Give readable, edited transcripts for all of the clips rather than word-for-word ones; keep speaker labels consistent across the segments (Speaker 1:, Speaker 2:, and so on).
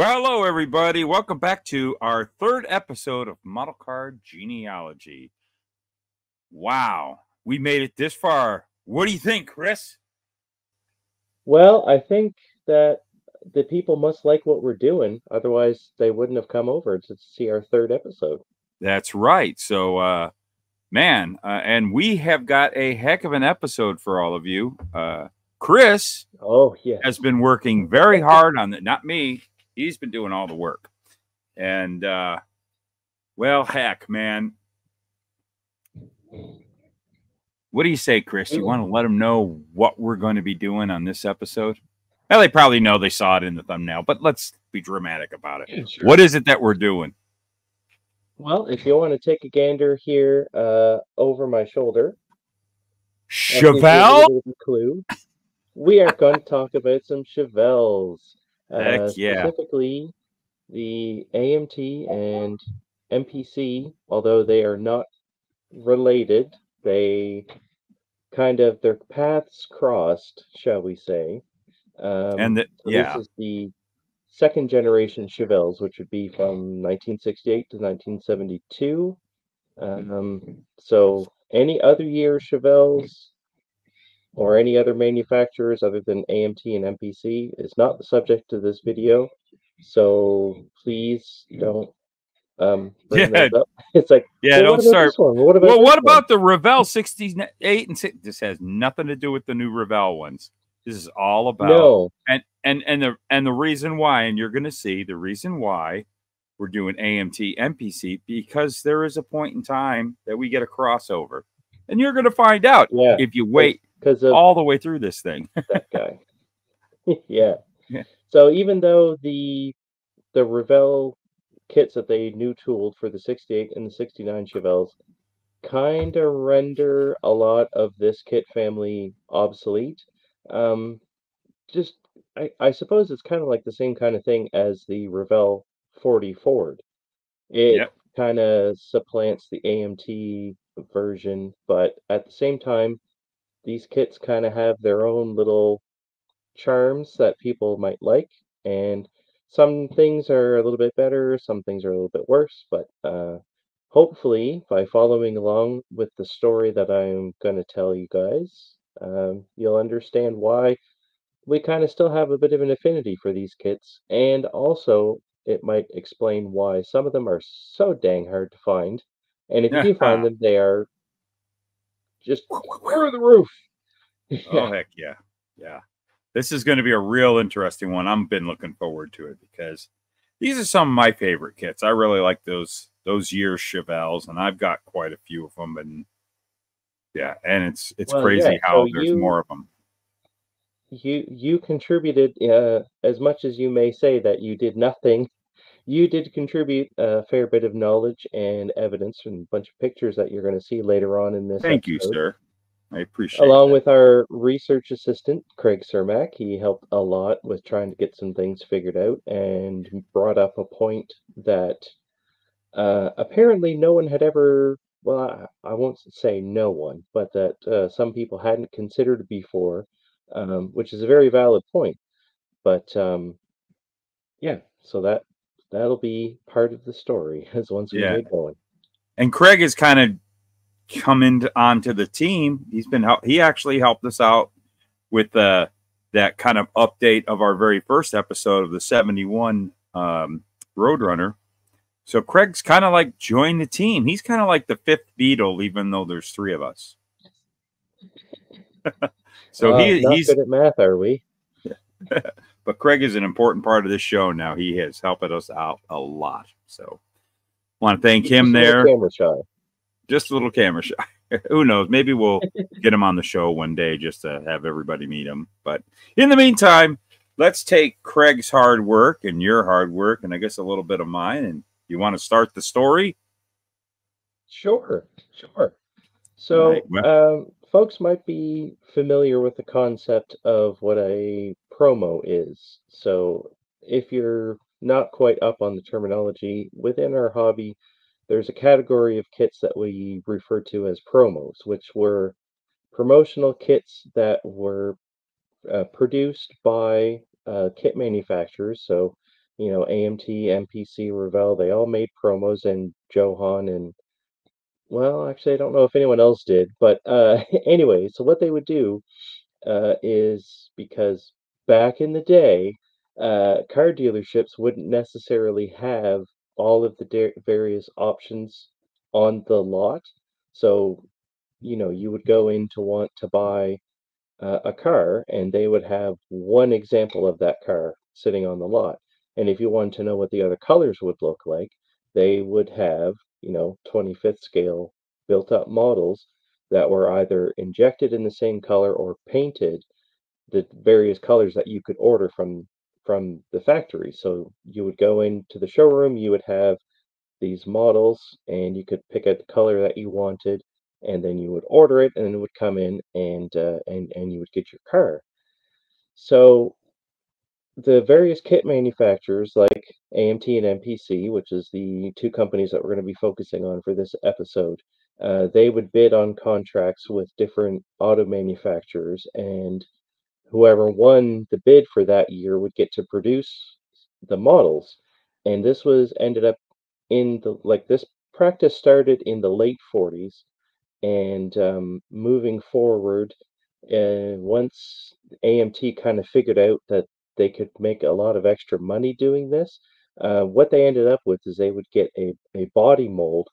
Speaker 1: Well, hello, everybody. Welcome back to our third episode of Model Car Genealogy. Wow, we made it this far. What do you think, Chris?
Speaker 2: Well, I think that the people must like what we're doing. Otherwise, they wouldn't have come over to see our third episode.
Speaker 1: That's right. So, and we have got a heck of an episode for all of you. Chris
Speaker 2: Oh, yes.
Speaker 1: has been working very hard on it. Not me. He's been doing all the work. And, well, heck, man. What do you say, Chris? You want to let them know what we're going to be doing on this episode? Well, they probably know, they saw it in the thumbnail, but let's be dramatic about it. Sure. What is it that we're doing?
Speaker 2: Well, if you want to take a gander here over my shoulder,
Speaker 1: Chevelle?
Speaker 2: Clue. We are going to talk about some Chevelles.
Speaker 1: Heck yeah.
Speaker 2: Specifically, the AMT and MPC, although they are not related, they their paths crossed, shall we say. This is the second generation Chevelles, which would be from 1968 to 1972. So any other year Chevelles or any other manufacturers other than AMT and MPC is not the subject of this video. So please don't bring those up. It's like,
Speaker 1: don't start. What about the Revell 68 and 6? This has nothing to do with the new Revell ones. This is all about and the reason why, and you're going to see the reason why we're doing AMT MPC, because there is a point in time that we get a crossover, and you're going to find out if you wait all the way through this thing.
Speaker 2: That guy. Yeah. So even though the Revell kits that they new tooled for the 68 and the 69 Chevelles kind of render a lot of this kit family obsolete. I suppose it's kind of like the same kind of thing as the Revell 40 Ford. It kind of supplants the AMT version, but at the same time, these kits kind of have their own little charms that people might like, and some things are a little bit better, some things are a little bit worse, but hopefully by following along with the story that I'm going to tell you guys, you'll understand why we kind of still have a bit of an affinity for these kits, and also it might explain why some of them are so dang hard to find, and if you do find them, they are just through the roof.
Speaker 1: Oh, heck yeah. Yeah. This is going to be a real interesting one. I've been looking forward to it because these are some of my favorite kits. I really like those year Chevelles, and I've got quite a few of them. And yeah, and it's crazy how there's more of them.
Speaker 2: You contributed as much as you may say that you did nothing. You did contribute a fair bit of knowledge and evidence and a bunch of pictures that you're going to see later on in this
Speaker 1: Thank
Speaker 2: episode.
Speaker 1: You, sir. I appreciate it.
Speaker 2: Along with our research assistant, Craig Cermak, he helped a lot with trying to get some things figured out and brought up a point that apparently no one had ever, well, I won't say no one, but that some people hadn't considered before, which is a very valid point. But yeah, so that'll be part of the story as once we get going.
Speaker 1: And Craig has kind of come onto the team. He actually helped us out with that kind of update of our very first episode of the 71 Roadrunner. So Craig's kind of like joined the team. He's kind of like the fifth Beatle, even though there's three of us. So he's
Speaker 2: not good at math, are we?
Speaker 1: But Craig is an important part of this show now. He has helped us out a lot. So I want to thank him there.
Speaker 2: Camera shy.
Speaker 1: Just a little camera shy. Who knows? Maybe we'll get him on the show one day just to have everybody meet him. But in the meantime, let's take Craig's hard work and your hard work, and I guess a little bit of mine. And you want to start the story?
Speaker 2: Sure. So, right. Folks might be familiar with the concept of what a promo is. So, if you're not quite up on the terminology, within our hobby, there's a category of kits that we refer to as promos, which were promotional kits that were produced by kit manufacturers. So, AMT, MPC, Revell, they all made promos, and Johan, and well, actually, I don't know if anyone else did, but anyway, so what they would do is because back in the day, car dealerships wouldn't necessarily have all of the various options on the lot. So, you would go in to want to buy a car, and they would have one example of that car sitting on the lot. And if you wanted to know what the other colors would look like, they would have, 25th scale built up models that were either injected in the same color or painted the various colors that you could order from the factory. So you would go into the showroom, you would have these models, and you could pick a color that you wanted, and then you would order it, and it would come in, and you would get your car. So the various kit manufacturers like AMT and MPC, which is the two companies that we're going to be focusing on for this episode, they would bid on contracts with different auto manufacturers, and whoever won the bid for that year would get to produce the models. And this was ended up this practice started in the late 40s, and moving forward, once AMT kind of figured out that they could make a lot of extra money doing this, what they ended up with is they would get a body mold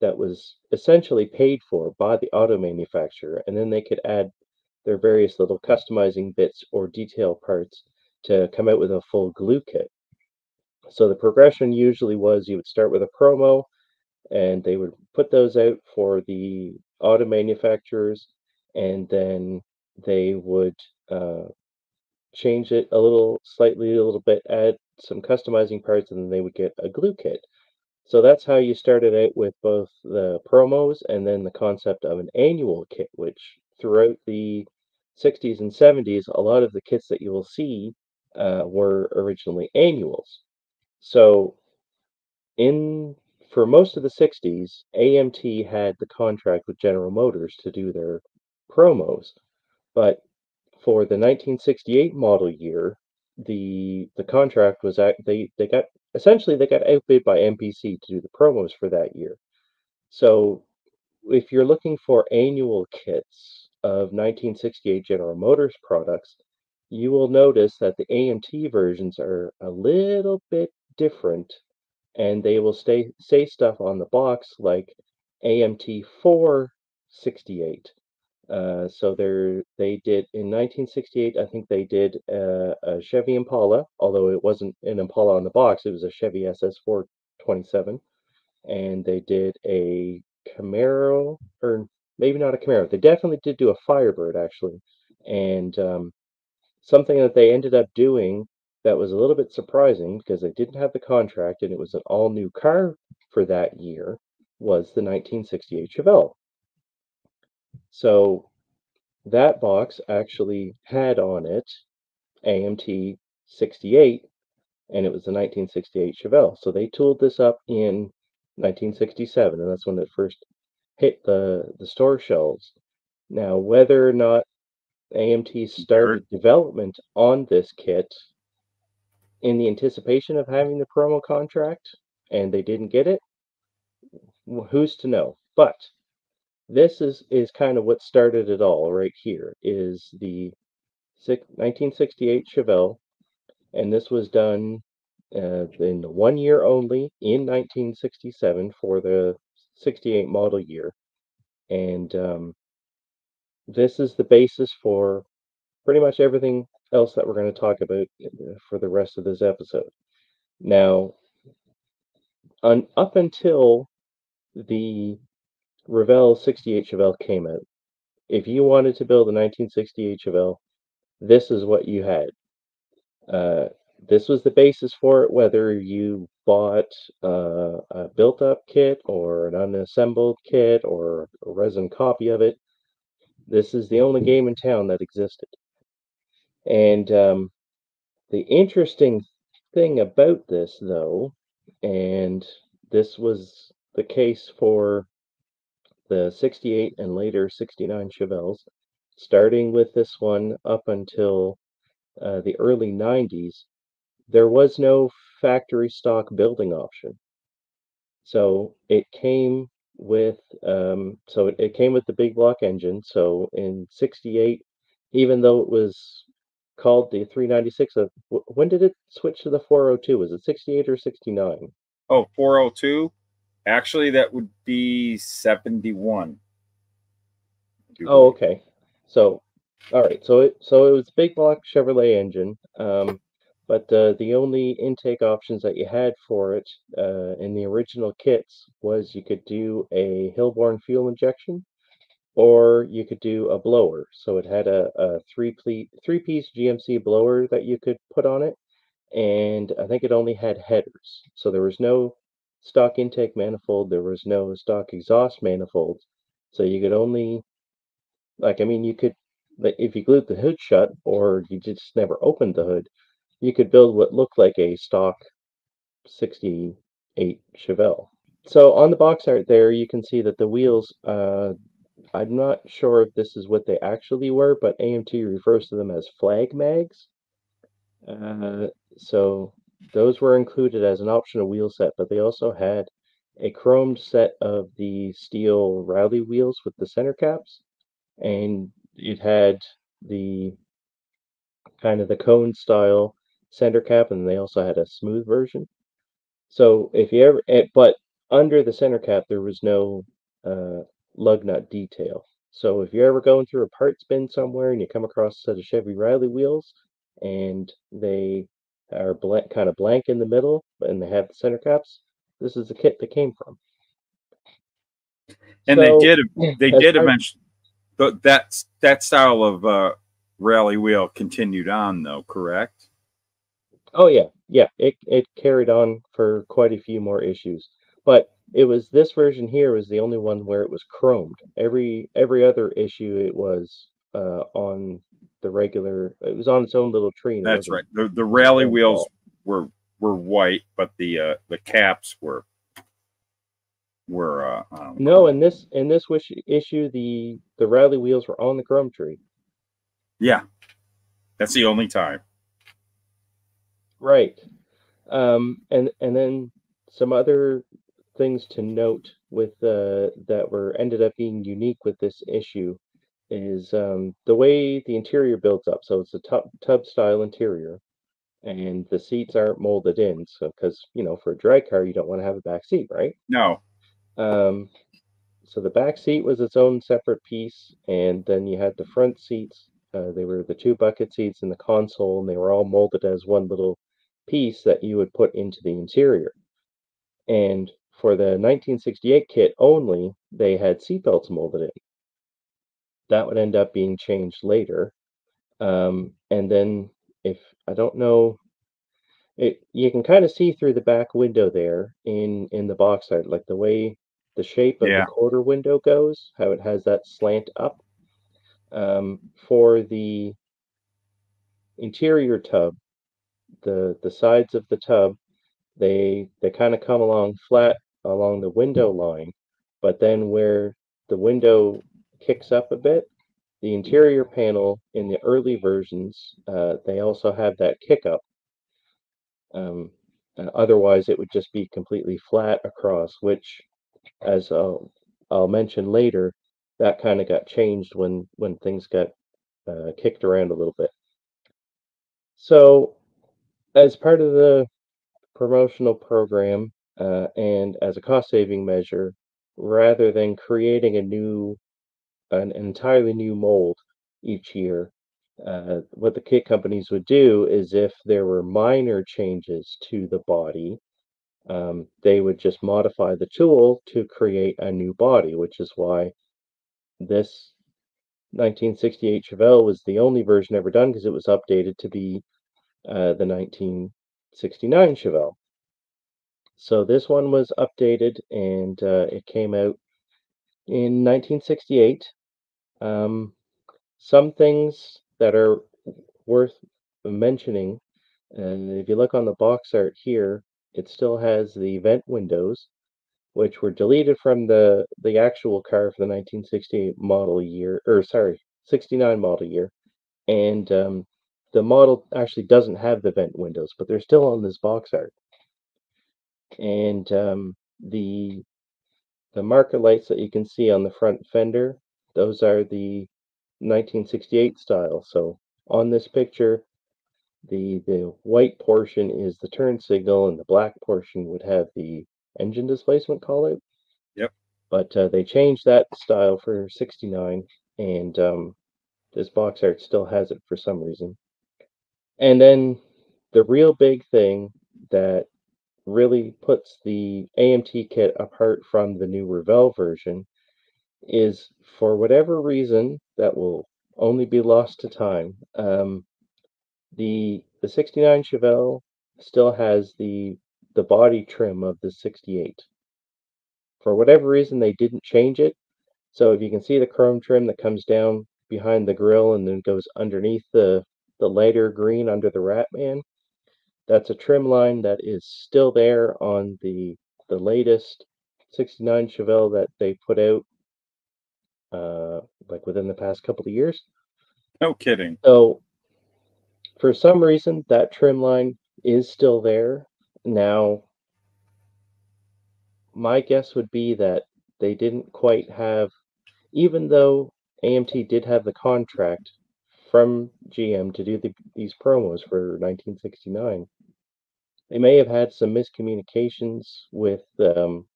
Speaker 2: that was essentially paid for by the auto manufacturer, and then they could add their various little customizing bits or detail parts to come out with a full glue kit. So the progression usually was you would start with a promo, and they would put those out for the auto manufacturers, and then they would change it slightly, a little bit, add some customizing parts, and then they would get a glue kit. So that's how you started out with both the promos and then the concept of an annual kit, which throughout the 60s and 70s, a lot of the kits that you will see were originally annuals. So in for most of the 60s, AMT had the contract with General Motors to do their promos, but for the 1968 model year, the contract was they got essentially they got outbid by MPC to do the promos for that year. So if you're looking for annual kits of 1968 General Motors products, you will notice that the AMT versions are a little bit different, and they will say stuff on the box like AMT 468. So they did in 1968. I think they did a Chevy Impala, although it wasn't an Impala on the box. It was a Chevy SS 427, and they did a Camaro, or maybe not a Camaro. They definitely did do a Firebird actually, and something that they ended up doing that was a little bit surprising because they didn't have the contract and it was an all-new car for that year was the 1968 Chevelle. So that box actually had on it AMT 68, and it was the 1968 Chevelle. So they tooled this up in 1967, and that's when it first hit the store shelves. Now, whether or not AMT started development on this kit in the anticipation of having the promo contract, and they didn't get it, who's to know? But this is kind of what started it all right here, is the 1968 Chevelle, and this was done in 1 year only in 1967 for the 68 model year. And this is the basis for pretty much everything else that we're going to talk about for the rest of this episode. Now, up until the Revell 68 Chevelle came out, if you wanted to build a 1968 Chevelle, this is what you had. This was the basis for it, whether you bought a built-up kit or an unassembled kit or a resin copy of it. This is the only game in town that existed. And the interesting thing about this, though, and this was the case for the 68 and later 69 Chevelles, starting with this one up until the early 90s, there was no factory stock building option. So it came with it came with the big block engine. So in '68, even though it was called the 396, when did it switch to the 402? Was it '68 or '69?
Speaker 1: Oh, 402? Actually, that would be 71.
Speaker 2: Oh, okay. So, all right. So it was big block Chevrolet engine. But the only intake options that you had for it in the original kits was you could do a Hillborn fuel injection, or you could do a blower. So it had a three-piece GMC blower that you could put on it, and I think it only had headers. So there was no stock intake manifold, there was no stock exhaust manifold. So you could only, like, I mean, you could, like, if you glued the hood shut or you just never opened the hood, you could build what looked like a stock '68 Chevelle. So on the box art there, you can see that the wheels, I'm not sure if this is what they actually were, but AMT refers to them as flag mags. So those were included as an optional wheel set, but they also had a chromed set of the steel rally wheels with the center caps, and it had the kind of the cone style center cap, and they also had a smooth version. So if you ever, but under the center cap there was no lug nut detail. So if you're ever going through a parts bin somewhere and you come across a set of Chevy Riley wheels and they are kind of blank in the middle and they have the center caps, this is the kit they came from.
Speaker 1: And so, they did eventually, that style of rally wheel continued on though, correct?
Speaker 2: Oh yeah, it carried on for quite a few more issues, but it was this version here was the only one where it was chromed. Every other issue it was on the regular. It was on its own little tree.
Speaker 1: That's right. The rally wheels were white, but the caps were
Speaker 2: no. In this issue, the rally wheels were on the chrome tree.
Speaker 1: Yeah, that's the only time.
Speaker 2: Right. And then some other things to note with that were ended up being unique with this issue is the way the interior builds up. So it's a tub style interior, and the seats aren't molded in. So because for a drag car you don't want to have a back seat, right?
Speaker 1: No.
Speaker 2: So the back seat was its own separate piece, and then you had the front seats. They were the two bucket seats in the console, and they were all molded as one little piece that you would put into the interior. And for the 1968 kit only, they had seatbelts molded in. That would end up being changed later. And then, if I don't know, you can kind of see through the back window there in the box art, like the way the shape of the quarter window goes, how it has that slant up. For the interior tub, the sides of the tub, they kind of come along flat along the window line, but then where the window kicks up a bit, the interior panel in the early versions, they also have that kick up. Otherwise, it would just be completely flat across, which, as I'll mention later, that kind of got changed when things got kicked around a little bit. So, as part of the promotional program and as a cost-saving measure, rather than creating an entirely new mold each year, what the kit companies would do is if there were minor changes to the body, they would just modify the tool to create a new body, which is why this 1968 Chevelle was the only version ever done, because it was updated to be the 1969 Chevelle. So this one was updated, and it came out in 1968. Some things that are worth mentioning, and if you look on the box art here, it still has the vent windows, which were deleted from the actual car for the 1968 model year, or sorry, 69 model year, and the model actually doesn't have the vent windows, but they're still on this box art. and the marker lights that you can see on the front fender, those are the 1968 style. So on this picture, the white portion is the turn signal, and the black portion would have the engine displacement call out.
Speaker 1: Yep.
Speaker 2: But they changed that style for 69, and this box art still has it for some reason. And then the real big thing that really puts the AMT kit apart from the new Revell version is, for whatever reason that will only be lost to time, the 69 Chevelle still has the body trim of the 68. For whatever reason, they didn't change it. So if you can see the chrome trim that comes down behind the grill and then goes underneath the lighter green under the Ratman, that's a trim line that is still there on the latest 69 Chevelle that they put out like within the past couple of years.
Speaker 1: No kidding.
Speaker 2: So for some reason, that trim line is still there. Now, my guess would be that they didn't quite have, even though AMT did have the contract from GM to do these promos for 1969, they may have had some miscommunications with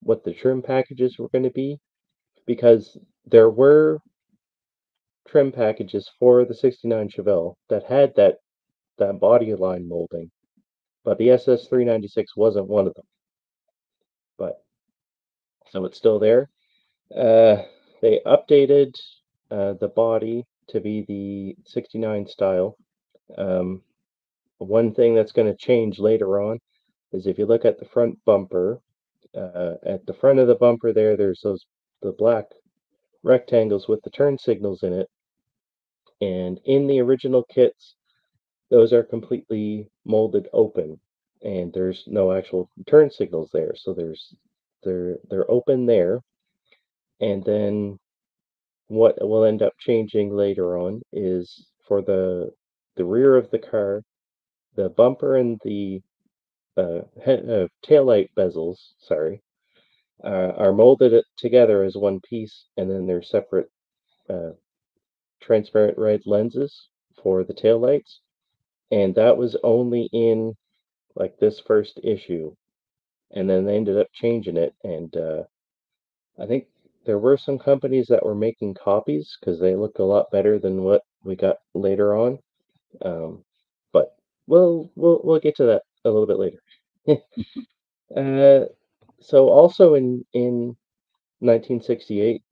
Speaker 2: what the trim packages were going to be, because there were trim packages for the 69 Chevelle that had that body line molding, but the SS396 wasn't one of them. But so it's still there. They updated the body to be the 69 style. One thing that's going to change later on is, if you look at the front bumper, at the front of the bumper there's the black rectangles with the turn signals in it. And in the original kits, those are completely molded open, and there's no actual turn signals there. So they're open there. And then what will end up changing later on is, for the rear of the car, the bumper and the taillight bezels, are molded together as one piece, and then they're separate transparent red lenses for the taillights. And that was only in like this first issue, and then they ended up changing it. And I think there were some companies that were making copies because they looked a lot better than what we got later on. But we'll get to that a little bit later. So also in 1968,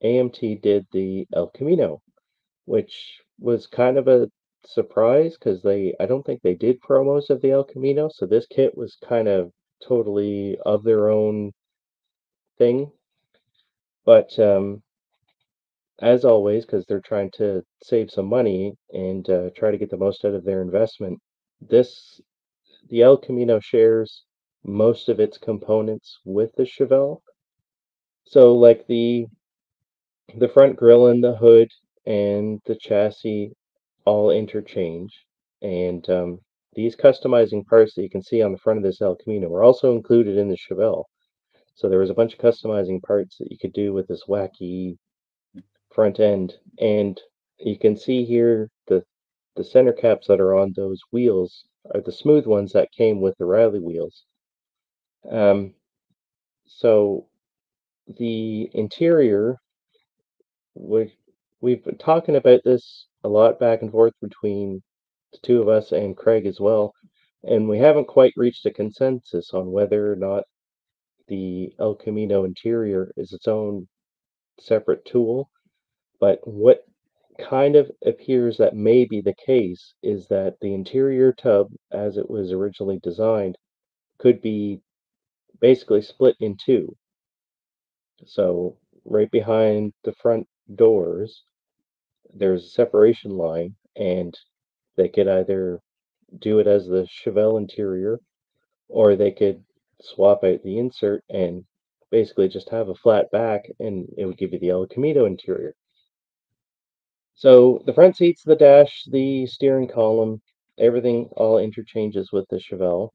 Speaker 2: AMT did the El Camino, which was kind of a surprise because I don't think they did promos of the El Camino, so this kit was kind of totally of their own thing. But as always, because they're trying to save some money and try to get the most out of their investment, the El Camino shares most of its components with the Chevelle. So like the front grille and the hood and the chassis all interchange, and these customizing parts that you can see on the front of this El Camino were also included in the Chevelle. So there was a bunch of customizing parts that you could do with this wacky front end. And you can see here the center caps that are on those wheels are the smooth ones that came with the Riley wheels. So the interior, we've been talking about this a lot back and forth between the two of us and Craig as well, and we haven't quite reached a consensus on whether or not the El Camino interior is its own separate tool. But what kind of appears that may be the case is that the interior tub, as it was originally designed, could be basically split in two. So right behind the front doors, there's a separation line, and they could either do it as the Chevelle interior, or they could swap out the insert and basically just have a flat back, and it would give you the El Camino interior. So the front seats, the dash, the steering column, everything all interchanges with the Chevelle.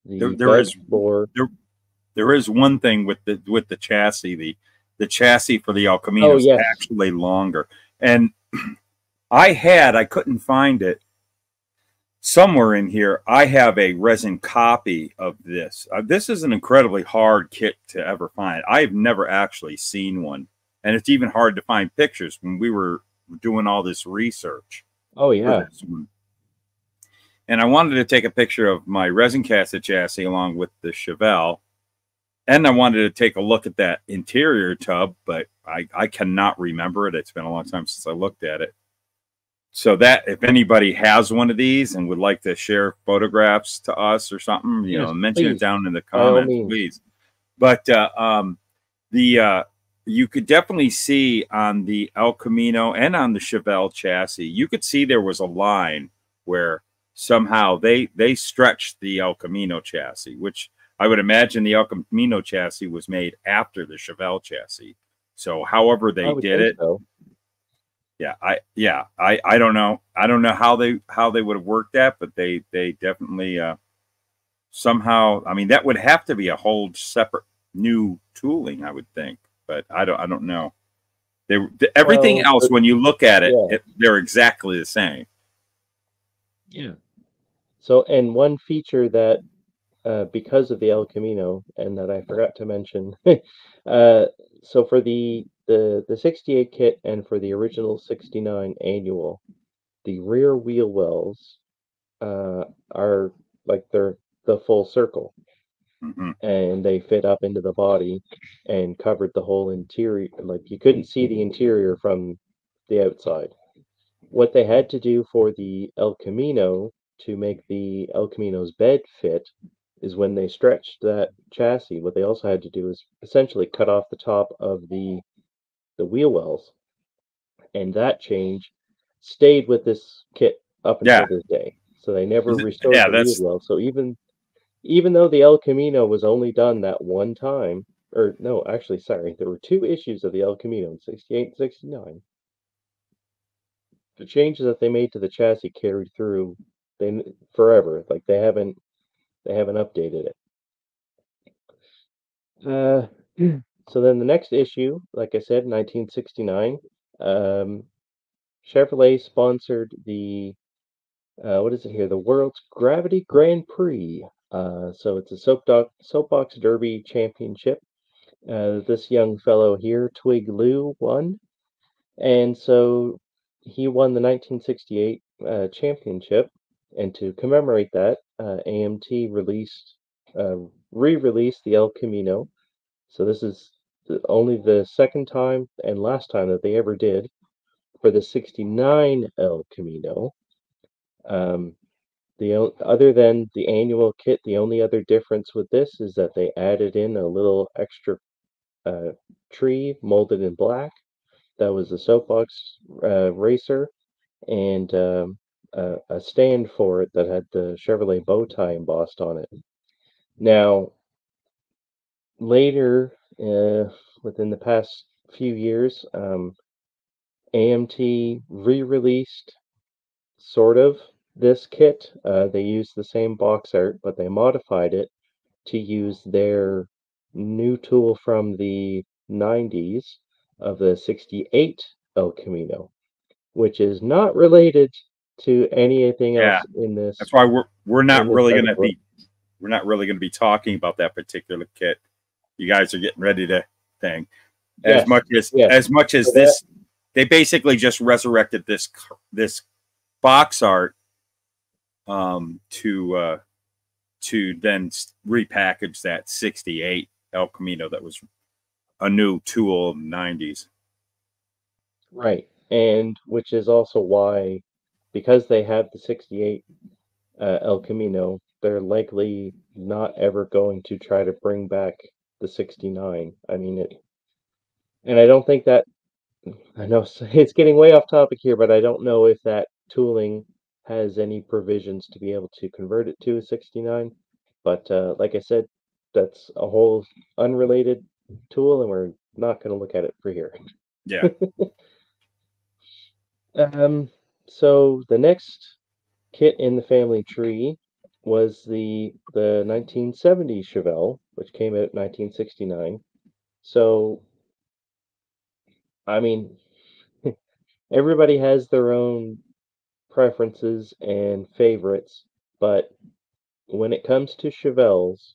Speaker 1: There is one thing with the chassis. The chassis for the El Camino is actually longer, and I couldn't find it somewhere in here. I have a resin copy of this. This is an incredibly hard kit to ever find. I've never actually seen one, and it's even hard to find pictures when we were doing all this research.
Speaker 2: Oh yeah.
Speaker 1: And I wanted to take a picture of my resin casted chassis along with the Chevelle. And I wanted to take a look at that interior tub, but I cannot remember it. It's been a long time since I looked at it. So that if anybody has one of these and would like to share photographs to us or something, you know, mention it down in the comments, please. But you could definitely see on the El Camino and on the Chevelle chassis, you could see there was a line where somehow they stretched the El Camino chassis, which I would imagine the El Camino chassis was made after the Chevelle chassis. So however they did it. So. I don't know. I don't know how they would have worked that, but they definitely somehow, I mean, that would have to be a whole separate new tooling, I would think, but I don't know. Everything else, when you look at it, they're exactly the same.
Speaker 2: Yeah. So, and one feature that because of the El Camino, and that I forgot to mention, so for the 68 kit and for the original 69 annual, the rear wheel wells are like they're the full circle, and they fit up into the body and covered the whole interior. Like you couldn't see the interior from the outside. What they had to do for the El Camino to make the El Camino's bed fit is when they stretched that chassis, what they also had to do is essentially cut off the top of the wheel wells. And that change stayed with this kit up until this day. So they never restored the wheel well. So even though the El Camino was only done that one time, or no, actually, sorry, there were two issues of the El Camino in 68 and 69. The changes that they made to the chassis carried through forever. Like they haven't updated it. So then the next issue, like I said, 1969, Chevrolet sponsored the what is it here? The World's Gravity Grand Prix. So it's a soapbox derby championship. This young fellow here, Twig Liu, won, and so he won the 1968 championship. And to commemorate that, AMT re-released the El Camino. So this is only the second time and last time that they ever did for the 69 El Camino. Other than the annual kit, the only other difference with this is that they added in a little extra tree molded in black. That was the soapbox racer, and a stand for it that had the Chevrolet bow tie embossed on it. Now, later, within the past few years, AMT re-released sort of this kit. They used the same box art, but they modified it to use their new tool from the 90s of the 68 El Camino, which is not related to anything else in this.
Speaker 1: That's why we're not really going to be talking about that particular kit. You guys are getting ready to thing. As much as this, they basically just resurrected this box art to then repackage that 68 El Camino that was a new tool in the 90s.
Speaker 2: Right. And which is also why, because they have the 68 El Camino, they're likely not ever going to try to bring back the 69. I mean, and I don't think that, I know it's getting way off topic here, but I don't know if that tooling has any provisions to be able to convert it to a 69. But like I said, that's a whole unrelated tool, and we're not going to look at it for here.
Speaker 1: Yeah.
Speaker 2: So the next kit in the family tree was the 1970 Chevelle, which came out in 1969. So, I mean, everybody has their own preferences and favorites, but when it comes to Chevelles,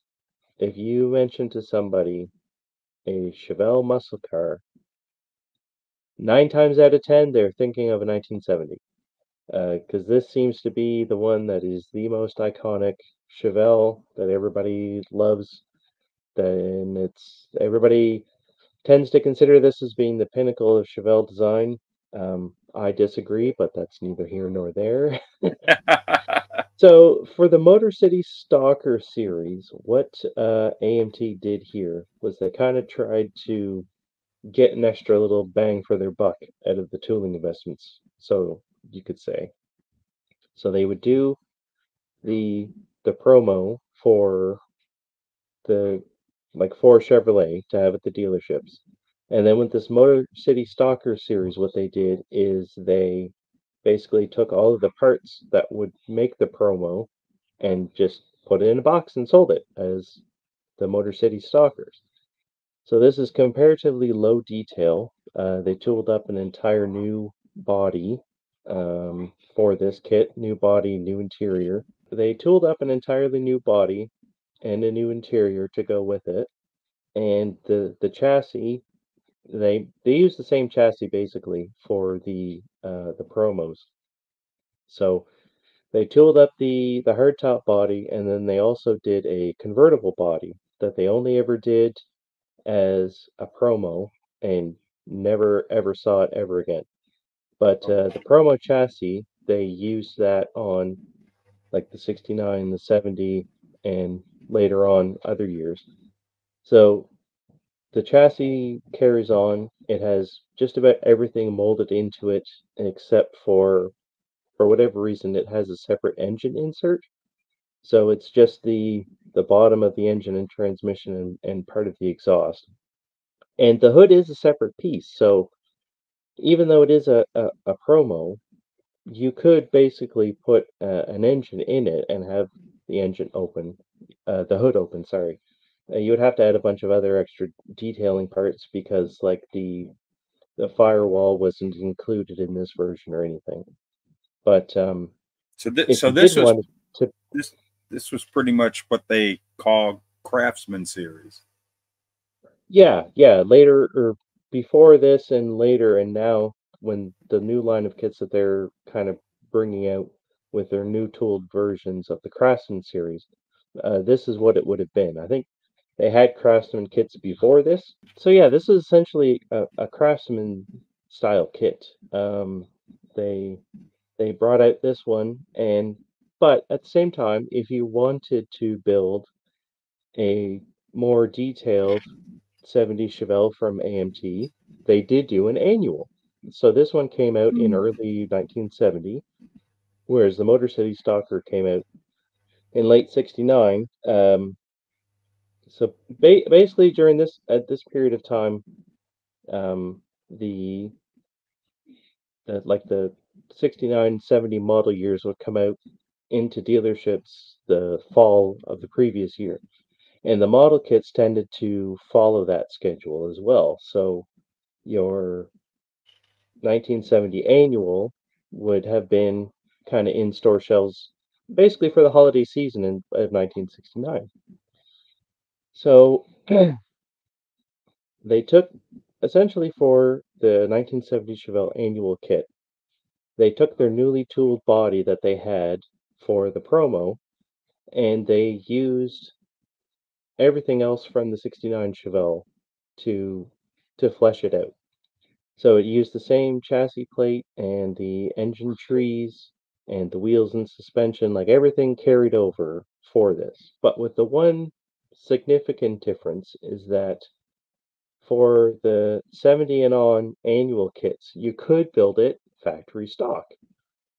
Speaker 2: if you mention to somebody a Chevelle muscle car, 9 times out of 10, they're thinking of a 1970. Because this seems to be the one that is the most iconic Chevelle that everybody loves. Then everybody tends to consider this as being the pinnacle of Chevelle design. I disagree, but that's neither here nor there. So for the Motor City Stalker series, what AMT did here was they kind of tried to get an extra little bang for their buck out of the tooling investments, so you could say. So they would do the promo for the for Chevrolet to have at the dealerships. And then with this Motor City Stalker series, what they did is they basically took all of the parts that would make the promo and just put it in a box and sold it as the Motor City Stalkers. So this is comparatively low detail. They tooled up an entire new body for this kit, new body, new interior. They tooled up an entirely new body and a new interior to go with it. And the chassis, they use the same chassis basically for the promos. So they tooled up the hardtop body, and then they also did a convertible body that they only ever did as a promo and never ever saw it ever again. But the promo chassis, they used that on like the 69, the 70, and later on other years. So the chassis carries on. It has just about everything molded into it except for whatever reason, it has a separate engine insert. So it's just the bottom of the engine and transmission and part of the exhaust. And the hood is a separate piece. So even though it is a promo, you could basically put an engine in it and have the engine open, the hood open, sorry. You would have to add a bunch of other extra detailing parts because like the firewall wasn't included in this version or anything. But
Speaker 1: this was pretty much what they call Craftsman series.
Speaker 2: Yeah, later or before this and later and now when the new line of kits that they're kind of bringing out with their new tooled versions of the Craftsman series, this is what it would have been. I think they had Craftsman kits before this. So yeah, this is essentially a Craftsman style kit. They brought out this one, but at the same time, if you wanted to build a more detailed 70 Chevelle from AMT, they did do an annual. So this one came out in early 1970, whereas the Motor City Stalker came out in late 69. So basically during at this period of time, the 69, 70 model years would come out into dealerships the fall of the previous year. And the model kits tended to follow that schedule as well. So your 1970 annual would have been kind of in store shelves basically for the holiday season of 1969. So they took essentially for the 1970 Chevelle annual kit, they took their newly tooled body that they had for the promo and they used everything else from the 69 Chevelle to flesh it out. So it used the same chassis plate and the engine trees and the wheels and suspension, like everything carried over for this. But with the one significant difference is that for the 70 and on annual kits, you could build it factory stock.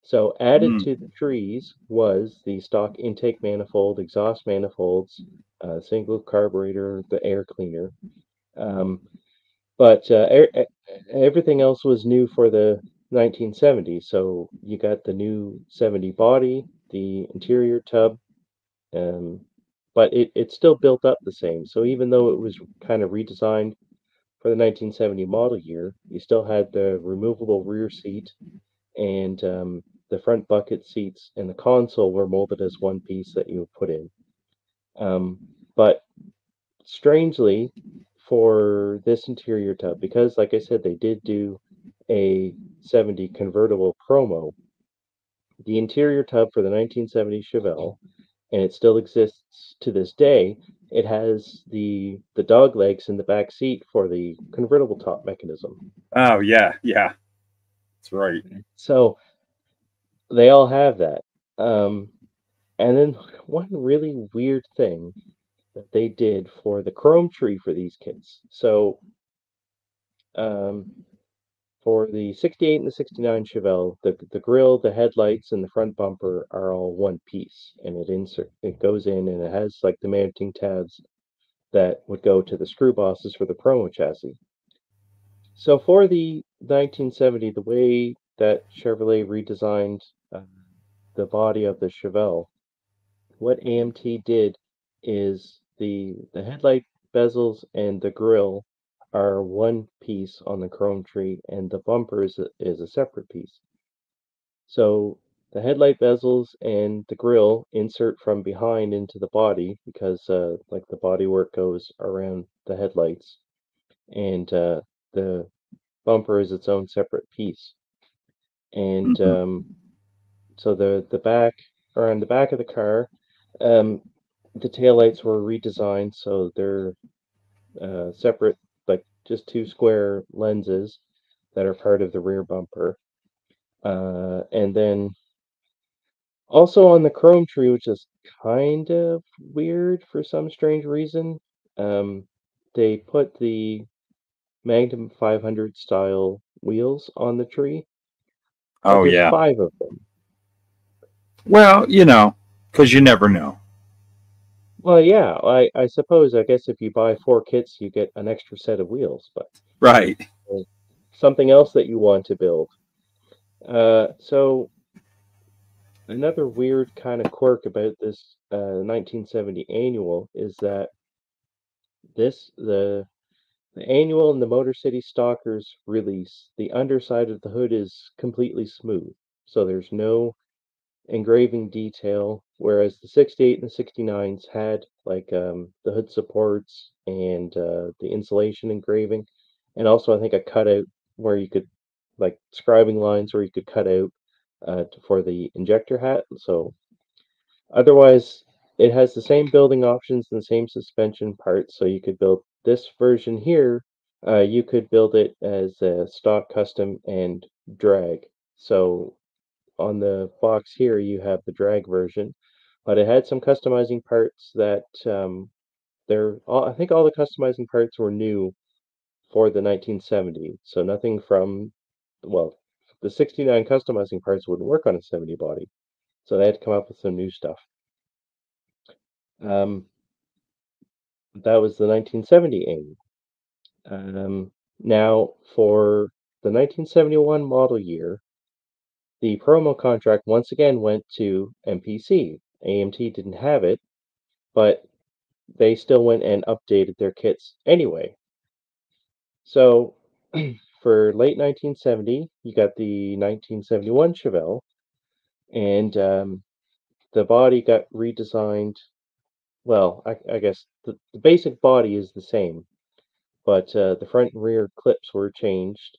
Speaker 2: So added to the trees was the stock intake manifold, exhaust manifolds, single carburetor, the air cleaner. But everything else was new for the 1970s. So you got the new 70 body, the interior tub, But it still built up the same. So even though it was kind of redesigned for the 1970 model year, you still had the removable rear seat and the front bucket seats and the console were molded as one piece that you would put in. But strangely, for this interior tub, because like I said, they did do a 70 convertible promo, the interior tub for the 1970 Chevelle, and it still exists to this day, it has the dog legs in the back seat for the convertible top mechanism.
Speaker 1: Oh yeah, yeah, that's right.
Speaker 2: So they all have that. And then one really weird thing that they did for the chrome tree for these kits. So for the 68 and the 69 Chevelle, the grille, the headlights, and the front bumper are all one piece, and it goes in, and it has like the mounting tabs that would go to the screw bosses for the promo chassis. So for the 1970, the way that Chevrolet redesigned the body of the Chevelle, what AMT did is the headlight bezels and the grille are one piece on the chrome tree, and the bumper is a separate piece. So the headlight bezels and the grille insert from behind into the body because like the bodywork goes around the headlights, and the bumper is its own separate piece. And so the back, or on the back of the car, the taillights were redesigned so they're separate, like just two square lenses that are part of the rear bumper. And then also on the chrome tree, which is kind of weird for some strange reason, they put the Magnum 500 style wheels on the tree, but
Speaker 1: Oh
Speaker 2: there's
Speaker 1: yeah.
Speaker 2: 5 of them.
Speaker 1: Well, because you never know.
Speaker 2: Well, yeah, I suppose, I guess if you buy 4 kits, you get an extra set of wheels, but
Speaker 1: Right.
Speaker 2: something else that you want to build. So another weird kind of quirk about this 1970 annual is that the annual and the Motor City Stalkers release, the underside of the hood is completely smooth, so there's no engraving detail, whereas the 68 and the 69s had like the hood supports and the insulation engraving, and also I think a cutout where you could, like scribing lines where you could cut out for the injector hat. So otherwise, it has the same building options and the same suspension parts, so you could build this version here. You could build it as a stock, custom, and drag. So on the box here, you have the drag version, but it had some customizing parts that I think all the customizing parts were new for the 1970. So nothing from, well, the 69 customizing parts wouldn't work on a 70 body. So they had to come up with some new stuff. That was the 1970 aim. Now, for the 1971 model year, the promo contract once again went to MPC. AMT didn't have it, but they still went and updated their kits anyway. So for late 1970, you got the 1971 Chevelle, and the body got redesigned. Well, I guess the basic body is the same, but the front and rear clips were changed.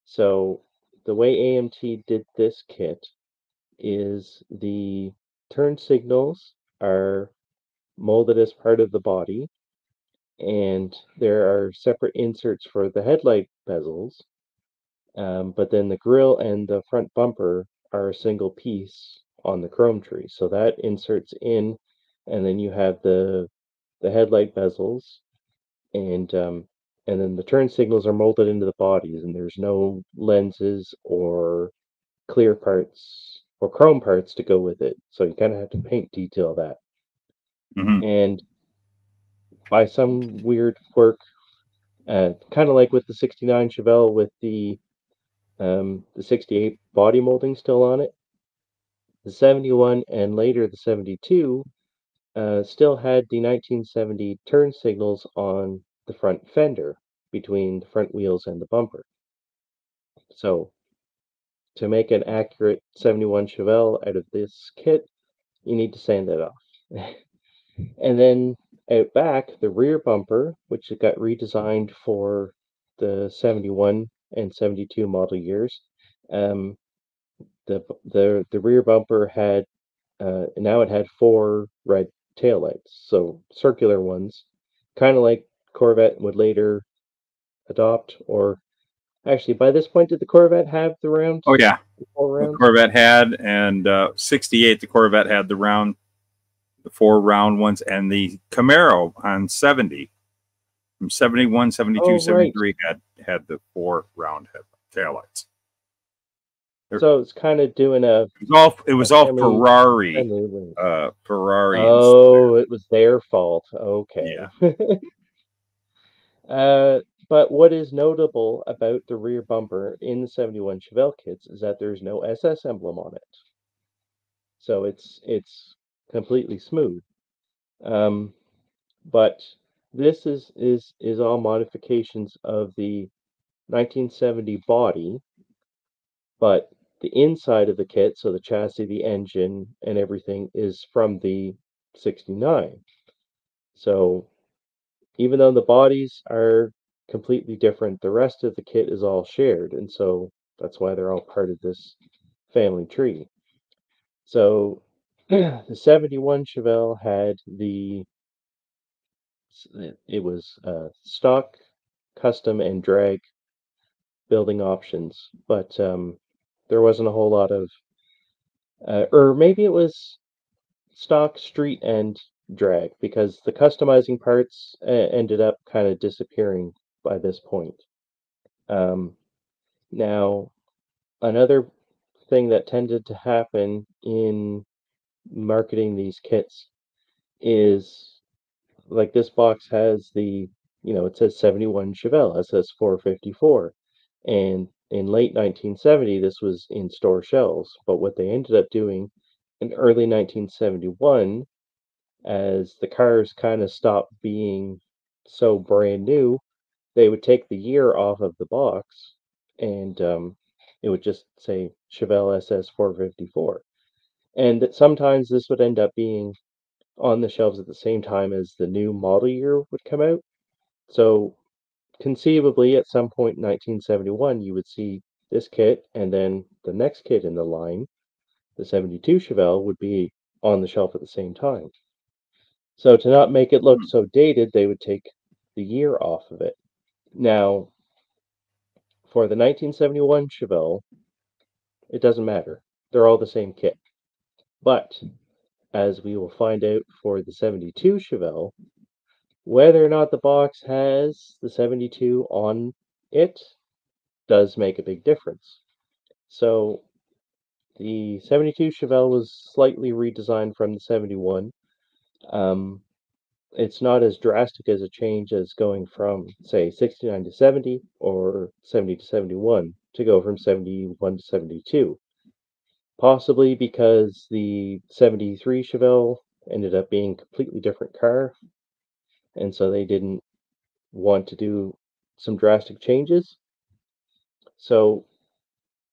Speaker 2: So the way AMT did this kit is the turn signals are molded as part of the body, and there are separate inserts for the headlight bezels, but then the grille and the front bumper are a single piece on the chrome tree. So that inserts in, and then you have the headlight bezels, and then the turn signals are molded into the bodies, and there's no lenses or clear parts or chrome parts to go with it. So you kind of have to paint detail that.
Speaker 1: Mm-hmm.
Speaker 2: And by some weird quirk, kind of like with the 69 Chevelle with the 68 body molding still on it, the 71 and later the 72 still had the 1970 turn signals on the front fender between the front wheels and the bumper. So to make an accurate 71 Chevelle out of this kit, you need to sand it off. And then out back, the rear bumper, which got redesigned for the 71 and 72 model years, um, the rear bumper had now it had 4 red taillights, so circular ones, kind of like Corvette would later adopt. Or actually, by this point, did the Corvette have the round?
Speaker 1: Oh yeah, the Corvette had, and 68 the Corvette had the 4 round ones, and the Camaro on 70 from 71, 72, 73 had the 4 round taillights.
Speaker 2: So it's kind of doing
Speaker 1: it was all Ferrari. Ferrari.
Speaker 2: Oh, it was their fault. Okay. Yeah. But what is notable about the rear bumper in the 71 Chevelle kits is that there's no SS emblem on it. So it's completely smooth. But this is all modifications of the 1970 body, but the inside of the kit, so the chassis, the engine, and everything, is from the 69. So even though the bodies are completely different, the rest of the kit is all shared, and so that's why they're all part of this family tree. So the 71 Chevelle had it was stock, custom, and drag building options, but there wasn't a whole lot of, or maybe it was stock, street, and drag, because the customizing parts ended up kind of disappearing by this point. Now, another thing that tended to happen in marketing these kits is, like, this box has it says 71 Chevelle SS 454, and in late 1970 this was in store shelves. But what they ended up doing in early 1971, as the cars kind of stopped being so brand new, they would take the year off of the box, and it would just say Chevelle SS 454. And that sometimes this would end up being on the shelves at the same time as the new model year would come out. So conceivably, at some point in 1971, you would see this kit, and then the next kit in the line, the 72 Chevelle, would be on the shelf at the same time. So to not make it look so dated, they would take the year off of it. Now, for the 1971 Chevelle, it doesn't matter. They're all the same kit. But, as we will find out for the 72 Chevelle, whether or not the box has the 72 on it does make a big difference. So, the 72 Chevelle was slightly redesigned from the 71. It's not as drastic as a change as going from, say, 69 to 70 or 70 to 71 to go from 71 to 72. Possibly because the 73 Chevelle ended up being a completely different car, and so they didn't want to do some drastic changes. So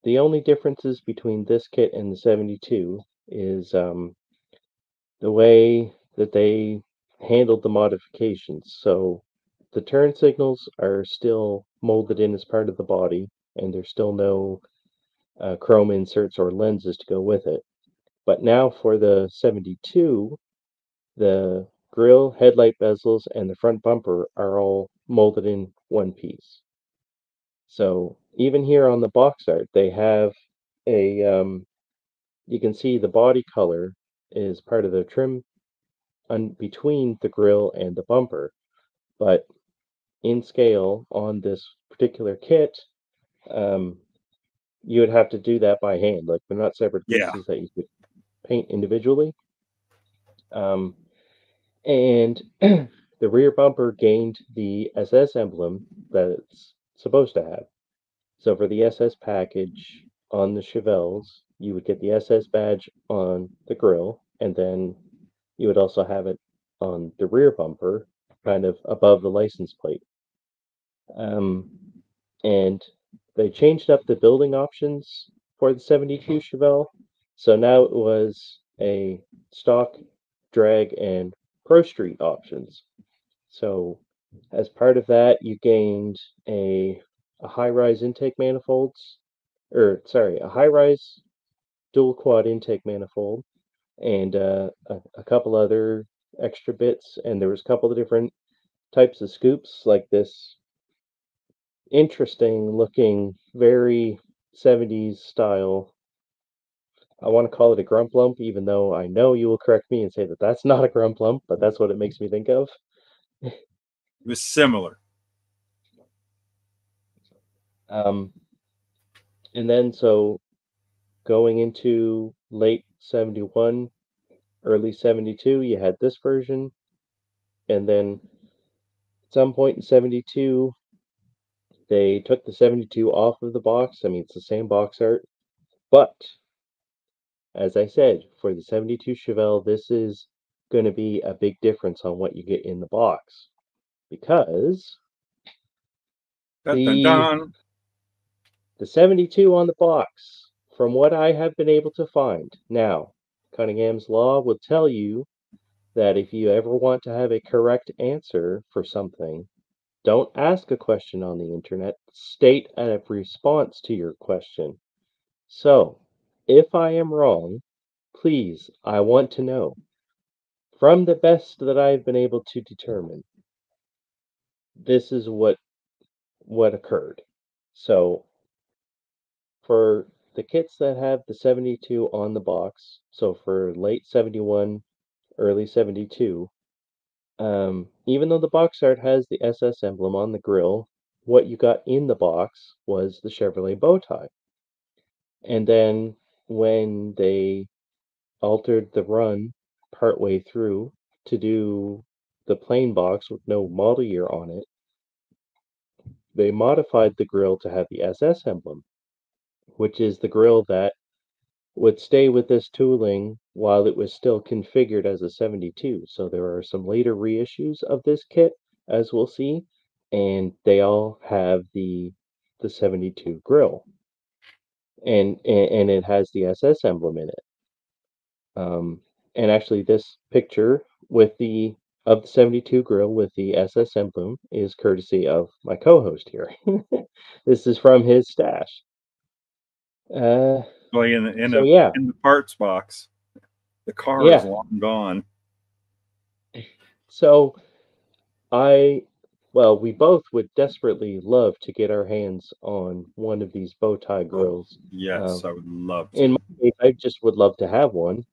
Speaker 2: the only differences between this kit and the 72 is the way that they handled the modifications. So the turn signals are still molded in as part of the body, and there's still no chrome inserts or lenses to go with it. But now for the 72, the grille, headlight bezels, and the front bumper are all molded in one piece. So even here on the box art, they have a, you can see the body color is part of the trim between the grille and the bumper. But in scale on this particular kit, you would have to do that by hand. Like, they're not separate pieces that you could paint individually. And the rear bumper gained the SS emblem that it's supposed to have. So for the SS package on the Chevelles, you would get the SS badge on the grille, and then you would also have it on the rear bumper, kind of above the license plate. And they changed up the building options for the 72 Chevelle. So now it was a stock, drag, and Pro Street options. So as part of that, you gained a high-rise intake manifolds, a high-rise dual quad intake manifold, and a couple other extra bits. And there was a couple of different types of scoops, like this interesting looking, very 70s style. I want to call it a grump lump, even though I know you will correct me and say that that's not a grump lump, but that's what it makes me think of.
Speaker 1: It was similar.
Speaker 2: And then, so going into late 71, early 72, you had this version. And then at some point in 72, they took the 72 off of the box. I mean, it's the same box art, but as I said, for the 72 Chevelle, this is going to be a big difference on what you get in the box, because the 72 on the box, from what I have been able to find, now, Cunningham's Law will tell you that if you ever want to have a correct answer for something, don't ask a question on the internet, state a response to your question. So, if I am wrong, please, I want to know. From the best that I've been able to determine, this is what occurred. So, for the kits that have the 72 on the box, so for late 71, early 72, even though the box art has the SS emblem on the grille, what you got in the box was the Chevrolet bow tie. And then when they altered the run partway through to do the plain box with no model year on it, they modified the grille to have the SS emblem, which is the grille that would stay with this tooling while it was still configured as a 72. So there are some later reissues of this kit, as we'll see, and they all have the 72 grille, and it has the SS emblem in it. And actually, this picture with the 72 grille with the SS emblem is courtesy of my co-host here. This is from his stash.
Speaker 1: In the parts box, the car is long gone.
Speaker 2: So we both would desperately love to get our hands on one of these bow tie grills.
Speaker 1: Yes, I would love to.
Speaker 2: In my case, I just would love to have one.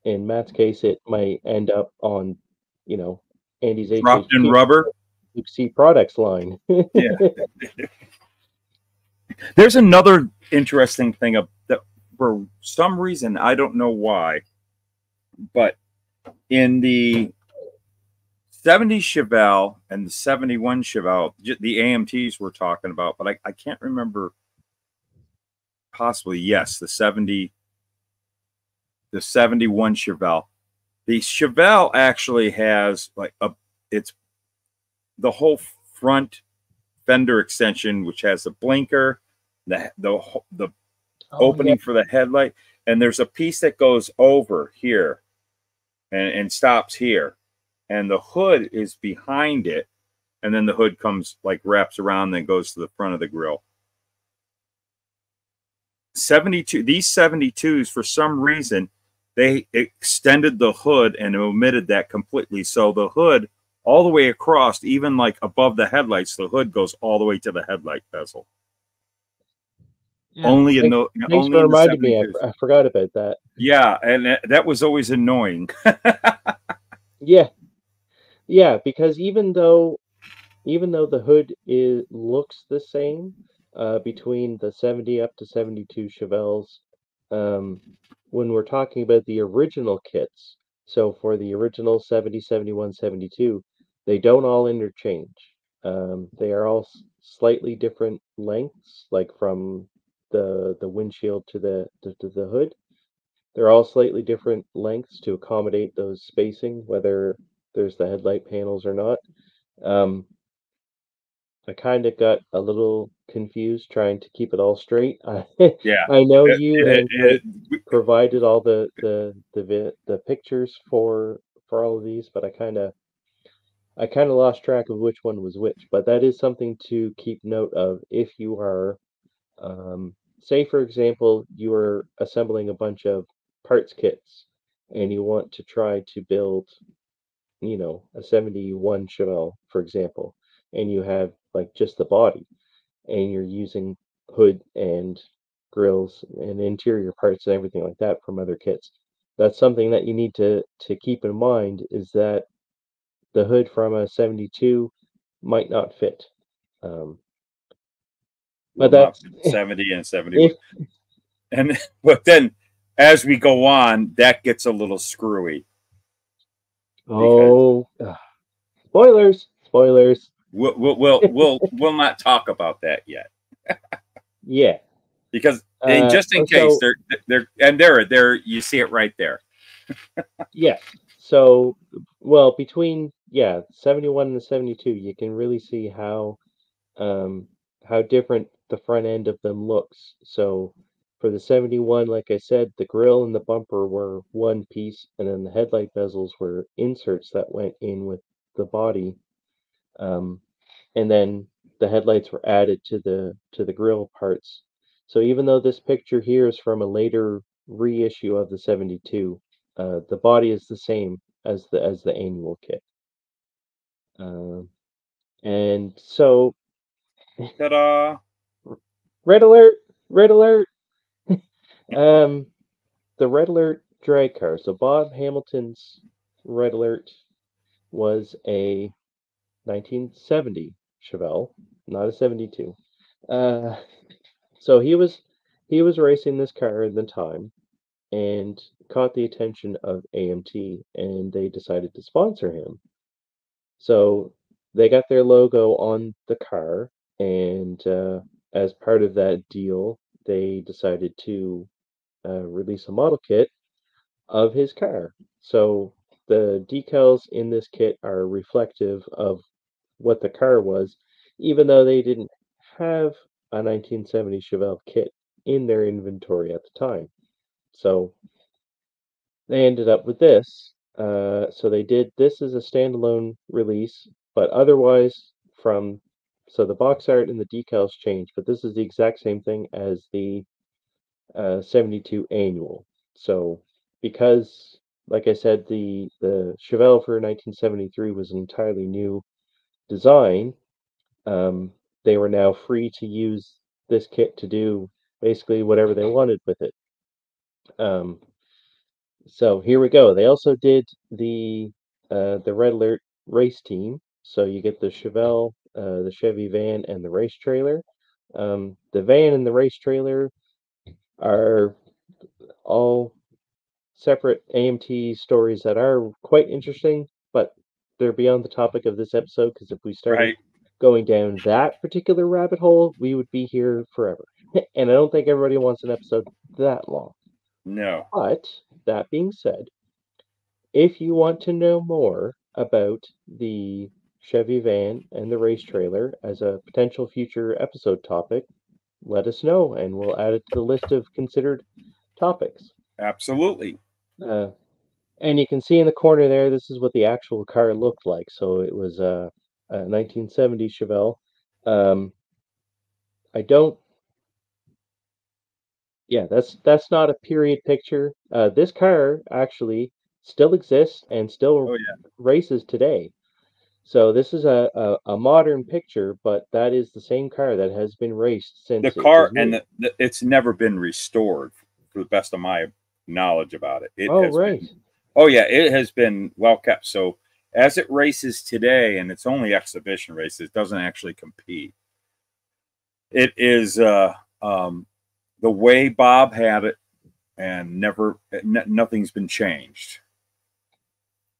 Speaker 2: In Matt's case, it might end up on, Andy's
Speaker 1: dropped in rubber
Speaker 2: Luke C products line.
Speaker 1: Yeah. There's another interesting thing that for some reason, I don't know why, but in the 70 Chevelle and the 71 Chevelle, the AMTs we're talking about, but I can't remember. Possibly, yes, the 71 Chevelle. The Chevelle actually has it's the whole front fender extension, which has the blinker, the opening for the headlight, and there's a piece that goes over here and stops here, and the hood is behind it, and then the hood comes wraps around, then goes to the front of the grill. 72, these 72s, for some reason, they extended the hood and omitted that completely. So the hood all the way across, even above the headlights, the hood goes all the way to the headlight bezel.
Speaker 2: Yeah, only thanks for reminding me. I forgot about that.
Speaker 1: Yeah, and that was always annoying.
Speaker 2: Yeah, because even though the hood looks the same between the 70 up to 72 Chevelles, when we're talking about the original kits, so for the original 70, 71, 72, they don't all interchange. They are all slightly different lengths, like from the windshield to the hood. they're all slightly different lengths to accommodate those spacing, whether there's the headlight panels or not. I kind of got a little confused trying to keep it all straight.
Speaker 1: Yeah,
Speaker 2: I know you and Craig provided all the pictures for all of these, but I kind of lost track of which one was which. But that is something to keep note of if you are, say for example, you are assembling a bunch of parts kits and you want to try to build, you know, a 71 Chevelle, for example, and you have like just the body and you're using hood and grills and interior parts and everything like that from other kits. That's something that you need to keep in mind, is that the hood from a 72 might not fit. But that's
Speaker 1: 70 and 71. And but then as we go on, that gets a little screwy.
Speaker 2: Oh, spoilers! Spoilers!
Speaker 1: We'll not talk about that yet.
Speaker 2: Yeah,
Speaker 1: because just in case, they're you see it right there.
Speaker 2: Yes. So, well, between 71 and the 72, you can really see how different the front end of them looks. So for the 71, like I said, the grille and the bumper were one piece, and then the headlight bezels were inserts that went in with the body. And then the headlights were added to the grille parts. So even though this picture here is from a later reissue of the 72, the body is the same as the annual kit. And so,
Speaker 1: ta-da!
Speaker 2: Red alert! Red alert! The Red Alert drag car. So Bob Hamilton's Red Alert was a 1970 Chevelle, not a 72. So he was racing this car at the time and caught the attention of AMT, and they decided to sponsor him. So they got their logo on the car, and as part of that deal, they decided to release a model kit of his car. So the decals in this kit are reflective of what the car was, even though they didn't have a 1970 Chevelle kit in their inventory at the time. So they ended up with this. So they did this as a standalone release, but otherwise so the box art and the decals changed, but this is the exact same thing as the 72 annual. So because, like I said, the Chevelle for 1973 was an entirely new design, they were now free to use this kit to do basically whatever they wanted with it. So here we go. They also did the Red Alert race team. So you get the Chevelle, the Chevy van, and the race trailer. The van and the race trailer are all separate AMT stories that are quite interesting, but they're beyond the topic of this episode, because if we started going down that particular rabbit hole, we would be here forever. And I don't think everybody wants an episode that long.
Speaker 1: No.
Speaker 2: But that being said, if you want to know more about the Chevy van and the race trailer as a potential future episode topic, let us know and we'll add it to the list of considered topics.
Speaker 1: Absolutely.
Speaker 2: And you can see in the corner there, this is what the actual car looked like. So it was a 1970 Chevelle. That's not a period picture. This car actually still exists and still races today. So this is a modern picture, but that is the same car that has been raced since
Speaker 1: the car, and it's never been restored, for the best of my knowledge about it. It has been well kept. So as it races today, and it's only exhibition races, it doesn't actually compete. It is the way Bob had it, and nothing's been changed,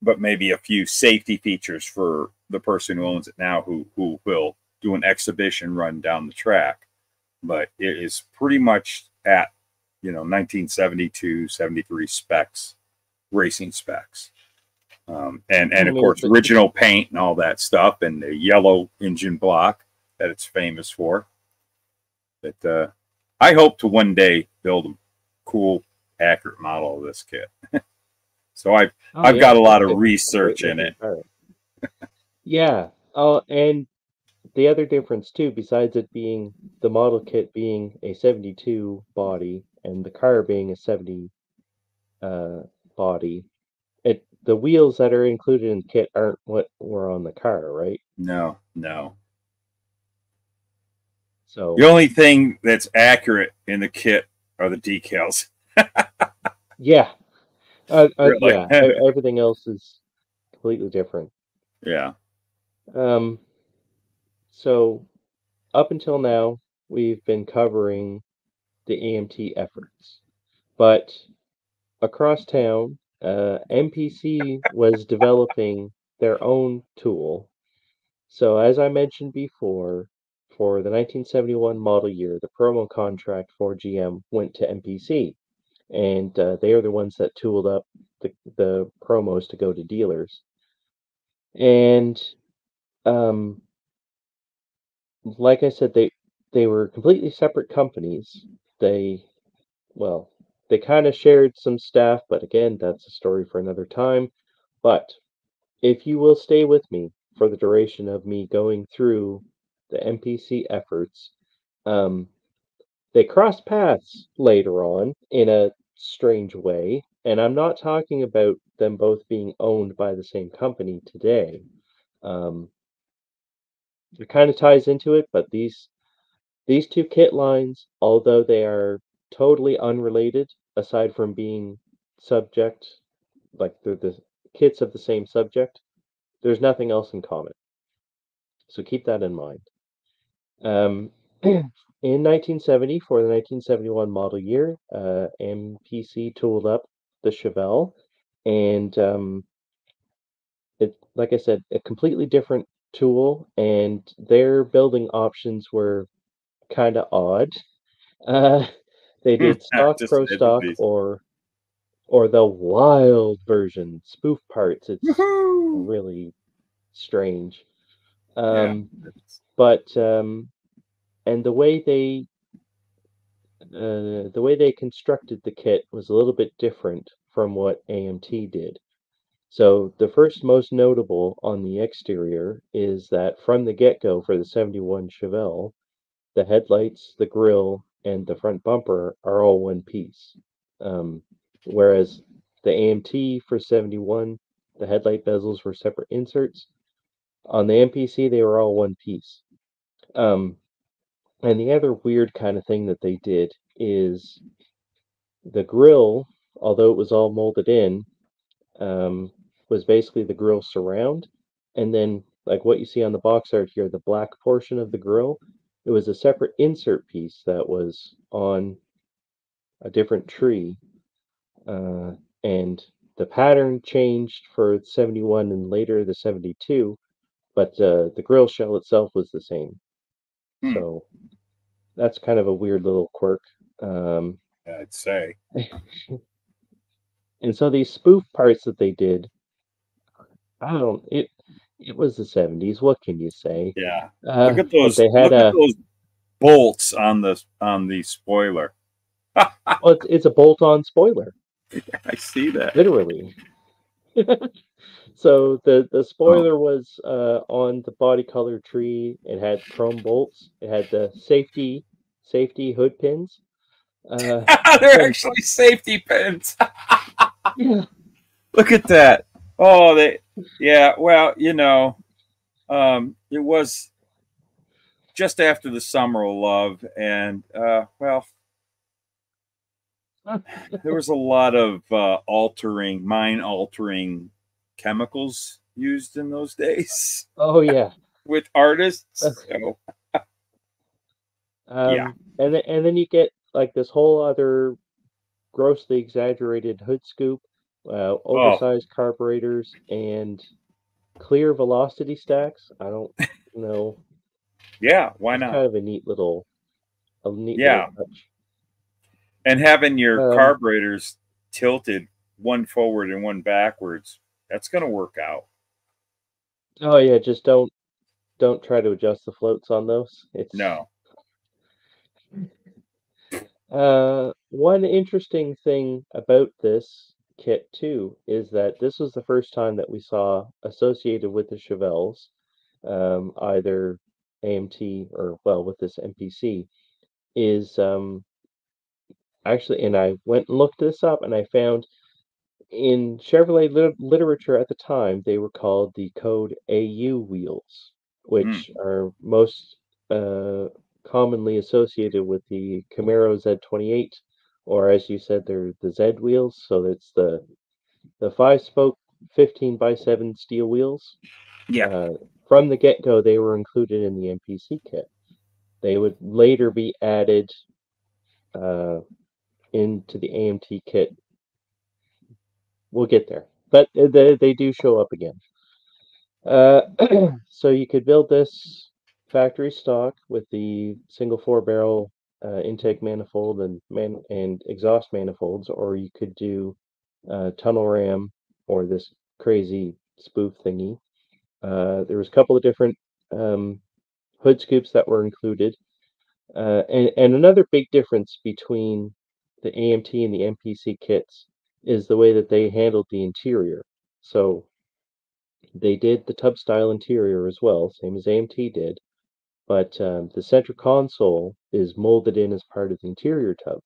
Speaker 1: but maybe a few safety features for the person who owns it now, who will do an exhibition run down the track. But it is pretty much at 1972, 73 specs, racing specs. And of course, original paint and all that stuff, and the yellow engine block that it's famous for. But I hope to one day build a cool, accurate model of this kit. So I've got a lot of research in it.
Speaker 2: Yeah. Oh, and the other difference too, besides it being the model kit being a 72 body and the car being a 70 body, the wheels that are included in the kit aren't what were on the car, right?
Speaker 1: No.
Speaker 2: So
Speaker 1: the only thing that's accurate in the kit are the decals.
Speaker 2: Yeah.
Speaker 1: Really?
Speaker 2: Yeah. Everything else is completely different.
Speaker 1: Yeah.
Speaker 2: So up until now, we've been covering the AMT efforts, but across town, MPC was developing their own tool. So as I mentioned before, for the 1971 model year, the promo contract for GM went to MPC, and they are the ones that tooled up the promos to go to dealers. And like I said, they were completely separate companies. They kind of shared some staff, but again, that's a story for another time. But if you will stay with me for the duration of me going through the MPC efforts, they crossed paths later on in a strange way, and I'm not talking about them both being owned by the same company today. It kind of ties into it, but these two kit lines, although they are totally unrelated, aside from being subject, like they're the kits of the same subject, there's nothing else in common. So keep that in mind. In 1970, for the 1971 model year, MPC tooled up the Chevelle, and it, like I said, a completely different tool, and their building options were kind of odd. They did stock, pro stock, or the wild version, spoof parts. It's really strange. But and the way they constructed the kit was a little bit different from what AMT did. So the first most notable on the exterior is that from the get-go for the 71 Chevelle, the headlights, the grille, and the front bumper are all one piece. Whereas the AMT for 71, the headlight bezels were separate inserts. On the MPC, they were all one piece. And the other weird kind of thing that they did is the grille, although it was all molded in, was basically the grille surround. And then, like what you see on the box art here, the black portion of the grille, it was a separate insert piece that was on a different tree. And the pattern changed for 71 and later the 72, but the grille shell itself was the same. So that's kind of a weird little quirk.
Speaker 1: I'd say.
Speaker 2: And so these spoof parts that they did, it was the 70s. What can you say?
Speaker 1: Yeah. Look at those. They had those bolts on the spoiler.
Speaker 2: Well, it's a bolt-on spoiler.
Speaker 1: I see that.
Speaker 2: Literally. So the spoiler was on the body color tree. It had chrome bolts. It had the safety hood pins.
Speaker 1: They're actually safety pins.
Speaker 2: Yeah.
Speaker 1: Look at that. Oh, well, it was just after the summer of love, and well, there was a lot of mind-altering chemicals used in those days.
Speaker 2: Oh yeah,
Speaker 1: with artists. So.
Speaker 2: Yeah, and then you get like this whole other grossly exaggerated hood scoop, oversized carburetors, and clear velocity stacks. I don't know.
Speaker 1: Yeah, why not?
Speaker 2: Kind of a neat little touch.
Speaker 1: And having your carburetors tilted, one forward and one backwards, that's going to work out.
Speaker 2: Oh yeah, just don't try to adjust the floats on those. It's
Speaker 1: no.
Speaker 2: One interesting thing about this kit too is that this was the first time that we saw associated with the Chevelles, either AMT or with this MPC, is actually, and I went and looked this up, and I found in Chevrolet literature at the time they were called the code AU wheels, which are most commonly associated with the Camaro Z28, or as you said, they're the Z wheels. So it's the 5-spoke 15x7 steel wheels.
Speaker 1: Yeah.
Speaker 2: From the get-go, they were included in the MPC kit. They would later be added into the AMT kit. We'll get there, but they do show up again. So you could build this factory stock with the single 4-barrel intake manifold and exhaust manifolds, or you could do tunnel ram or this crazy spoof thingy. There was a couple of different hood scoops that were included, and another big difference between the AMT and the MPC kits is the way that they handled the interior. So they did the tub style interior as well, same as AMT did, but the center console is molded in as part of the interior tub.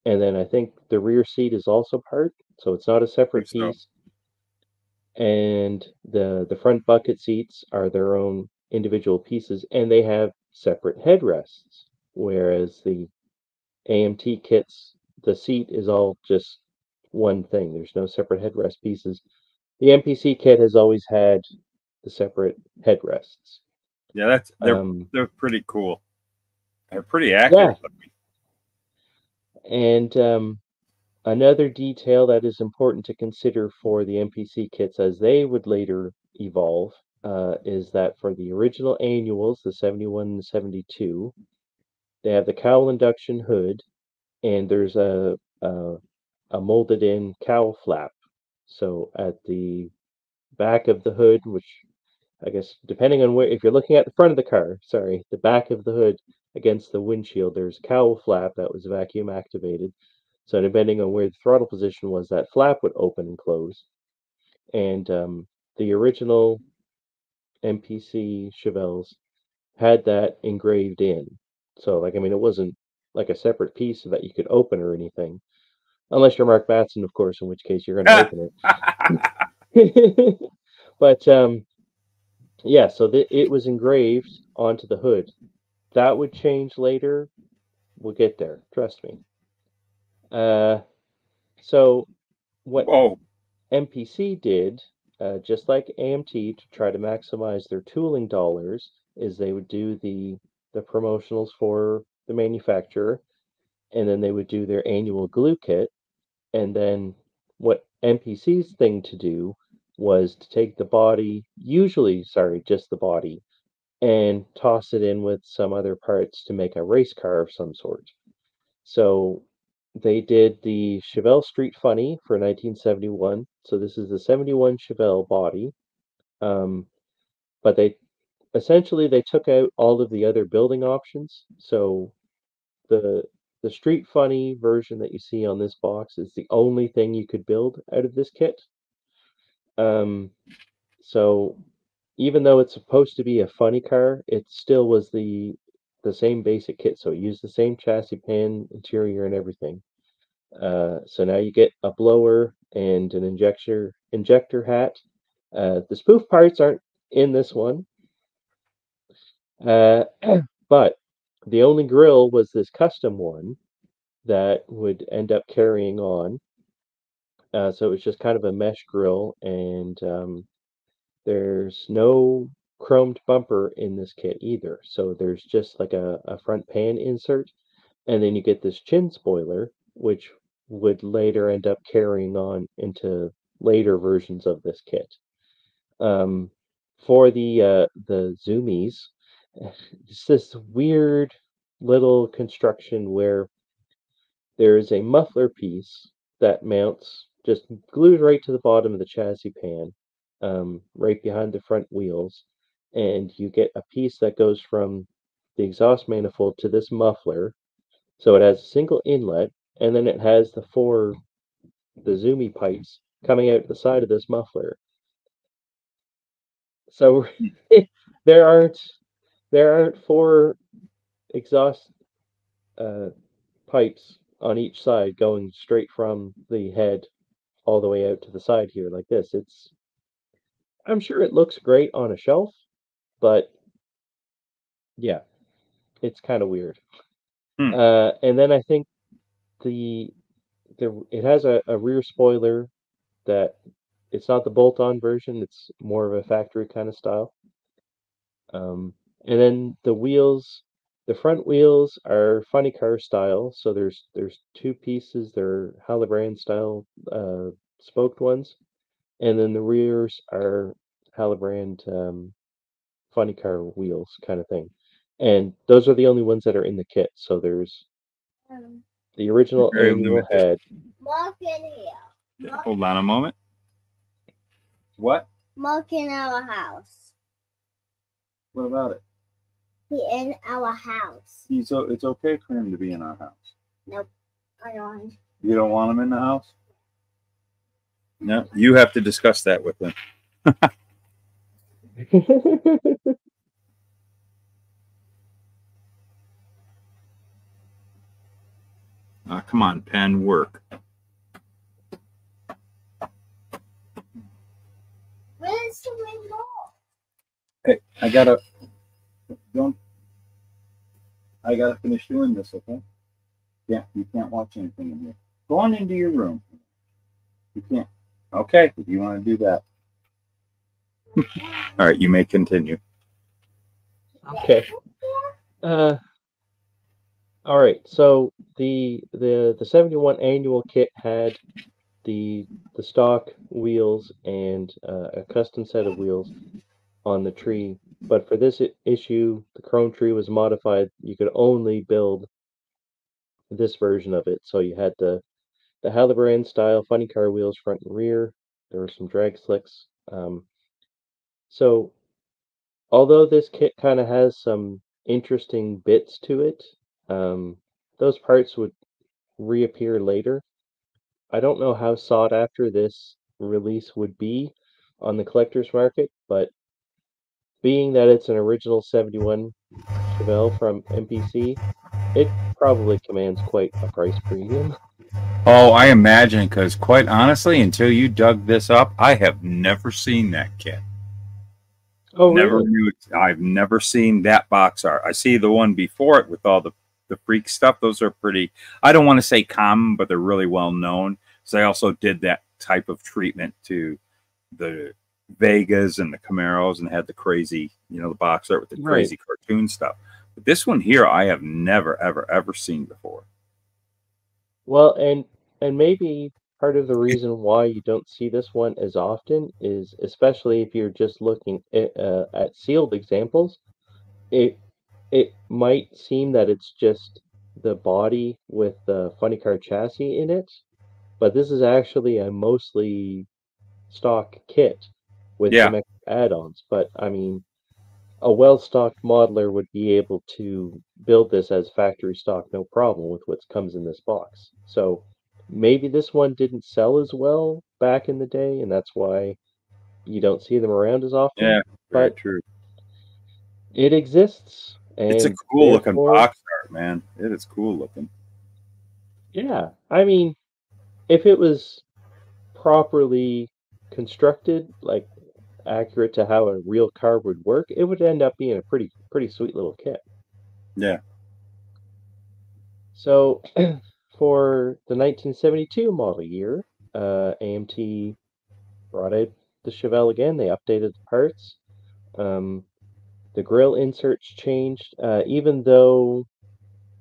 Speaker 2: And then I think the rear seat is also part, so it's not a separate piece. And the front bucket seats are their own individual pieces, and they have separate headrests, whereas the AMT kits, the seat is all just one thing. There's no separate headrest pieces. The MPC kit has always had the separate headrests.
Speaker 1: Yeah, they're pretty cool. They're pretty accurate.
Speaker 2: Yeah. And another detail that is important to consider for the MPC kits as they would later evolve is that for the original annuals, the 71 and the 72, they have the cowl induction hood, and there's a molded in cowl flap. So at the back of the hood, which I guess depending on where, if you're looking at the front of the car, sorry, the back of the hood against the windshield, there's a cowl flap that was vacuum activated. So depending on where the throttle position was, that flap would open and close. And the original MPC Chevelles had that engraved in. So like, I mean, it wasn't like a separate piece that you could open or anything. Unless you're Mark Batson, of course, in which case you're going to open it. But yeah, so it was engraved onto the hood. That would change later. We'll get there. Trust me. So what MPC did, just like AMT, to try to maximize their tooling dollars, is they would do the promotionals for the manufacturer, and then they would do their annual glue kit. And then what MPC's thing to do was to take the body, just the body, and toss it in with some other parts to make a race car of some sort. So they did the Chevelle Street Funny for 1971. So this is the 71 Chevelle body. But they took out all of the other building options. So the Street Funny version that you see on this box is the only thing you could build out of this kit. So even though it's supposed to be a funny car, it still was the same basic kit. So it used the same chassis pan, interior, and everything. So now you get a blower and an injector hat. The spoof parts aren't in this one, but the only grill was this custom one that would end up carrying on. So it was just kind of a mesh grill, and there's no chromed bumper in this kit either. So there's just like a front pan insert, and then you get this chin spoiler, which would later end up carrying on into later versions of this kit. For the zoomies, it's this weird little construction where there is a muffler piece that mounts, just glued right to the bottom of the chassis pan, right behind the front wheels, and you get a piece that goes from the exhaust manifold to this muffler. So it has a single inlet, and then it has the zoomy pipes coming out the side of this muffler. So there aren't four exhaust pipes on each side going straight from the head all the way out to the side here like this. I'm sure it looks great on a shelf, but yeah, it's kind of weird. And then I think it has a rear spoiler that it's not the bolt-on version, it's more of a factory kind of style. And then the front wheels are funny car style, so there's two pieces, they're Halibran style spoked ones, and then the rears are Halibran funny car wheels kind of thing. And those are the only ones that are in the kit. So there's the original annual head.
Speaker 3: Mark in here.
Speaker 1: Hold on a moment. What?
Speaker 3: Mark in our house.
Speaker 1: What about it?
Speaker 3: He in our house.
Speaker 1: It's okay for him to be in our house.
Speaker 3: Nope, I don't.
Speaker 1: You don't want him in the house? No, you have to discuss that with him. Come on, pen, work.
Speaker 3: Where's the remote?
Speaker 1: Hey, I gotta finish doing this, okay? Yeah, you can't watch anything in here. Go on into your room. You can't. Okay, if you want to do that. All right, you may continue.
Speaker 2: Okay. All right. So the 71 annual kit had the stock wheels and a custom set of wheels on the tree, but for this issue, the chrome tree was modified. You could only build this version of it. So you had the Halibran style funny car wheels front and rear. There were some drag slicks. So although this kit kind of has some interesting bits to it, those parts would reappear later. I don't know how sought after this release would be on the collector's market, but being that it's an original 71 Chevelle from MPC, it probably commands quite a price premium.
Speaker 1: Oh, I imagine, because quite honestly, until you dug this up, I have never seen that kit.
Speaker 2: Oh, really?
Speaker 1: I've never seen that box art. I see the one before it with all the freak stuff. Those are pretty, I don't want to say common, but they're really well known. So I also did that type of treatment to the Vegas and the Camaros and had the crazy, the box art with the crazy cartoon stuff. But this one here, I have never, ever, ever seen before.
Speaker 2: Well, and maybe part of the reason why you don't see this one as often is, especially if you're just looking at sealed examples, it might seem that it's just the body with the funny car chassis in it, but this is actually a mostly stock kit with some extra add-ons. But I mean, a well-stocked modeler would be able to build this as factory stock, no problem, with what comes in this box. So maybe this one didn't sell as well back in the day, and that's why you don't see them around as often.
Speaker 1: Yeah, very true.
Speaker 2: It exists. And
Speaker 1: it's a cool looking box art, man. It is cool looking.
Speaker 2: Yeah, I mean, if it was properly constructed, like accurate to how a real car would work, it would end up being a pretty sweet little kit.
Speaker 1: Yeah.
Speaker 2: So for the 1972 model year, AMT brought out the Chevelle again. They updated the parts. The grille inserts changed, even though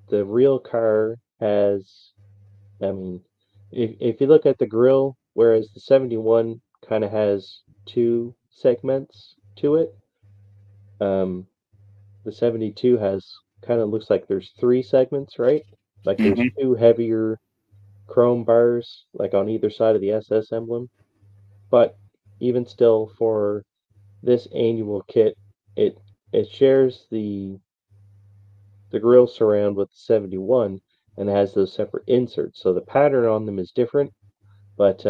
Speaker 2: the real car has, I mean, if you look at the grille, whereas the 71 kind of has two segments to it, the 72 has kind of looks like there's three segments, right? Like there's two heavier chrome bars like on either side of the SS emblem. But even still, for this annual kit, it shares the grille surround with the 71 and has those separate inserts. So the pattern on them is different, but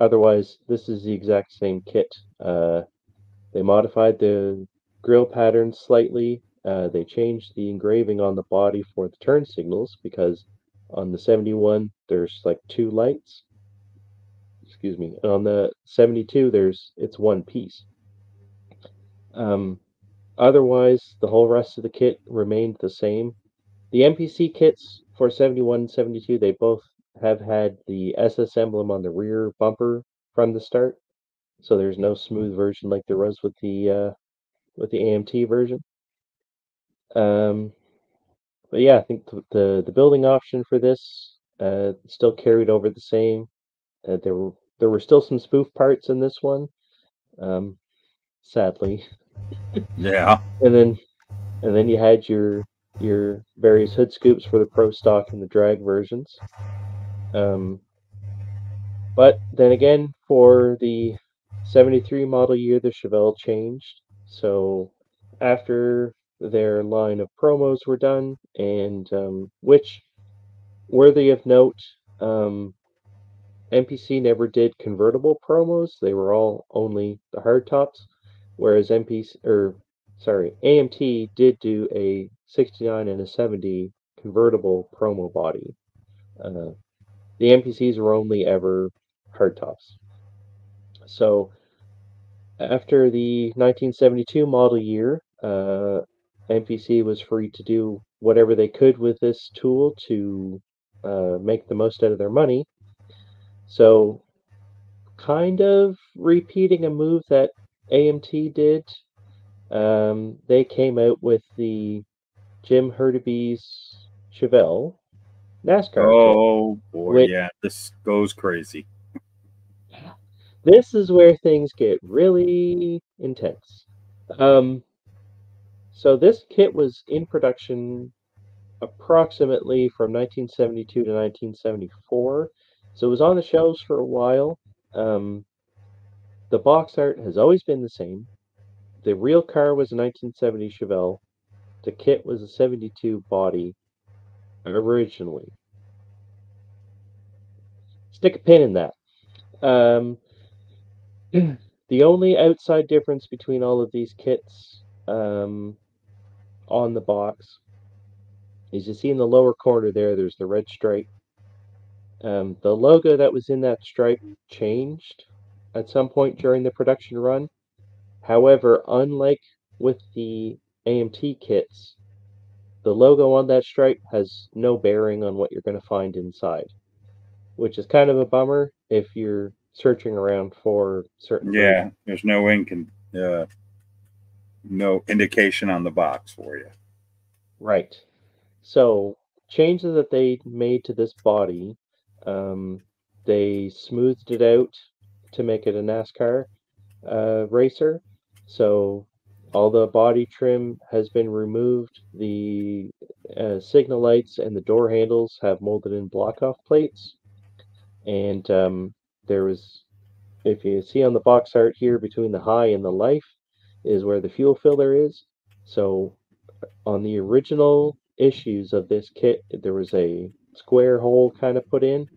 Speaker 2: otherwise this is the exact same kit. They modified the grille pattern slightly. They changed the engraving on the body for the turn signals because on the 71 there's like two lights. Excuse me. And on the 72 it's one piece. Otherwise, the whole rest of the kit remained the same. The MPC kits for 71 and 72, they both have had the SS emblem on the rear bumper from the start, so there's no smooth version like there was with the AMT version. But yeah, I think the building option for this still carried over the same. There were still some spoof parts in this one, sadly.
Speaker 1: Yeah.
Speaker 2: And then you had your various hood scoops for the Pro Stock and the drag versions. But then again, for the 73 model year, the Chevelle changed. So after their line of promos were done, and which, worthy of note, MPC never did convertible promos. They were all only the hardtops, whereas AMT did do a 69 and a 70 convertible promo body. The MPCs were only ever hardtops. So after the 1972 model year, MPC was free to do whatever they could with this tool to make the most out of their money. So kind of repeating a move that AMT did, they came out with the Jim Hurtubise Chevelle NASCAR kit.
Speaker 1: Oh boy, yeah, this goes crazy.
Speaker 2: This is where things get really intense. So this kit was in production approximately from 1972 to 1974. So it was on the shelves for a while. The box art has always been the same. The real car was a 1970 Chevelle. The kit was a 72 body originally. Stick a pin in that. The only outside difference between all of these kits on the box is you see in the lower corner there's the red stripe. The logo that was in that stripe changed at some point during the production run. However, unlike with the AMT kits, the logo on that stripe has no bearing on what you're going to find inside, which is kind of a bummer if you're searching around for certain versions.
Speaker 1: There's no ink and no indication on the box for you.
Speaker 2: Right. So changes that they made to this body, they smoothed it out to make it a NASCAR racer. So all the body trim has been removed. The signal lights and the door handles have molded in block-off plates. And there was, if you see on the box art here, between the high and the life is where the fuel filler is. So on the original issues of this kit, there was a square hole kind of put in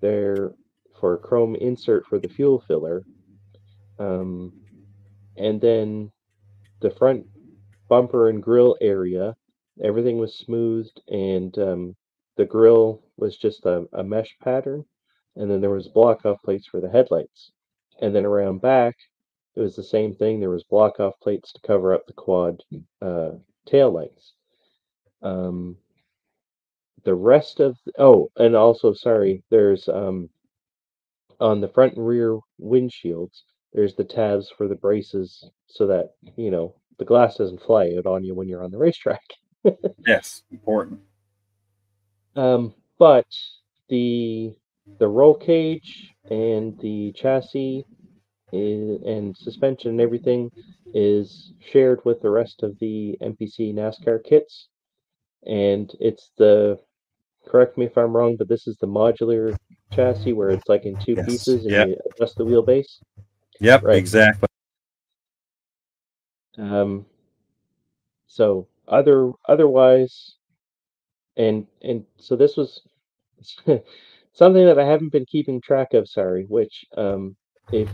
Speaker 2: there for a chrome insert for the fuel filler. And then the front bumper and grill area, everything was smoothed, and the grill was just a mesh pattern. And then there was block-off plates for the headlights. And then around back, it was the same thing. There was block-off plates to cover up the quad tail lights. The rest of and also, sorry, there's on the front and rear windshields, there's the tabs for the braces so that the glass doesn't fly out on you when you're on the racetrack.
Speaker 1: Yes, important.
Speaker 2: But the roll cage and the chassis and suspension and everything is shared with the rest of the MPC NASCAR kits, and it's the correct me if I'm wrong, but this is the modular chassis where it's like in two pieces and you adjust the wheelbase.
Speaker 1: Yep, right. Exactly.
Speaker 2: So otherwise, and so this was something that I haven't been keeping track of. Sorry, which if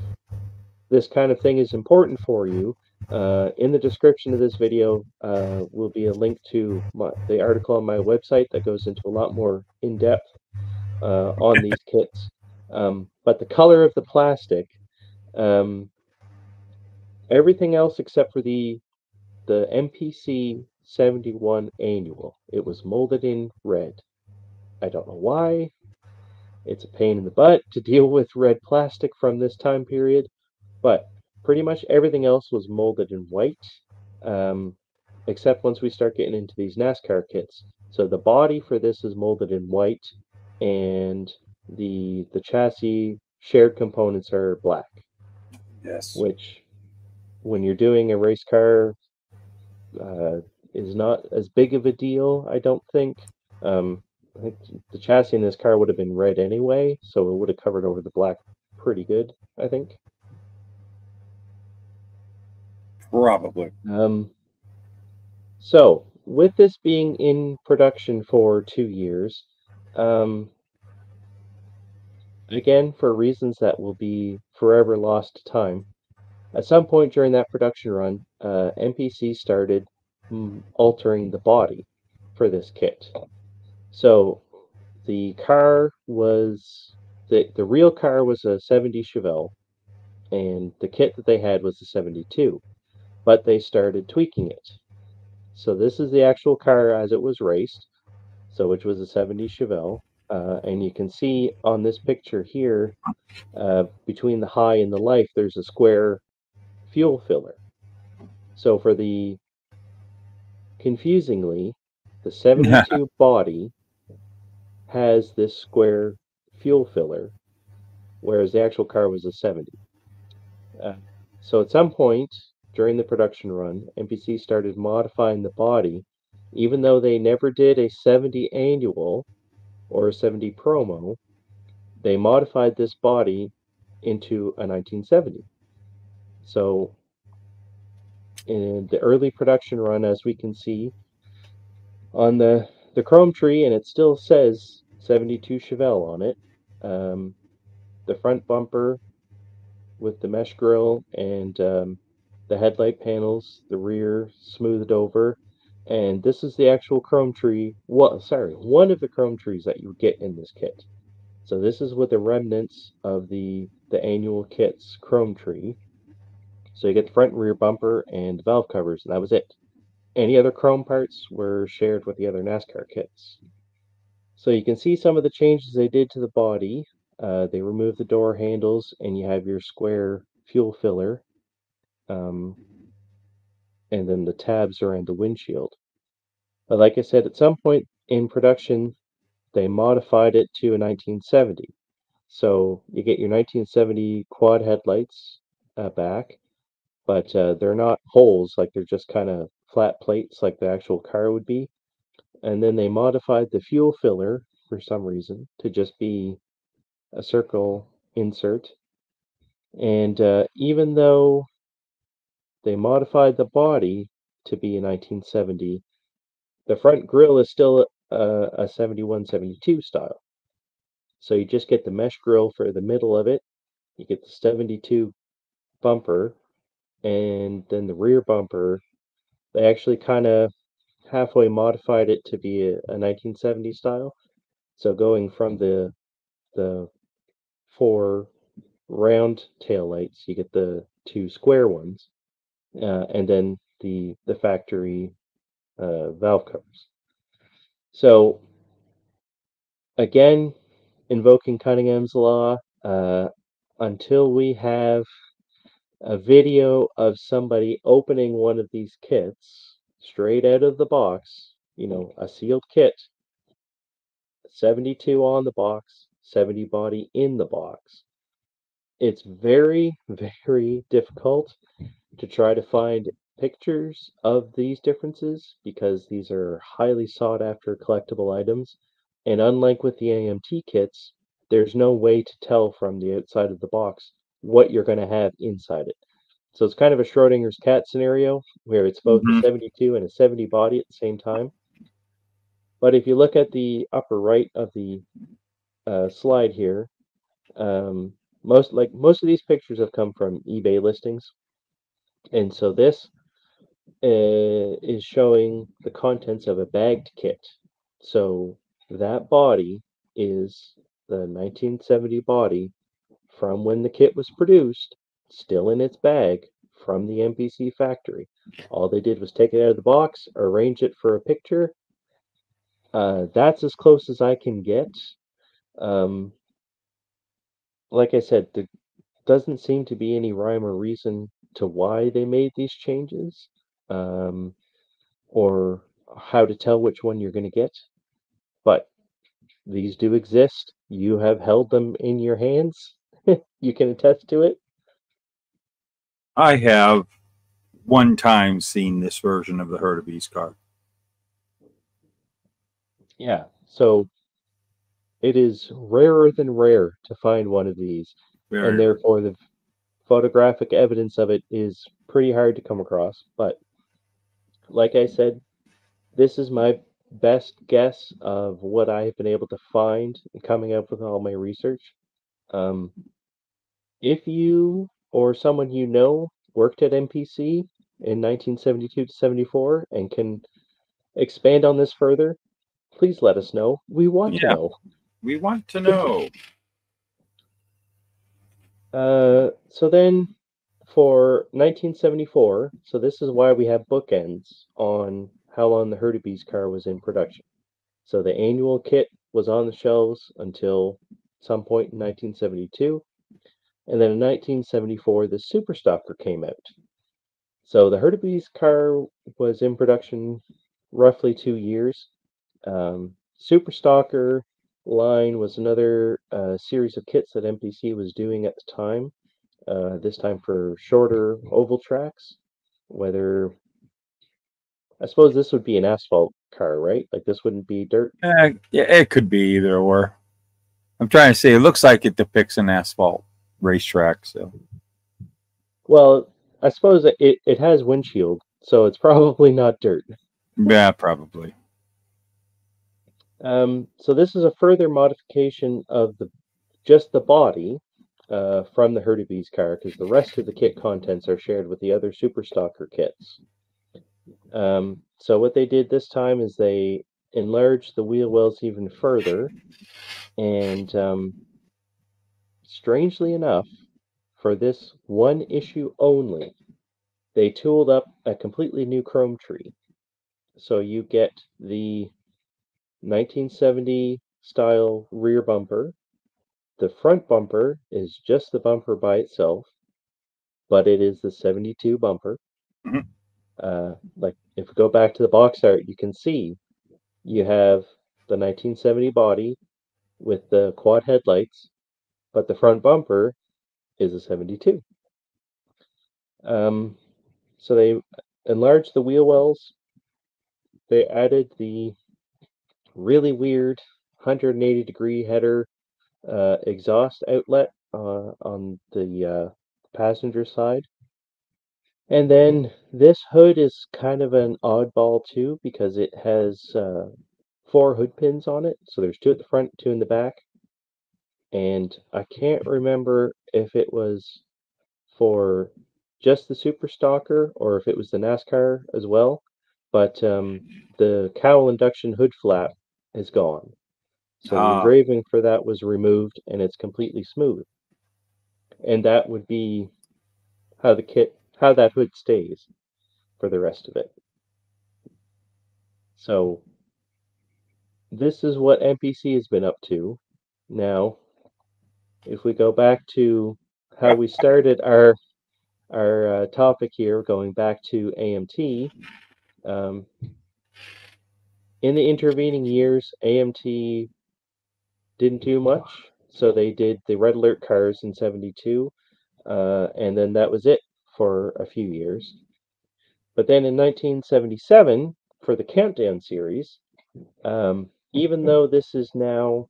Speaker 2: this kind of thing is important for you, in the description of this video will be a link to the article on my website that goes into a lot more in depth on these kits. But the color of the plastic, everything else except for the MPC 71 annual, it was molded in red. I don't know why. It's a pain in the butt to deal with red plastic from this time period, but pretty much everything else was molded in white, except once we start getting into these NASCAR kits. So the body for this is molded in white, and the chassis shared components are black.
Speaker 1: Yes.
Speaker 2: Which, when you're doing a race car, is not as big of a deal, I don't think. I think the chassis in this car would have been red anyway, so it would have covered over the black pretty good, I think.
Speaker 1: Probably.
Speaker 2: So, with this being in production for 2 years, again, for reasons that will be forever lost to time, at some point during that production run, MPC started altering the body for this kit. So, the car was, the real car was a 70 Chevelle, and the kit that they had was a 72, but they started tweaking it. So this is the actual car as it was raced, so which was a 70 Chevelle, and you can see on this picture here, between the high and the life, there's a square fuel filler. So for the, confusingly, the 72 body has this square fuel filler, whereas the actual car was a 70. So at some point during the production run, MPC started modifying the body, even though they never did a 70 annual or a 70 promo. They modified this body into a 1970. So in the early production run, as we can see on the chrome tree, and it still says 72 Chevelle on it, the front bumper with the mesh grille and the headlight panels, the rear smoothed over, and this is the actual chrome tree. Well, sorry, one of the chrome trees that you get in this kit. So this is with the remnants of the annual kit's chrome tree. So you get the front and rear bumper and the valve covers, and that was it. Any other chrome parts were shared with the other NASCAR kits. So you can see some of the changes they did to the body. They removed the door handles, and you have your square fuel filler, and then the tabs around the windshield. But like I said, at some point in production, they modified it to a 1970. So you get your 1970 quad headlights back, but they're not holes, like they're just kind of flat plates like the actual car would be. And then they modified the fuel filler for some reason to just be a circle insert. And even though they modified the body to be a 1970, the front grille is still a 71, 72 style. So you just get the mesh grille for the middle of it. You get the 72 bumper, and then the rear bumper, they actually kind of halfway modified it to be a 1970 style. So going from the 4 round taillights, you get the 2 square ones, and then the factory valve covers. So again, invoking Cunningham's law, until we have a video of somebody opening one of these kits straight out of the box, a sealed kit, 72 on the box, 70 body in the box, it's very, very difficult to try to find pictures of these differences because these are highly sought after collectible items. And unlike with the AMT kits, there's no way to tell from the outside of the box what you're going to have inside it. So it's kind of a Schrodinger's cat scenario where it's both a 72 and a 70 body at the same time. But if you look at the upper right of the slide here, most of these pictures have come from eBay listings, and so this is showing the contents of a bagged kit. So that body is the 1970 body from when the kit was produced, still in its bag from the MPC factory. All they did was take it out of the box, arrange it for a picture. That's as close as I can get. Like I said, there doesn't seem to be any rhyme or reason to why they made these changes, or how to tell which one you're going to get. But these do exist. You have held them in your hands. You can attest to it.
Speaker 1: I have one time seen this version of the Hurtubise car.
Speaker 2: Yeah, so it is rarer than rare to find one of these, and therefore the photographic evidence of it is pretty hard to come across. But like I said, this is my best guess of what I have been able to find coming up with all my research. If you or someone you know worked at MPC in 1972 to 74 and can expand on this further, please let us know. We want to know.
Speaker 1: We want to know.
Speaker 2: So then for 1974, so this is why we have bookends on how long the Hurtubise car was in production. So the annual kit was on the shelves until some point in 1972. And then in 1974, the Super Stalker came out. So the Hurtubise car was in production roughly 2 years. Super Stalker line was another series of kits that MPC was doing at the time. This time for shorter oval tracks. Whether I suppose this would be an asphalt car, right? Like this wouldn't be dirt.
Speaker 1: Yeah, it could be either or. I'm trying to say it looks like it depicts an asphalt racetrack. So,
Speaker 2: well, I suppose it has windshield, so it's probably not dirt.
Speaker 1: Yeah, probably.
Speaker 2: So this is a further modification of just the body from the Hurtubise car, because the rest of the kit contents are shared with the other Super Stalker kits. So what they did this time is they enlarged the wheel wells even further, and strangely enough, for this one issue only, they tooled up a completely new chrome tree. So you get the 1970 style rear bumper. The front bumper is just the bumper by itself, but it is the 72 bumper. Like if we go back to the box art, you can see you have the 1970 body with the quad headlights, but the front bumper is a 72. So they enlarged the wheel wells. They added the really weird 180-degree header exhaust outlet on the passenger side. And then this hood is kind of an oddball too, because it has 4 hood pins on it. So there's 2 at the front, 2 in the back. And I can't remember if it was for just the Super Stalker or if it was the NASCAR as well. But the cowl induction hood flap is gone. So the engraving for that was removed and it's completely smooth. And that would be how that hood stays for the rest of it. So this is what MPC has been up to. Now, if we go back to how we started our topic here, going back to AMT, in the intervening years, AMT didn't do much. So they did the Red Alert cars in 72, and then that was it for a few years. But then in 1977, for the Countdown series, even though this is now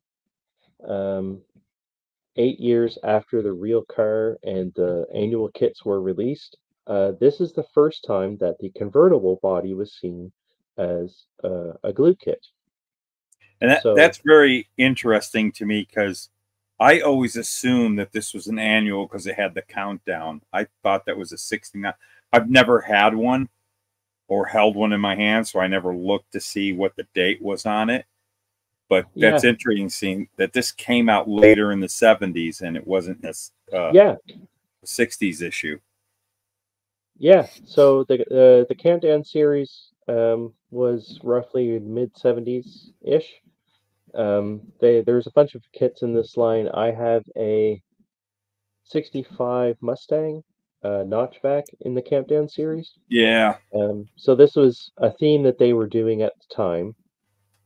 Speaker 2: 8 years after the real car and the annual kits were released, this is the first time that the convertible body was seen as a glue kit.
Speaker 1: And that's very interesting to me because I always assumed that this was an annual because it had the countdown. I thought that was a 69. I've never had one or held one in my hand, so I never looked to see what the date was on it. But that's interesting seeing that this came out later in the 70s and it wasn't this 60s issue.
Speaker 2: Yeah, so the Countdown series was roughly mid 70s ish. There's a bunch of kits in this line. I have a 65 Mustang notchback in the Countdown series.
Speaker 1: Yeah.
Speaker 2: So this was a theme that they were doing at the time.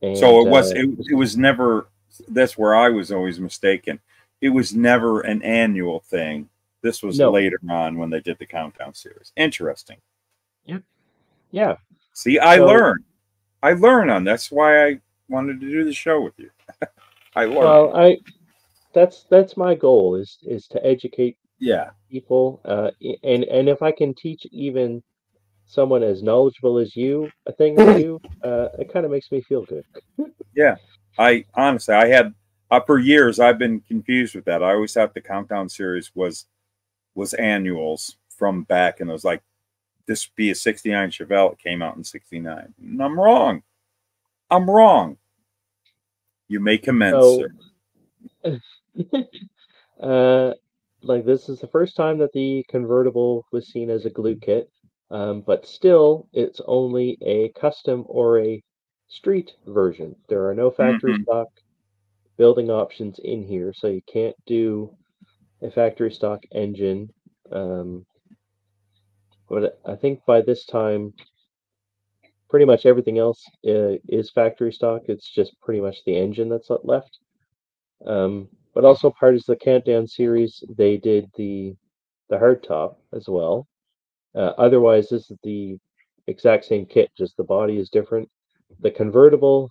Speaker 2: And,
Speaker 1: so it was never. That's where I was always mistaken. It was never an annual thing. This was later on when they did the Countdown series. Interesting.
Speaker 2: Yep. Yeah.
Speaker 1: See, I learned. I learned on. That's why I wanted to do the show with you. I learned.
Speaker 2: Well, that's my goal is to educate people. And if I can teach even someone as knowledgeable as you a thing or two, it kind of makes me feel good.
Speaker 1: Yeah. I honestly, I had for years I've been confused with that. I always thought the Countdown series was annuals from back, and it was like this would be a 69 Chevelle. It came out in 69. And I'm wrong. I'm wrong. You may commence, sir.
Speaker 2: Like this is the first time that the convertible was seen as a glue kit, but still it's only a custom or a street version. There are no factory stock building options in here, so you can't do a factory stock engine. But I think by this time, pretty much everything else is factory stock. It's just pretty much the engine that's left. But also part of the Countdown series, they did the hardtop as well. Otherwise, this is the exact same kit, just the body is different. The convertible,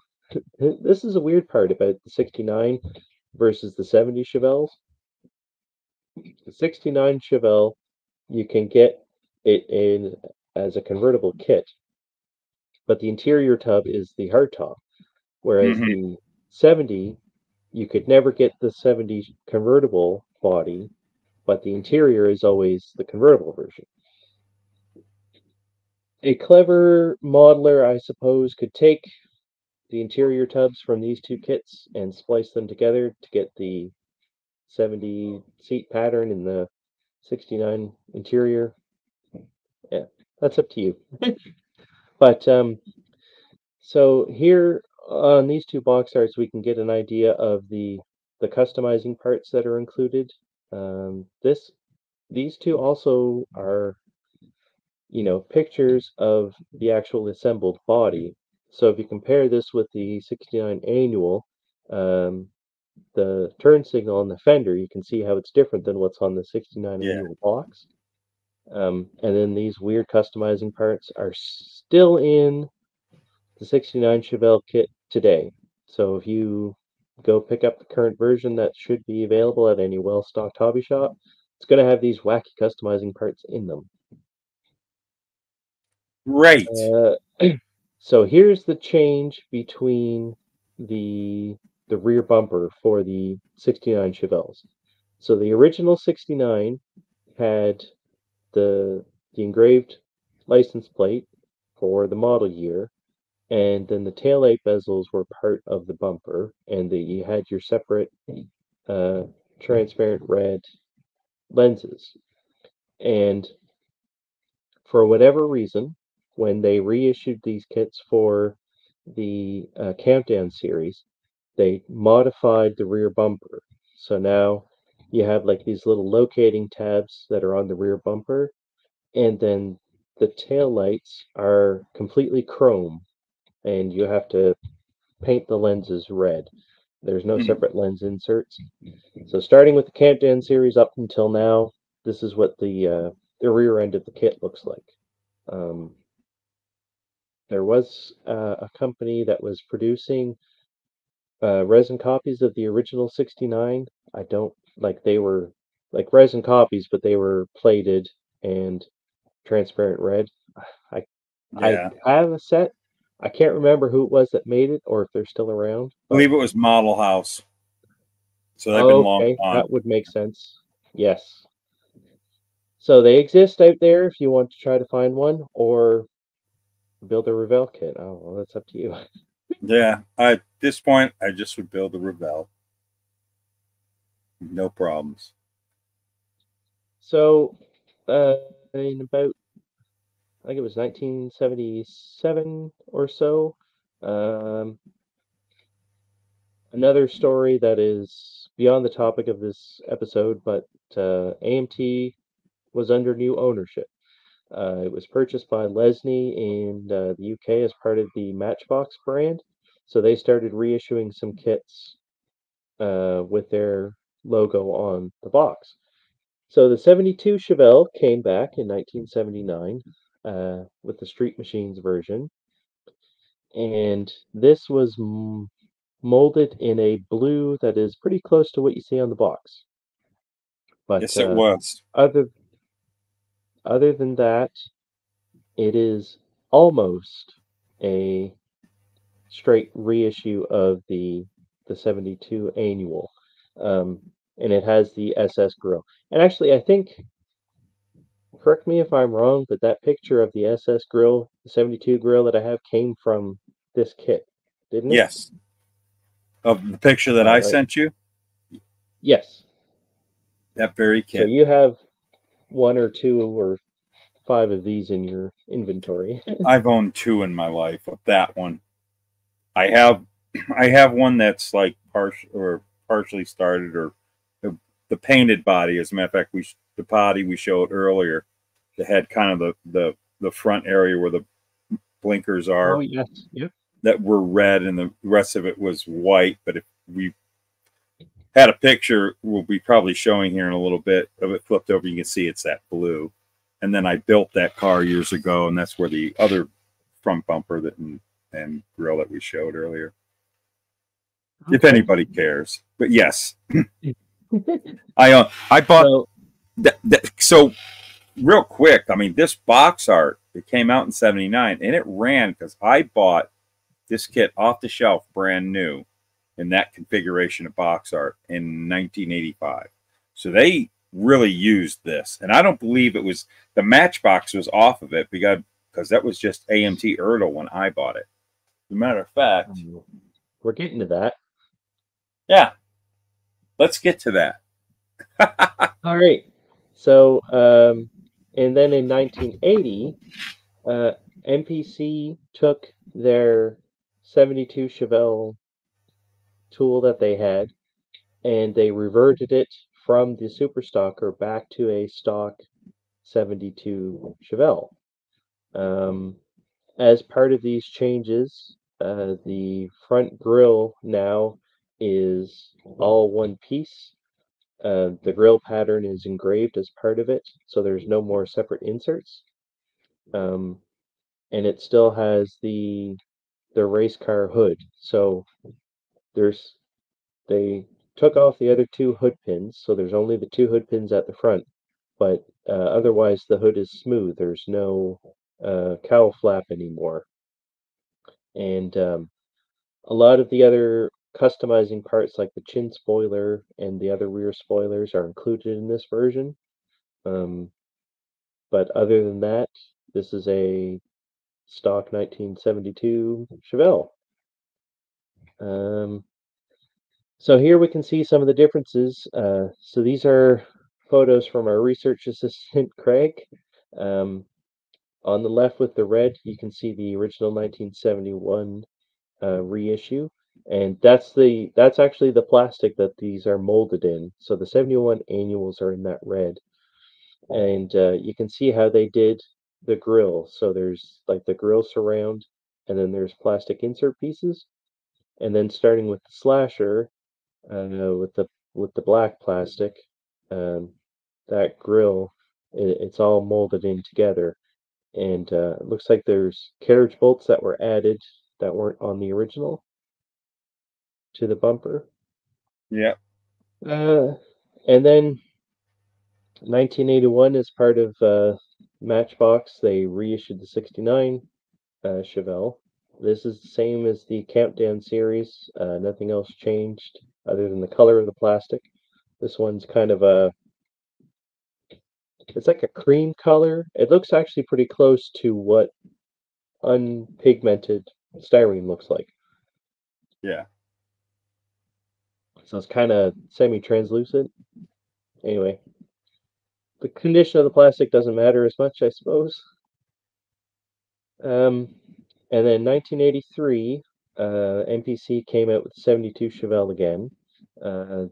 Speaker 2: this is a weird part about the 69 versus the 70 Chevelles. The 69 Chevelle, you can get it in as a convertible kit, but the interior tub is the hardtop, whereas the 70, you could never get the 70 convertible body, but the interior is always the convertible version. A clever modeler, I suppose, could take the interior tubs from these two kits and splice them together to get the 70 seat pattern in the 69 interior. Yeah, that's up to you. But so here on these two box arts, we can get an idea of the customizing parts that are included. These two also are, pictures of the actual assembled body. So if you compare this with the 69 annual, the turn signal on the fender, you can see how it's different than what's on the 69 annual box. And then these weird customizing parts are still in the 69 Chevelle kit today. So if you go pick up the current version that should be available at any well-stocked hobby shop, it's going to have these wacky customizing parts in them.
Speaker 1: Right.
Speaker 2: So here's the change between the rear bumper for the 69 Chevelles. So the original 69 had the engraved license plate for the model year, and then the taillight bezels were part of the bumper, and you had your separate transparent red lenses. And for whatever reason, when they reissued these kits for the Countdown series, they modified the rear bumper. So now you have like these little locating tabs that are on the rear bumper, and then the tail lights are completely chrome, and you have to paint the lenses red. There's no separate lens inserts. So starting with the Countdown series up until now, this is what the rear end of the kit looks like. There was a company that was producing resin copies of the original 69. I don't like they were like resin copies, but they were plated and transparent red. I
Speaker 1: Yeah.
Speaker 2: I have a set. I can't remember who it was that made it or if they're still around.
Speaker 1: I believe it was Model House. So they've been long
Speaker 2: Okay,
Speaker 1: gone.
Speaker 2: that would make sense. Yes. So they exist out there if you want to try to find one or build a Revell kit. Oh, well, that's up to you.
Speaker 1: Yeah, at this point, I just would build a Revell. No problems.
Speaker 2: So, in about, I think it was 1977 or so, um, another story that is beyond the topic of this episode, but AMT was under new ownership. It was purchased by Lesney in the UK as part of the Matchbox brand. So they started reissuing some kits with their logo on the box. So the 72 Chevelle came back in 1979 with the Street Machines version. And this was molded in a blue that is pretty close to what you see on the box. But
Speaker 1: yes, it was.
Speaker 2: Other than that, it is almost a straight reissue of the 72 annual. And it has the SS grill. And actually, I think, correct me if I'm wrong, but that picture of the SS grill, the 72 grill that I have, came from this kit, didn't it?
Speaker 1: Yes. Of the picture that I sent you?
Speaker 2: Yes.
Speaker 1: That very kit.
Speaker 2: So you have 1 or 2 or 5 of these in your inventory.
Speaker 1: I've owned 2 in my life of that one. I have one that's like partially started, or the painted body. As a matter of fact, the body we showed earlier, that had kind of the front area where the blinkers are.
Speaker 2: Oh yes, yep.
Speaker 1: That were red, and the rest of it was white. But if we had a picture, we'll be probably showing here in a little bit of it flipped over, you can see it's that blue. And then I built that car years ago, and that's where the other front bumper and grill that we showed earlier. Okay. If anybody cares, but yes, I bought so real quick. I mean, this box art, it came out in '79, and it ran because I bought this kit off the shelf, brand new, in that configuration of box art in 1985. So they really used this, and I don't believe it was the Matchbox was off of it because that was just AMT Ertl when I bought it. As a matter of fact,
Speaker 2: we're getting to that.
Speaker 1: Yeah, let's get to that.
Speaker 2: All right. So, and then in 1980, MPC took their 72 Chevelle tool that they had, and they reverted it from the Super Stocker back to a stock 72 Chevelle. As part of these changes, the front grille now is all one piece. The grill pattern is engraved as part of it, so there's no more separate inserts. And it still has the race car hood. So they took off the other 2 hood pins, so there's only the 2 hood pins at the front. But otherwise, the hood is smooth. There's no cowl flap anymore. And a lot of the other customizing parts, like the chin spoiler and the other rear spoilers, are included in this version. But other than that, this is a stock 1972 Chevelle. So here we can see some of the differences. So these are photos from our research assistant, Craig. On the left with the red, you can see the original 1971 reissue. And that's actually the plastic that these are molded in. So the 71 annuals are in that red. And you can see how they did the grill. So there's like the grill surround, and then there's plastic insert pieces. And then starting with the slasher, with the black plastic, that grill, it's all molded in together. And it looks like there's carriage bolts that were added that weren't on the original. to the bumper.
Speaker 1: Yeah.
Speaker 2: And then 1981, as part of Matchbox, they reissued the 69 Chevelle. This is the same as the Countdown series. Nothing else changed other than the color of the plastic. This one's kind of it's like a cream color. It looks actually pretty close to what unpigmented styrene looks like.
Speaker 1: Yeah.
Speaker 2: So it's kind of semi-translucent. Anyway, the condition of the plastic doesn't matter as much, I suppose. And then 1983, MPC came out with 72 Chevelle again.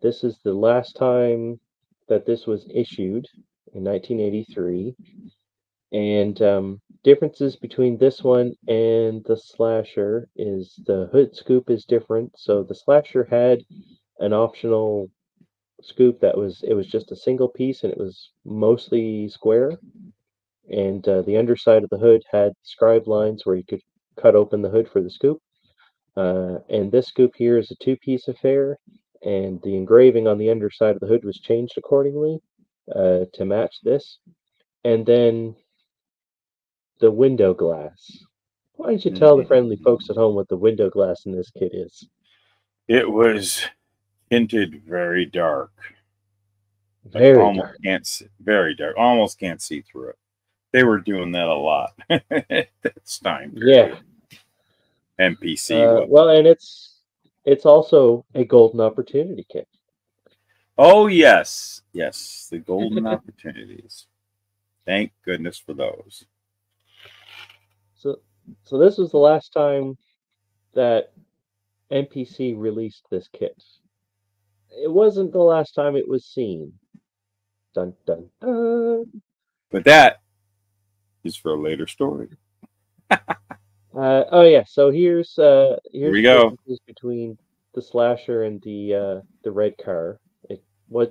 Speaker 2: This is the last time that this was issued in 1983. And differences between this one and the Slasher is the hood scoop is different. So the Slasher had an optional scoop that was just a single piece, and it was mostly square. And the underside of the hood had scribe lines where you could cut open the hood for the scoop. And this scoop here is a two-piece affair, and the engraving on the underside of the hood was changed accordingly to match this. And then the window glass. Why don't you tell the friendly folks at home what the window glass in this kit is?
Speaker 1: It was tinted very dark.
Speaker 2: Very dark.
Speaker 1: Very dark. Almost can't see through it. They were doing that a lot at this time.
Speaker 2: Yeah.
Speaker 1: MPC.
Speaker 2: Well, and it's also a golden opportunity kit.
Speaker 1: Oh, yes. Yes, the golden opportunities. Thank goodness for those.
Speaker 2: So this was the last time that MPC released this kit. It wasn't the last time it was seen. Dun, dun, dun.
Speaker 1: But that is for a later story.
Speaker 2: Oh yeah, so here's
Speaker 1: Here we go.
Speaker 2: Between the Slasher and the red car. It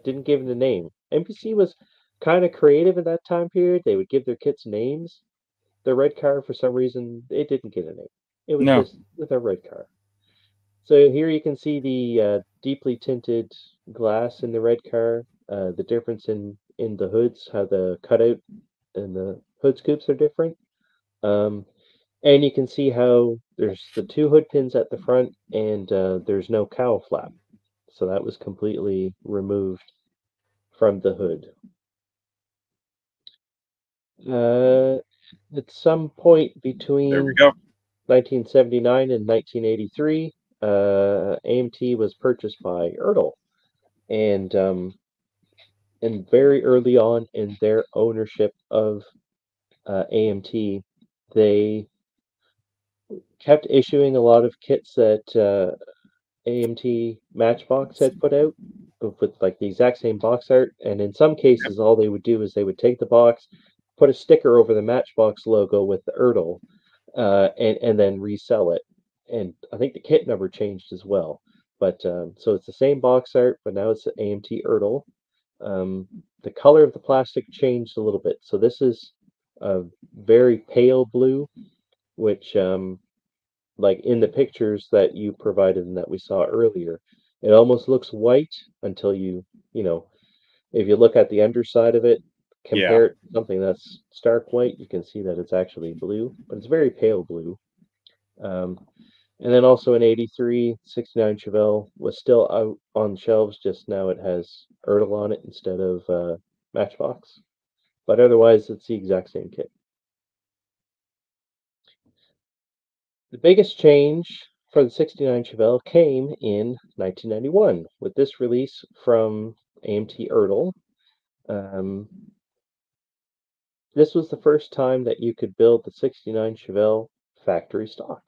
Speaker 2: didn't give it a name. MPC was kind of creative at that time period. They would give their kits names. The red car, for some reason, it didn't get a name. It was just with a red car. So here you can see the deeply tinted glass in the red car. The difference in the hoods, how the cutout and the hood scoops are different. And you can see how there's the two hood pins at the front, and there's no cowl flap. So that was completely removed from the hood. At some point between 1979 and 1983, AMT was purchased by Ertl, and very early on in their ownership of AMT, they kept issuing a lot of kits that AMT Matchbox had put out with like the exact same box art, and in some cases all they would do is they would take the box, put a sticker over the Matchbox logo with the Ertl, and then resell it. And I think the kit number changed as well. But so it's the same box art, but now it's AMT Ertl. The color of the plastic changed a little bit. So this is a very pale blue, which like in the pictures that you provided and that we saw earlier, it almost looks white until if you look at the underside of it, compare it to something that's stark white, you can see that it's actually blue, but it's very pale blue. And then also in 83, 69 Chevelle was still out on shelves, just now it has Ertl on it instead of Matchbox. But otherwise, it's the exact same kit. The biggest change for the 69 Chevelle came in 1991 with this release from AMT Ertl. This was the first time that you could build the 69 Chevelle factory stock.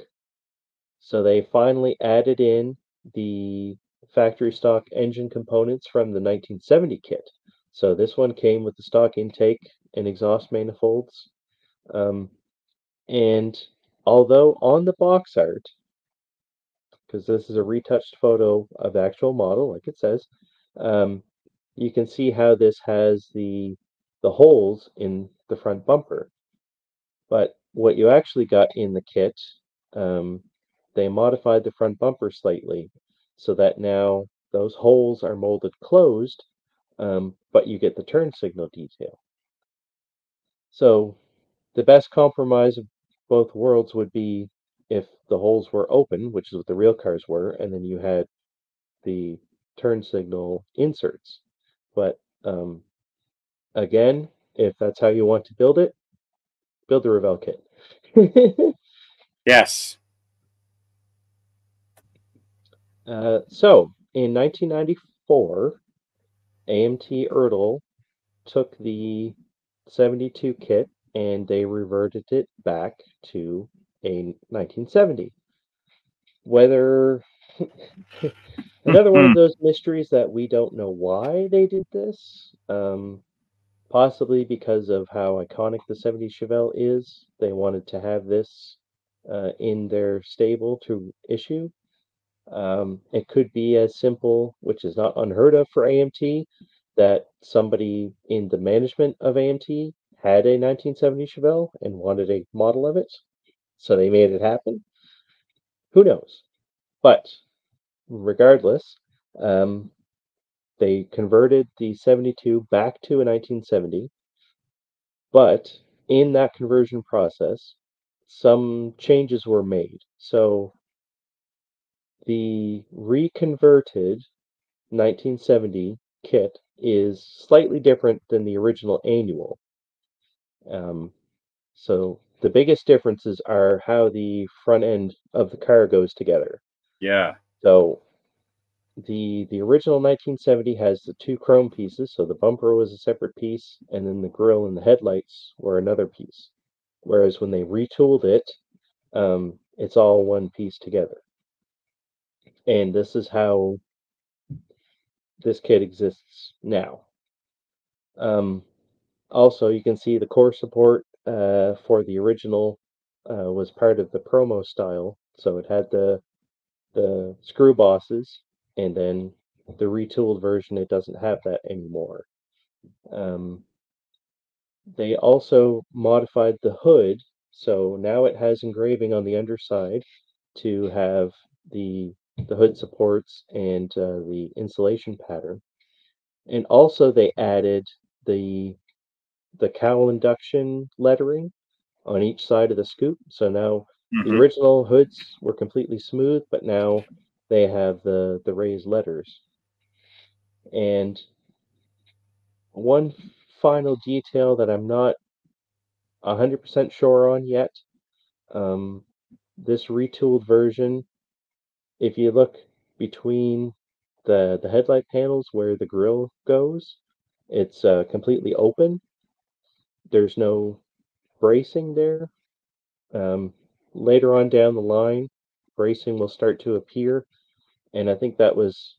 Speaker 2: So they finally added in the factory stock engine components from the 1970 kit. So this one came with the stock intake and exhaust manifolds. And although on the box art, because this is a retouched photo of the actual model, like it says, you can see how this has the holes in the front bumper. But what you actually got in the kit, they modified the front bumper slightly. so that now those holes are molded closed, but you get the turn signal detail. So the best compromise of both worlds would be if the holes were open, which is what the real cars were, and then you had the turn signal inserts. But again, if that's how you want to build it, build the Revell kit.
Speaker 1: Yes.
Speaker 2: So in 1994, AMT Erdl took the 72 kit and they reverted it back to a 1970. Whether another one of those mysteries that we don't know why they did this. Possibly because of how iconic the 70 Chevelle is. They wanted to have this in their stable to issue. It could be as simple, which is not unheard of for AMT, that somebody in the management of AMT had a 1970 Chevelle and wanted a model of it, so they made it happen. Who knows? But regardless, they converted the 72 back to a 1970, but in that conversion process, some changes were made. So the reconverted 1970 kit is slightly different than the original annual. So the biggest differences are how the front end of the car goes together.
Speaker 1: Yeah.
Speaker 2: So the original 1970 has the two chrome pieces, so the bumper was a separate piece, and then the grille and the headlights were another piece. Whereas when they retooled it, it's all one piece together. And this is how this kit exists now. Also, you can see the core support for the original was part of the promo style, so it had the screw bosses, and then the retooled version, it doesn't have that anymore. They also modified the hood, so now it has engraving on the underside to have the hood supports and the insulation pattern. And also they added the cowl induction lettering on each side of the scoop. So now the original hoods were completely smooth, but now they have the raised letters. And one final detail that I'm not 100% sure on yet, this retooled version, if you look between the headlight panels where the grille goes, it's completely open. There's no bracing there. Later on down the line, bracing will start to appear, and I think that was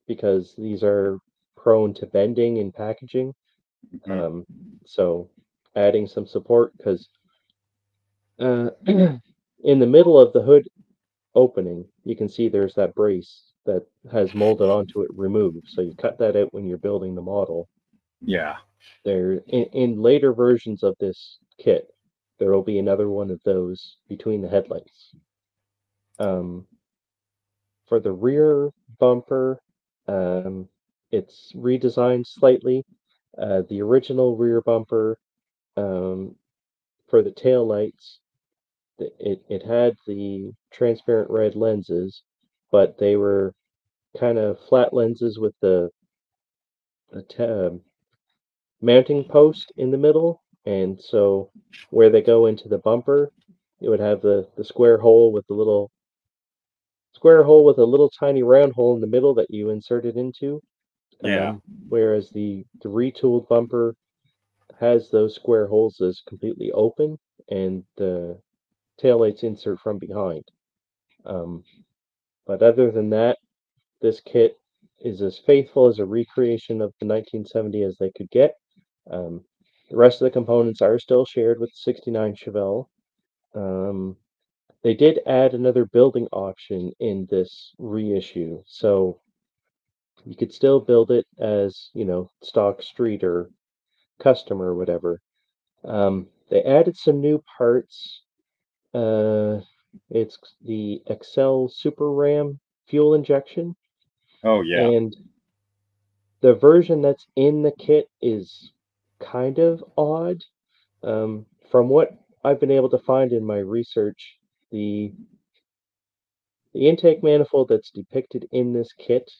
Speaker 2: because these are prone to bending in packaging. So adding some support, because in the middle of the hood opening, you can see there's that brace that has molded onto it removed. So you cut that out when you're building the model.
Speaker 1: Yeah.
Speaker 2: There, in later versions of this kit, there will be another one of those between the headlights. For the rear bumper, it's redesigned slightly. The original rear bumper, for the tail lights, it had the transparent red lenses, but they were kind of flat lenses with the mounting post in the middle, and so where they go into the bumper, it would have the square hole with the little tiny round hole in the middle that you insert it into.
Speaker 1: Yeah.
Speaker 2: Whereas the retooled bumper has those square holes as completely open, and the taillights insert from behind. But other than that, this kit is as faithful as a recreation of the 1970 as they could get. The rest of the components are still shared with the 69 Chevelle. They did add another building option in this reissue, so you could still build it as, stock street or custom or whatever. They added some new parts. It's the Excel Super Ram fuel injection.
Speaker 1: Oh, yeah.
Speaker 2: And the version that's in the kit is kind of odd. From what I've been able to find in my research, the intake manifold that's depicted in this kit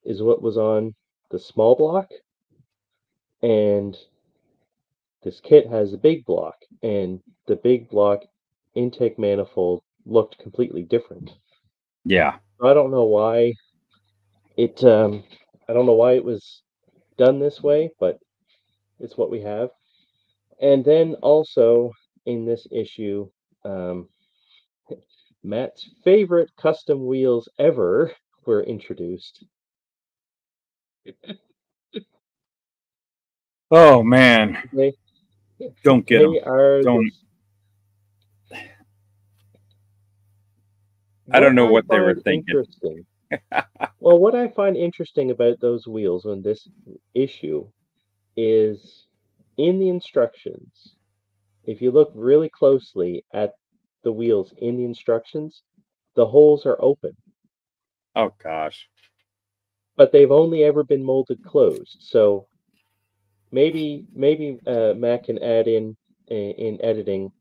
Speaker 2: is what was on the small block, and this kit has a big block, and the big block intake manifold looked completely different.
Speaker 1: Yeah.
Speaker 2: I don't know why I don't know why it was done this way, but it's what we have. And then also in this issue, um, Matt's favorite custom wheels ever were introduced.
Speaker 1: Oh man, don't get them. Don't. I don't know what they were thinking.
Speaker 2: Interesting. Well, what I find interesting about those wheels on this issue is in the instructions, if you look really closely at the wheels in the instructions, the holes are open.
Speaker 1: Oh gosh.
Speaker 2: But they've only ever been molded closed. So maybe Matt can add in editing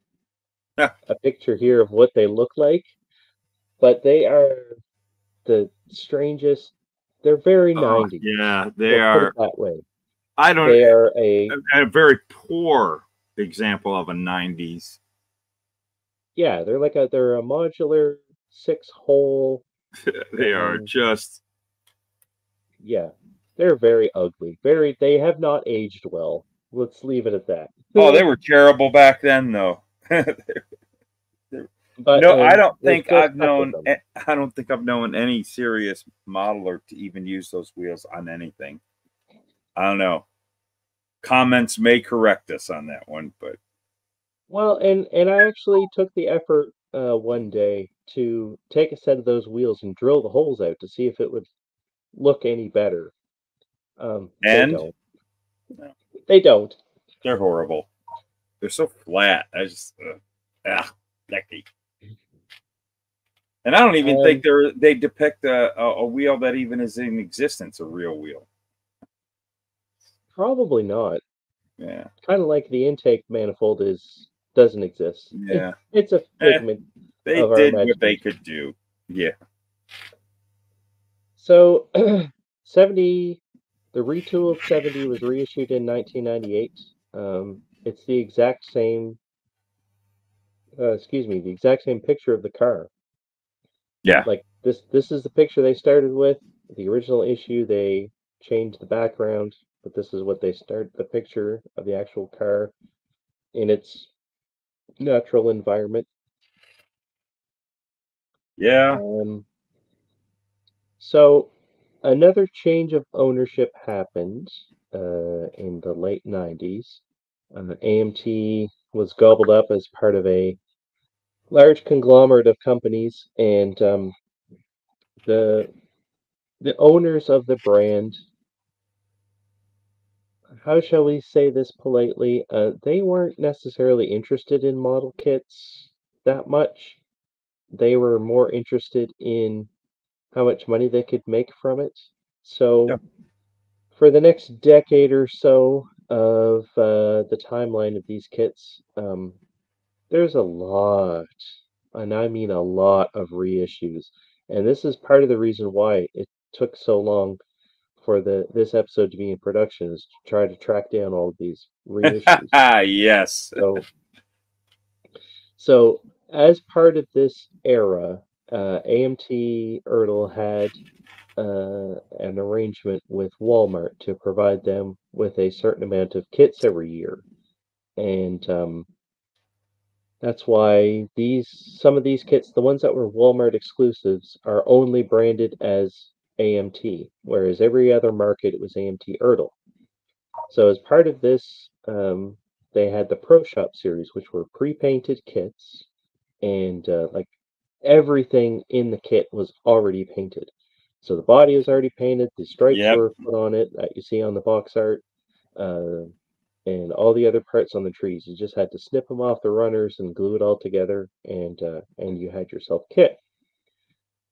Speaker 2: a picture here of what they look like. But they are the strangest. They're very 90s.
Speaker 1: Yeah, they are.
Speaker 2: Put it that way.
Speaker 1: I don't.
Speaker 2: They are a
Speaker 1: very poor example of a 90s.
Speaker 2: Yeah, they're a modular 6-hole.
Speaker 1: They are just.
Speaker 2: Yeah, they're very ugly. They have not aged well. Let's leave it at that.
Speaker 1: Oh, they were terrible back then, though. But no, I don't think I've known. I don't think I've known any serious modeler to even use those wheels on anything. I don't know. Comments may correct us on that one, but
Speaker 2: well, and I actually took the effort one day to take a set of those wheels and drill the holes out to see if it would look any better.
Speaker 1: And
Speaker 2: they don't. No. They don't.
Speaker 1: They're horrible. They're so flat. I just yucky. And I don't even think they depict a wheel that even is in existence, a real wheel.
Speaker 2: Probably not.
Speaker 1: Yeah.
Speaker 2: Kind of like the intake manifold doesn't exist.
Speaker 1: Yeah.
Speaker 2: It's a figment
Speaker 1: they
Speaker 2: of
Speaker 1: did
Speaker 2: our
Speaker 1: what they could do. Yeah.
Speaker 2: So 70, the retooled 70 was reissued in 1998. It's the exact same the exact same picture of the car.
Speaker 1: Yeah.
Speaker 2: Like this is the picture they started with. The original issue, they changed the background, but this is what they start the picture of the actual car in its natural environment.
Speaker 1: Yeah.
Speaker 2: So another change of ownership happened in the late 90s. AMT was gobbled up as part of a large conglomerate of companies, and the owners of the brand, how shall we say this politely, they weren't necessarily interested in model kits that much. They were more interested in how much money they could make from it. So for the next decade or so of the timeline of these kits, there's a lot, and I mean a lot, of reissues. And this is part of the reason why it took so long for this episode to be in production, is to try to track down all of these reissues.
Speaker 1: Yes.
Speaker 2: So as part of this era, AMT Ertl had an arrangement with Walmart to provide them with a certain amount of kits every year. And that's why some of these kits, the ones that were Walmart exclusives, are only branded as AMT, whereas every other market it was AMT Ertl. So as part of this, they had the Pro Shop series, which were pre-painted kits, and like everything in the kit was already painted. So the body was already painted, the stripes were put on it that you see on the box art, and all the other parts on the trees. You just had to snip them off the runners and glue it all together, and you had yourself kit.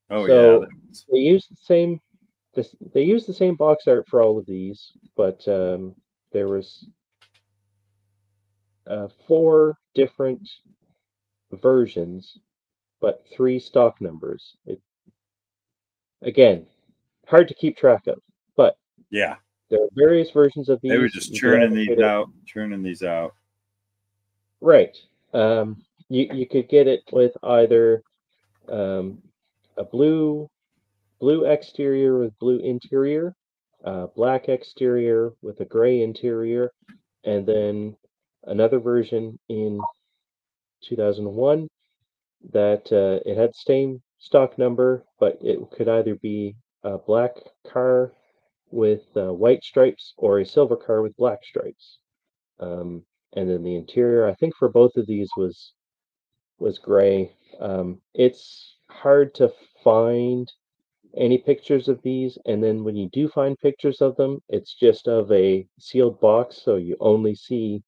Speaker 1: Oh,
Speaker 2: so
Speaker 1: yeah.
Speaker 2: they used the they used the same box art for all of these, but there was 4 different versions, but 3 stock numbers. Again, hard to keep track of, but
Speaker 1: yeah,
Speaker 2: there are various versions of these.
Speaker 1: They were just churning these out.
Speaker 2: Right. You could get it with either a blue exterior with blue interior, black exterior with a gray interior, and then another version in 2001 that it had the same stock number, but it could either be a black car with white stripes or a silver car with black stripes. And then the interior, I think for both of these was gray. It's hard to find any pictures of these, and then when you do find pictures of them, it's just of a sealed box, so you only see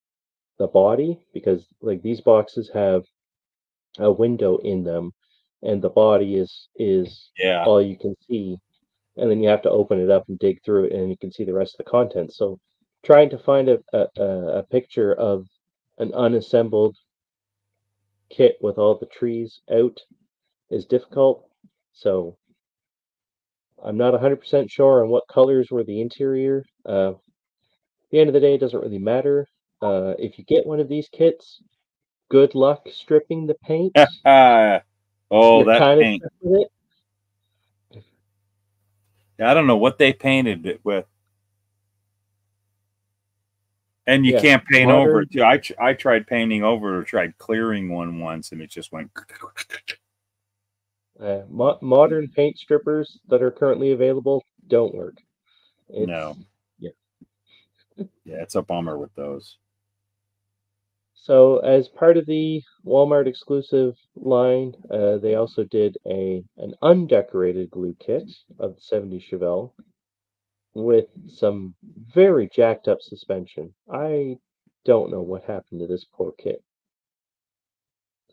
Speaker 2: the body, because like these boxes have a window in them, and the body is all you can see, and then you have to open it up and dig through it, and you can see the rest of the contents. So trying to find a picture of an unassembled kit with all the trees out is difficult. So I'm not 100% sure on what colors were the interior. At the end of the day, it doesn't really matter. If you get one of these kits, good luck stripping the paint.
Speaker 1: Oh, that paint. With it. I don't know what they painted it with. And you can't paint over it too. I tried painting over it, or tried clearing one once, and it just went.
Speaker 2: Modern paint strippers that are currently available don't work.
Speaker 1: No. Yeah. Yeah, it's a bummer with those.
Speaker 2: So, as part of the Walmart exclusive line, they also did an undecorated glue kit of the 70 Chevelle with some very jacked up suspension. I don't know what happened to this poor kit.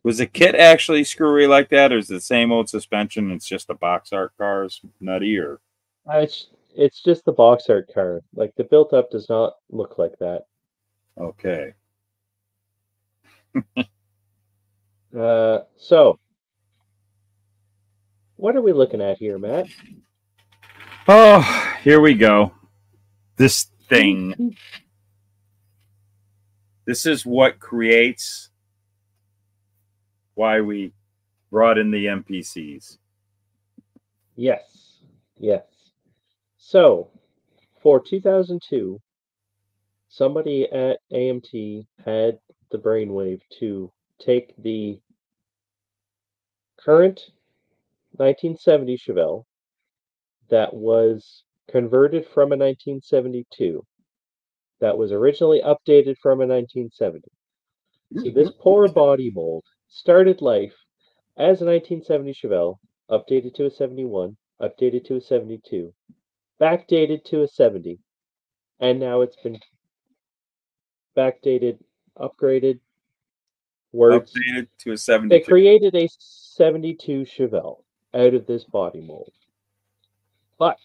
Speaker 1: Was the kit actually screwy like that, or is it the same old suspension? It's just the box art cars nutty, or
Speaker 2: it's just the box art car. Like the built up does not look like that.
Speaker 1: Okay.
Speaker 2: So what are we looking at here, Matt?
Speaker 1: Oh, here we go. This thing. This is what creates why we brought in the MPCs.
Speaker 2: Yes. Yes. So, for 2002, somebody at AMT had the brainwave to take the current 1970 Chevelle that was converted from a 1972, that was originally updated from a 1970. So this poor body mold started life as a 1970 Chevelle, updated to a 71, updated to a 72, backdated to a 70, and now it's been backdated, upgraded, words.
Speaker 1: Updated to a 72.
Speaker 2: They created a 72 Chevelle out of this body mold. But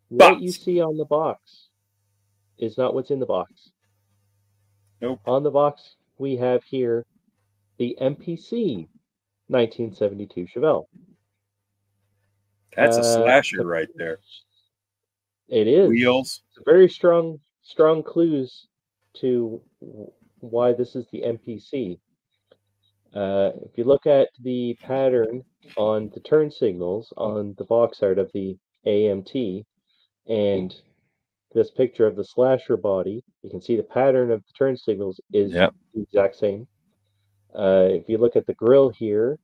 Speaker 2: what you see on the box is not what's in the box.
Speaker 1: Nope.
Speaker 2: On the box, we have here the MPC 1972 Chevelle.
Speaker 1: That's a slasher right there.
Speaker 2: It is.
Speaker 1: Wheels.
Speaker 2: It's very strong clues to why this is the MPC. If you look at the pattern on the turn signals on the box art of the AMT and this picture of the slasher body, you can see the pattern of the turn signals is the exact same. If you look at the grill here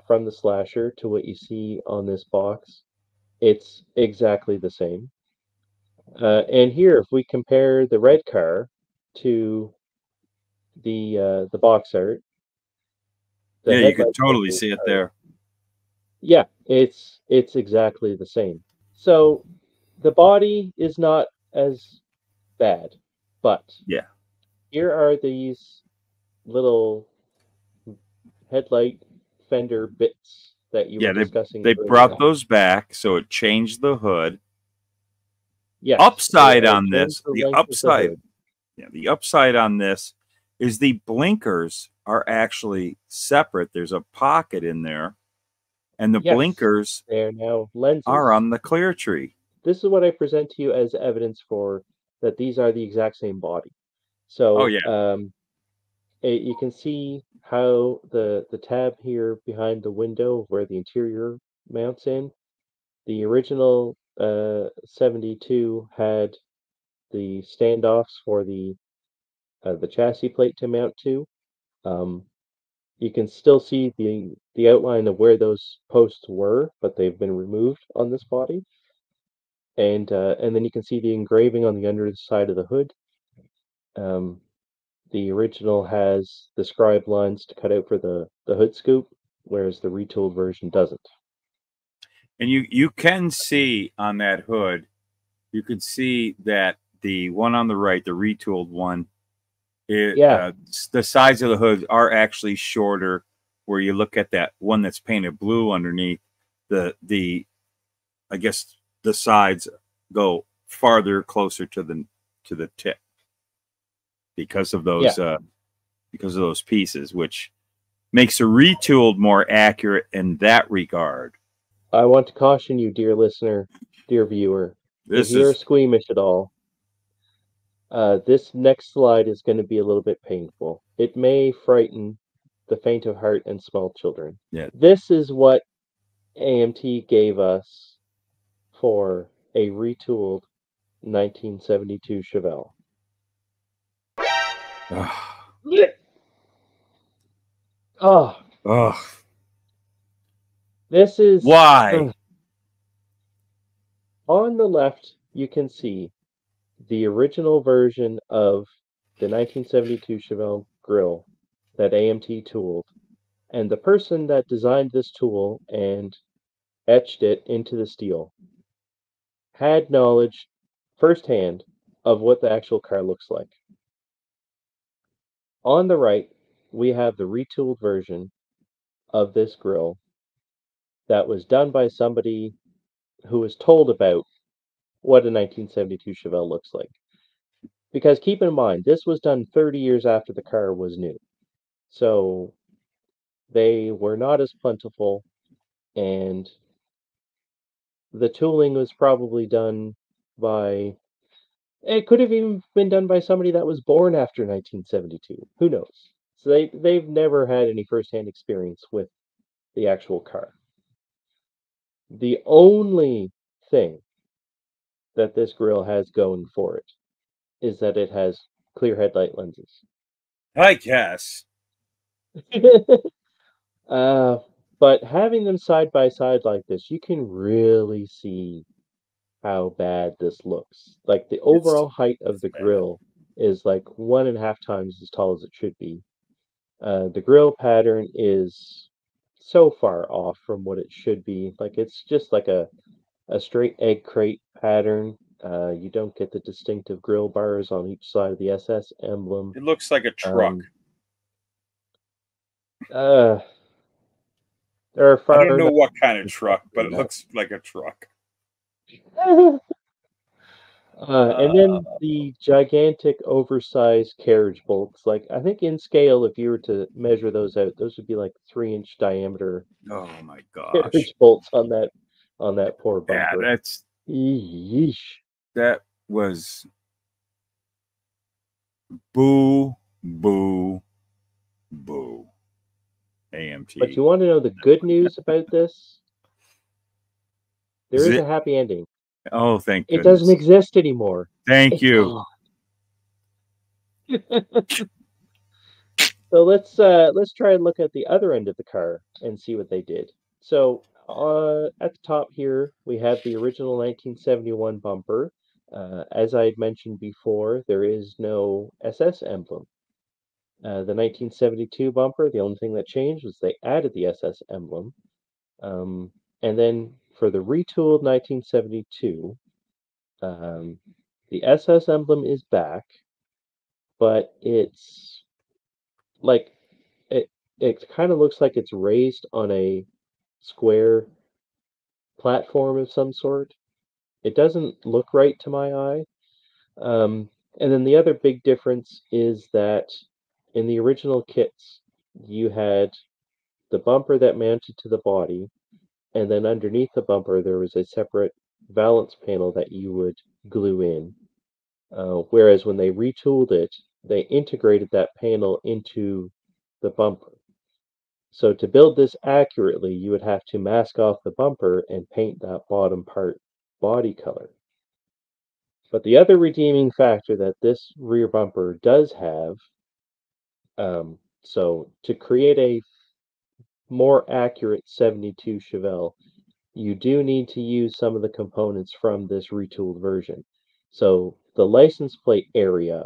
Speaker 2: from the slasher to what you see on this box, it's exactly the same. And here, if we compare the red car to the box art,
Speaker 1: you can totally see it there.
Speaker 2: Yeah, it's exactly the same. So the body is not as bad, but here are these little headlight fender bits that you were discussing.
Speaker 1: They brought those back, so it changed the hood.
Speaker 2: Yes.
Speaker 1: Upside on this, the upside on this is the blinkers are actually separate. There's a pocket in there, and the blinkers
Speaker 2: are now lenses.
Speaker 1: Are on the clear tree.
Speaker 2: This is what I present to you as evidence for that these are the exact same body. So, you can see how the tab here behind the window where the interior mounts in, the original 72 had the standoffs for the chassis plate to mount to. You can still see the outline of where those posts were, but they've been removed on this body. And then you can see the engraving on the underside of the hood. The original has the scribe lines to cut out for the hood scoop, whereas the retooled version doesn't.
Speaker 1: And you can see on that hood, you can see that the one on the right, the retooled one, the sides of the hood are actually shorter. Where you look at that one that's painted blue underneath, I guess the sides go farther closer to the tip because of those pieces, which makes a retooled more accurate in that regard.
Speaker 2: I want to caution you, dear listener, dear viewer, if you're squeamish at all, this next slide is going to be a little bit painful. It may frighten the faint of heart and small children.
Speaker 1: Yeah.
Speaker 2: This is what AMT gave us for a retooled 1972 Chevelle. This is
Speaker 1: why.
Speaker 2: On the left, you can see the original version of the 1972 Chevelle grille that AMT tooled, and the person that designed this tool and etched it into the steel had knowledge firsthand of what the actual car looks like. On the right, we have the retooled version of this grille that was done by somebody who was told about what a 1972 Chevelle looks like. Because keep in mind, this was done 30 years after the car was new. So they were not as plentiful, and the tooling was probably done by... It could have even been done by somebody that was born after 1972. Who knows? So they've never had any first-hand experience with the actual car. The only thing that this grille has going for it is that it has clear headlight lenses.
Speaker 1: I guess.
Speaker 2: But having them side by side like this, you can really see how bad this looks. Like the overall height of the grille is like 1.5 times as tall as it should be. The grille pattern is so far off from what it should be. Like it's just like a straight egg crate pattern. You don't get the distinctive grille bars on each side of the SS emblem.
Speaker 1: It looks like a truck.
Speaker 2: There are
Speaker 1: I don't know what kind of truck, but it looks like a truck.
Speaker 2: And then the gigantic, oversized carriage bolts. Like I think in scale, if you were to measure those out, those would be like 3-inch diameter.
Speaker 1: Oh my gosh!
Speaker 2: Carriage bolts on that poor bumper.
Speaker 1: Yeah, that's.
Speaker 2: Yeesh.
Speaker 1: That was boo, boo, boo. AMT.
Speaker 2: But you want to know the good news about this? There is a happy ending.
Speaker 1: Oh, thank goodness.
Speaker 2: It doesn't exist anymore.
Speaker 1: Thank you.
Speaker 2: So let's try and look at the other end of the car and see what they did. So at the top here, we have the original 1971 bumper. As I had mentioned before, there is no SS emblem. The 1972 bumper, the only thing that changed was they added the SS emblem. And then for the retooled 1972, the SS emblem is back, but it's like it kind of looks like it's raised on a square platform of some sort. It doesn't look right to my eye. And then the other big difference is that in the original kits, you had the bumper that mounted to the body, and then underneath the bumper there was a separate valance panel that you would glue in. Whereas when they retooled it, they integrated that panel into the bumper. So to build this accurately, you would have to mask off the bumper and paint that bottom part body color. But the other redeeming factor that this rear bumper does have, so to create a more accurate 72 Chevelle, you do need to use some of the components from this retooled version. So the license plate area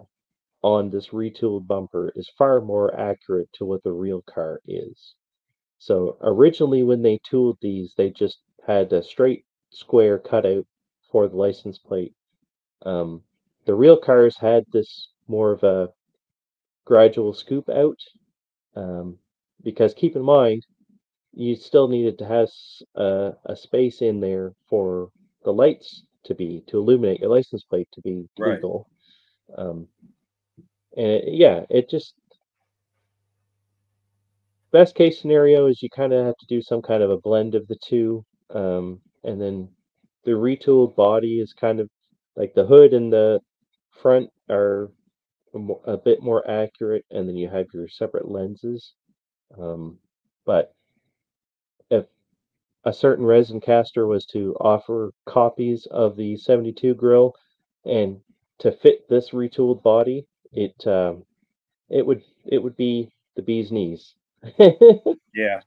Speaker 2: on this retooled bumper is far more accurate to what the real car is. So originally when they tooled these, they just had a straight square cutout for the license plate. The real cars had this more of a gradual scoop out, because keep in mind, you still needed to have a space in there for the lights to illuminate your license plate to be legal. And it just, best case scenario is you kind of have to do some kind of a blend of the two. And then the retooled body is kind of like the hood and the front are a bit more accurate, and then you have your separate lenses. But if a certain resin caster was to offer copies of the 72 grill and to fit this retooled body, it would be the bee's knees.
Speaker 1: Yeah.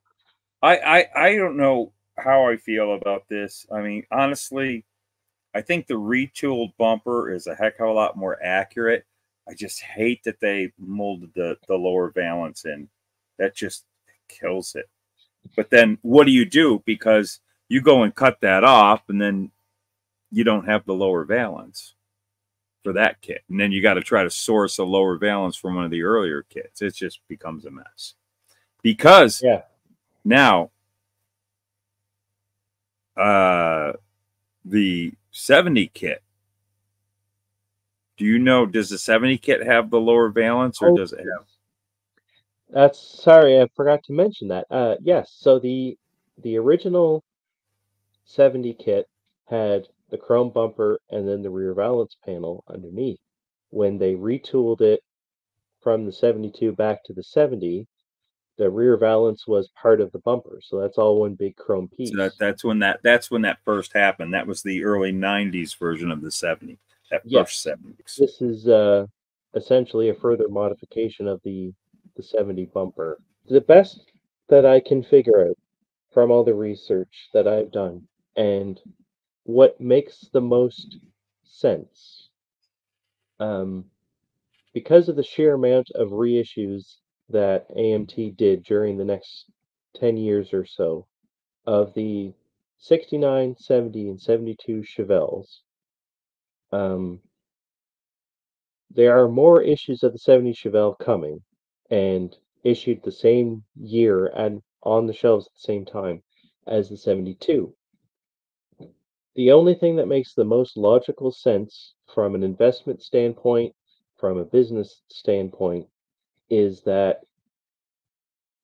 Speaker 1: I don't know how I feel about this. I mean, honestly, I think the retooled bumper is a heck of a lot more accurate. I just hate that they molded the lower valance in. That just kills it. But then what do you do? Because you go and cut that off, and then you don't have the lower valance for that kit. And then you got to try to source a lower valance from one of the earlier kits. It just becomes a mess. Because now the 70 kit, do you know, does the 70 kit have the lower valance, or does it have?
Speaker 2: Sorry, I forgot to mention that. Yes, so the original 70 kit had the chrome bumper and then the rear valance panel underneath. When they retooled it from the 72 back to the 70, the rear valance was part of the bumper, so that's all one big chrome piece.
Speaker 1: So that's when that first happened. That was the early 90s version of the 70. That first 70s.
Speaker 2: This is essentially a further modification of the 70 bumper. The best that I can figure out from all the research that I've done, and what makes the most sense, because of the sheer amount of reissues that AMT did during the next 10 years or so of the 69, 70, and 72 Chevelles, there are more issues of the 70 Chevelle coming and issued the same year and on the shelves at the same time as the 72. The only thing that makes the most logical sense from an investment standpoint, from a business standpoint, is that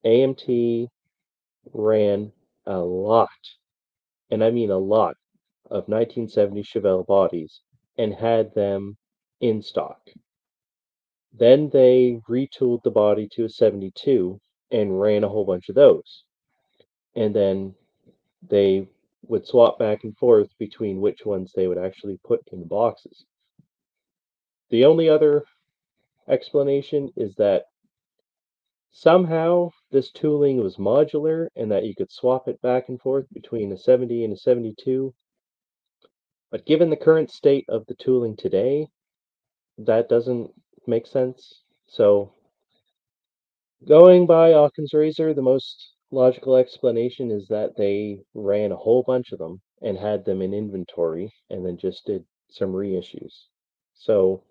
Speaker 2: AMT ran a lot, and I mean a lot, of 1970 Chevelle bodies and had them in stock. Then they retooled the body to a 72 and ran a whole bunch of those. And then they would swap back and forth between which ones they would actually put in the boxes. The only other explanation is that somehow this tooling was modular and that you could swap it back and forth between a 70 and a 72. But given the current state of the tooling today, that doesn't make sense. So going by Occam's razor, the most logical explanation is that they ran a whole bunch of them and had them in inventory and then just did some reissues. So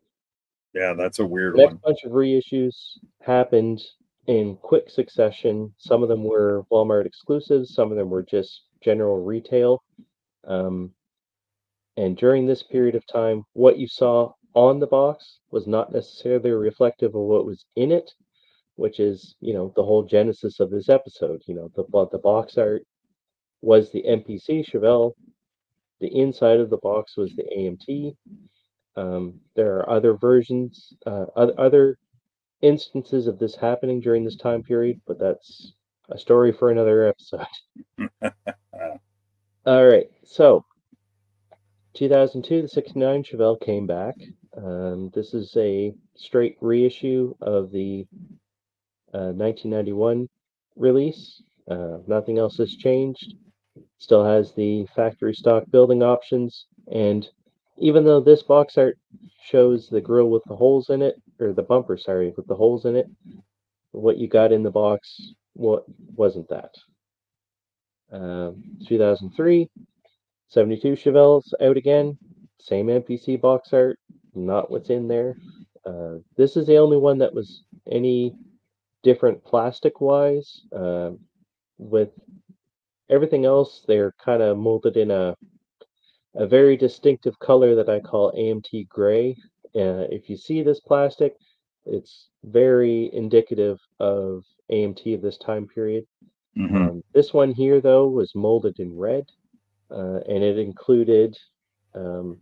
Speaker 1: yeah, that's a weird
Speaker 2: one. The
Speaker 1: next
Speaker 2: bunch of reissues happened, in quick succession. Some of them were Walmart exclusives, some of them were just general retail. And during this period of time, what you saw on the box was not necessarily reflective of what was in it, which is, the whole genesis of this episode. The box art was the MPC Chevelle. The inside of the box was the AMT. There are other versions, other instances of this happening during this time period, but that's a story for another episode. All right, so 2002, the 69 Chevelle came back. This is a straight reissue of the 1991 release. Nothing else has changed. Still has the factory stock building options, and even though this box art shows the grille with the holes in it, or the bumper, sorry, with the holes in it, what you got in the box wasn't that. 2003, 72 Chevelle's out again. Same MPC box art, not what's in there. This is the only one that was any different plastic-wise. With everything else, they're kind of molded in a very distinctive color that I call AMT gray. If you see this plastic, it's very indicative of AMT of this time period. This one here, though, was molded in red, and it included the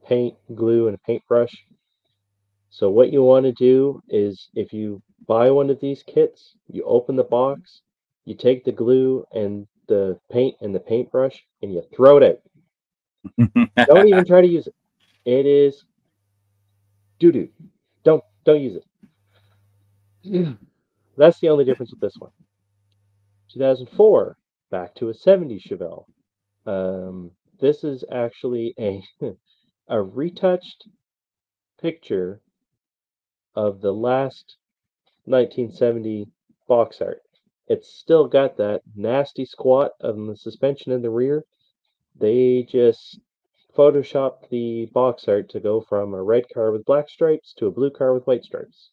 Speaker 2: paint, glue, and a paintbrush. So what you want to do is, if you buy one of these kits, you open the box, you take the glue and the paint and the paintbrush, and you throw it out. Don't even try to use it. It is doo-doo. Don't use it. That's the only difference with this one. 2004, back to a 70 Chevelle. This is actually a retouched picture of the last 1970 box art. It's still got that nasty squat on the suspension in the rear. They just photoshopped the box art to go from a red car with black stripes to a blue car with white stripes.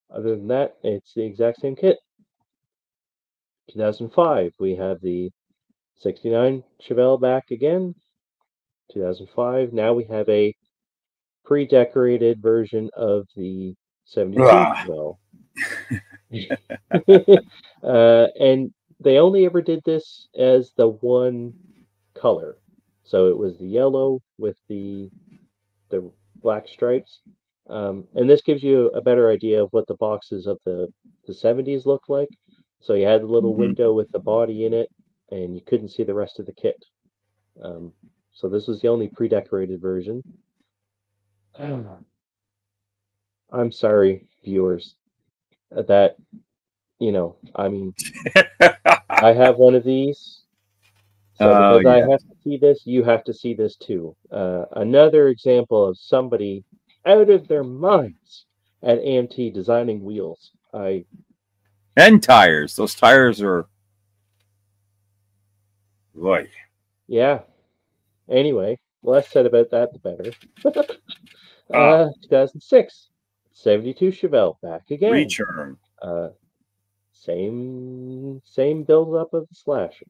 Speaker 2: Other than that, it's the exact same kit. 2005, we have the 69 Chevelle back again. 2005, now we have a pre-decorated version of the 72 Chevelle. And they only ever did this as the one color. So it was the yellow with the black stripes. And this gives you a better idea of what the boxes of the 70s look like. So you had the little window with the body in it, and you couldn't see the rest of the kit. So this was the only pre-decorated version. I'm sorry, viewers, that, I mean, I have one of these. So because I have to see this, you have to see this too. Another example of somebody out of their minds at AMT designing wheels.
Speaker 1: And tires. Those tires are... Boy.
Speaker 2: Yeah. Anyway, less said about that, the better. 2006. 72 Chevelle, back again.
Speaker 1: Return.
Speaker 2: Same build up of the Slasher.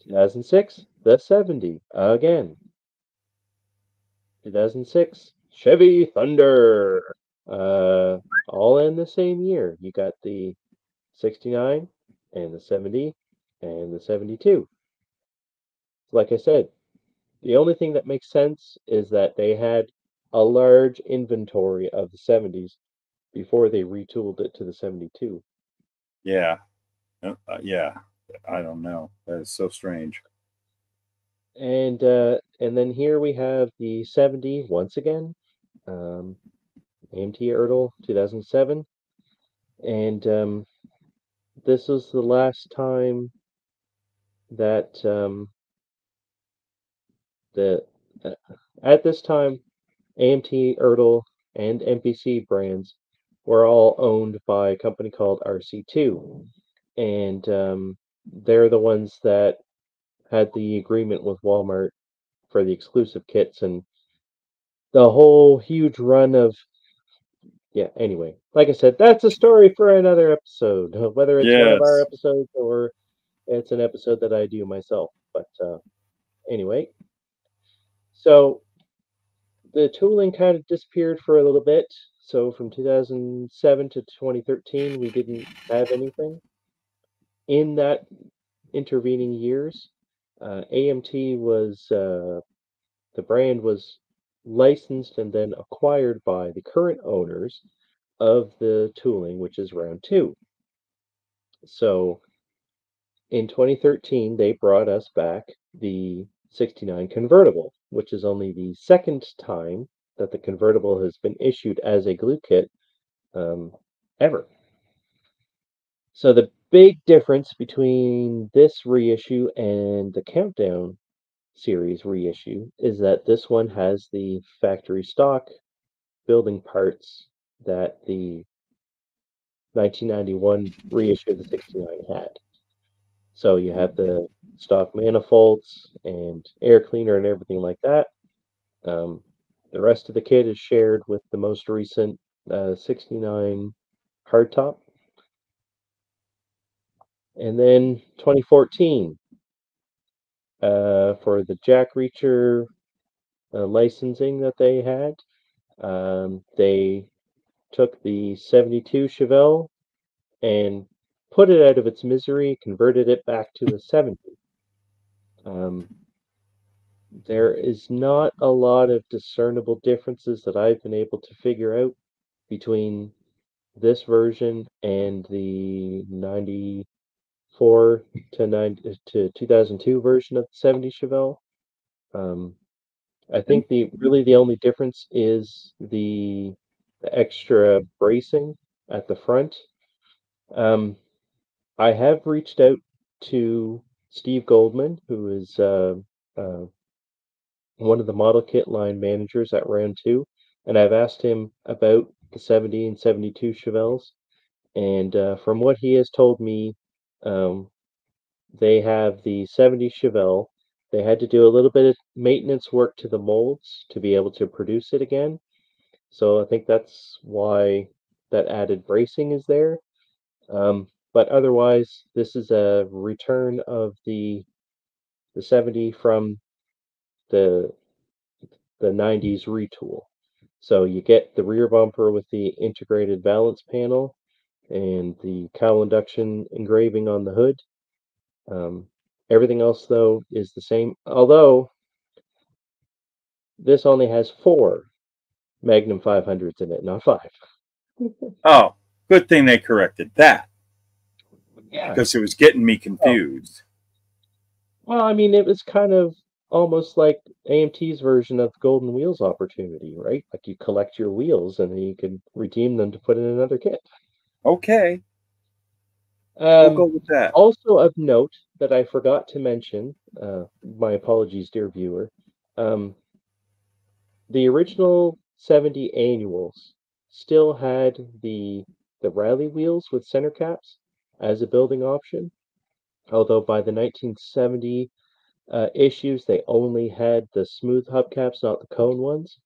Speaker 2: 2006, the 70 again. 2006, Chevy Thunder. All in the same year. You got the 69 and the 70 and the 72. Like I said, the only thing that makes sense is that they had a large inventory of the 70s before they retooled it to the 72.
Speaker 1: Yeah. Yeah. I don't know. That is so strange.
Speaker 2: And then here we have the 70 once again. AMT Ertl 2007. And this was the last time that at this time, AMT, Ertl, and MPC brands were all owned by a company called RC2. And they're the ones that had the agreement with Walmart for the exclusive kits. And the whole huge run of yeah, anyway, like I said, that's a story for another episode, whether it's one of our episodes or it's an episode that I do myself. But anyway, so the tooling kind of disappeared for a little bit. So from 2007 to 2013, we didn't have anything. In that intervening years, AMT was the brand was licensed and then acquired by the current owners of the tooling, which is round two. So in 2013, they brought us back the 69 convertible, which is only the second time that the convertible has been issued as a glue kit ever. So the big difference between this reissue and the Countdown series reissue is that this one has the factory stock building parts that the 1991 reissue of the 69 had. So you have the stock manifolds and air cleaner and everything like that. The rest of the kit is shared with the most recent 69 hardtop. And then 2014, for the Jack Reacher licensing that they had, they took the 72 Chevelle and put it out of its misery, converted it back to a 70. There is not a lot of discernible differences that I've been able to figure out between this version and the 94 to 2002 version of the 70 Chevelle. I think the only difference is the extra bracing at the front. I have reached out to Steve Goldman, who is one of the model kit line managers at round two, and I've asked him about the 70 and 72 Chevelles. And from what he has told me, they have the 70 Chevelle. They had to do a little bit of maintenance work to the molds to be able to produce it again. So I think that's why that added bracing is there. But otherwise, this is a return of the 70 from the 90s retool. So you get the rear bumper with the integrated balance panel and the cowl induction engraving on the hood. Everything else, though, is the same, although this only has 4 Magnum 500s in it, not 5.
Speaker 1: Oh, good thing they corrected that.
Speaker 2: Yeah.
Speaker 1: Because it was getting me confused.
Speaker 2: Well, I mean, it was kind of almost like AMT's version of the Golden Wheels opportunity, right? Like you collect your wheels and then you can redeem them to put in another kit.
Speaker 1: Okay. We'll go with that.
Speaker 2: Also of note that I forgot to mention, my apologies, dear viewer, the original 70 annuals still had the rally wheels with center caps as a building option, although by the 1970 issues they only had the smooth hubcaps, not the cone ones.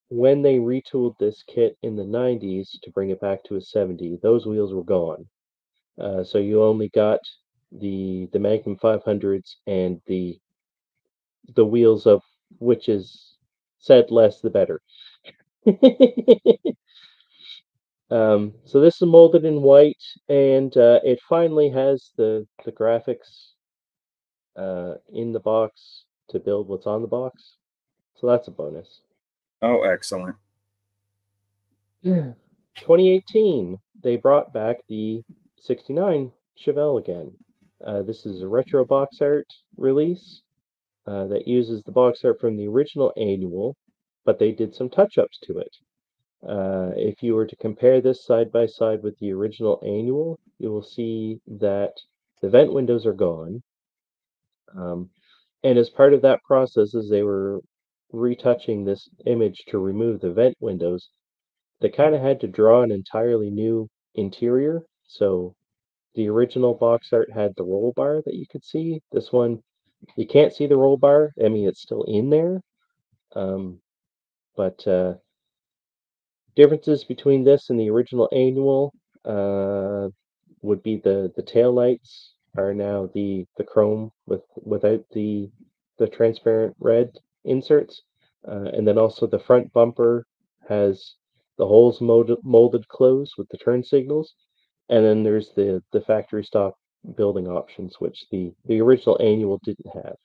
Speaker 2: When they retooled this kit in the 90s to bring it back to a 70, those wheels were gone. So you only got the Magnum 500s and the wheels of which is said less the better. So this is molded in white, and it finally has the graphics in the box to build what's on the box. So that's a bonus.
Speaker 1: Oh, excellent.
Speaker 2: 2018, they brought back the 69 Chevelle again. This is a retro box art release that uses the box art from the original annual, but they did some touch-ups to it. If you were to compare this side by side with the original annual, you will see that the vent windows are gone. And as part of that process, as they were retouching this image to remove the vent windows, they kind of had to draw an entirely new interior. So the original box art had the roll bar that you could see. This one, you can't see the roll bar. I mean, it's still in there. But Differences between this and the original annual would be the tail lights are now the chrome without the transparent red inserts, and then also the front bumper has the holes molded closed with the turn signals, and then there's the factory stock building options, which the original annual didn't have.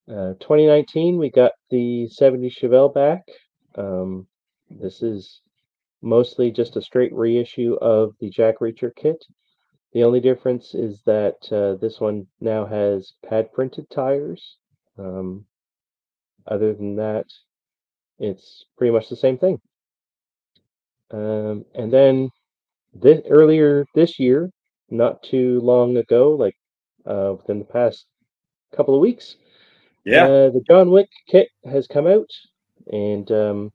Speaker 2: 2019, we got the 70 Chevelle back. This is mostly just a straight reissue of the Jack Reacher kit. The only difference is that this one now has pad printed tires. Other than that, it's pretty much the same thing. And then earlier this year, not too long ago, like within the past couple of weeks, the John Wick kit has come out, and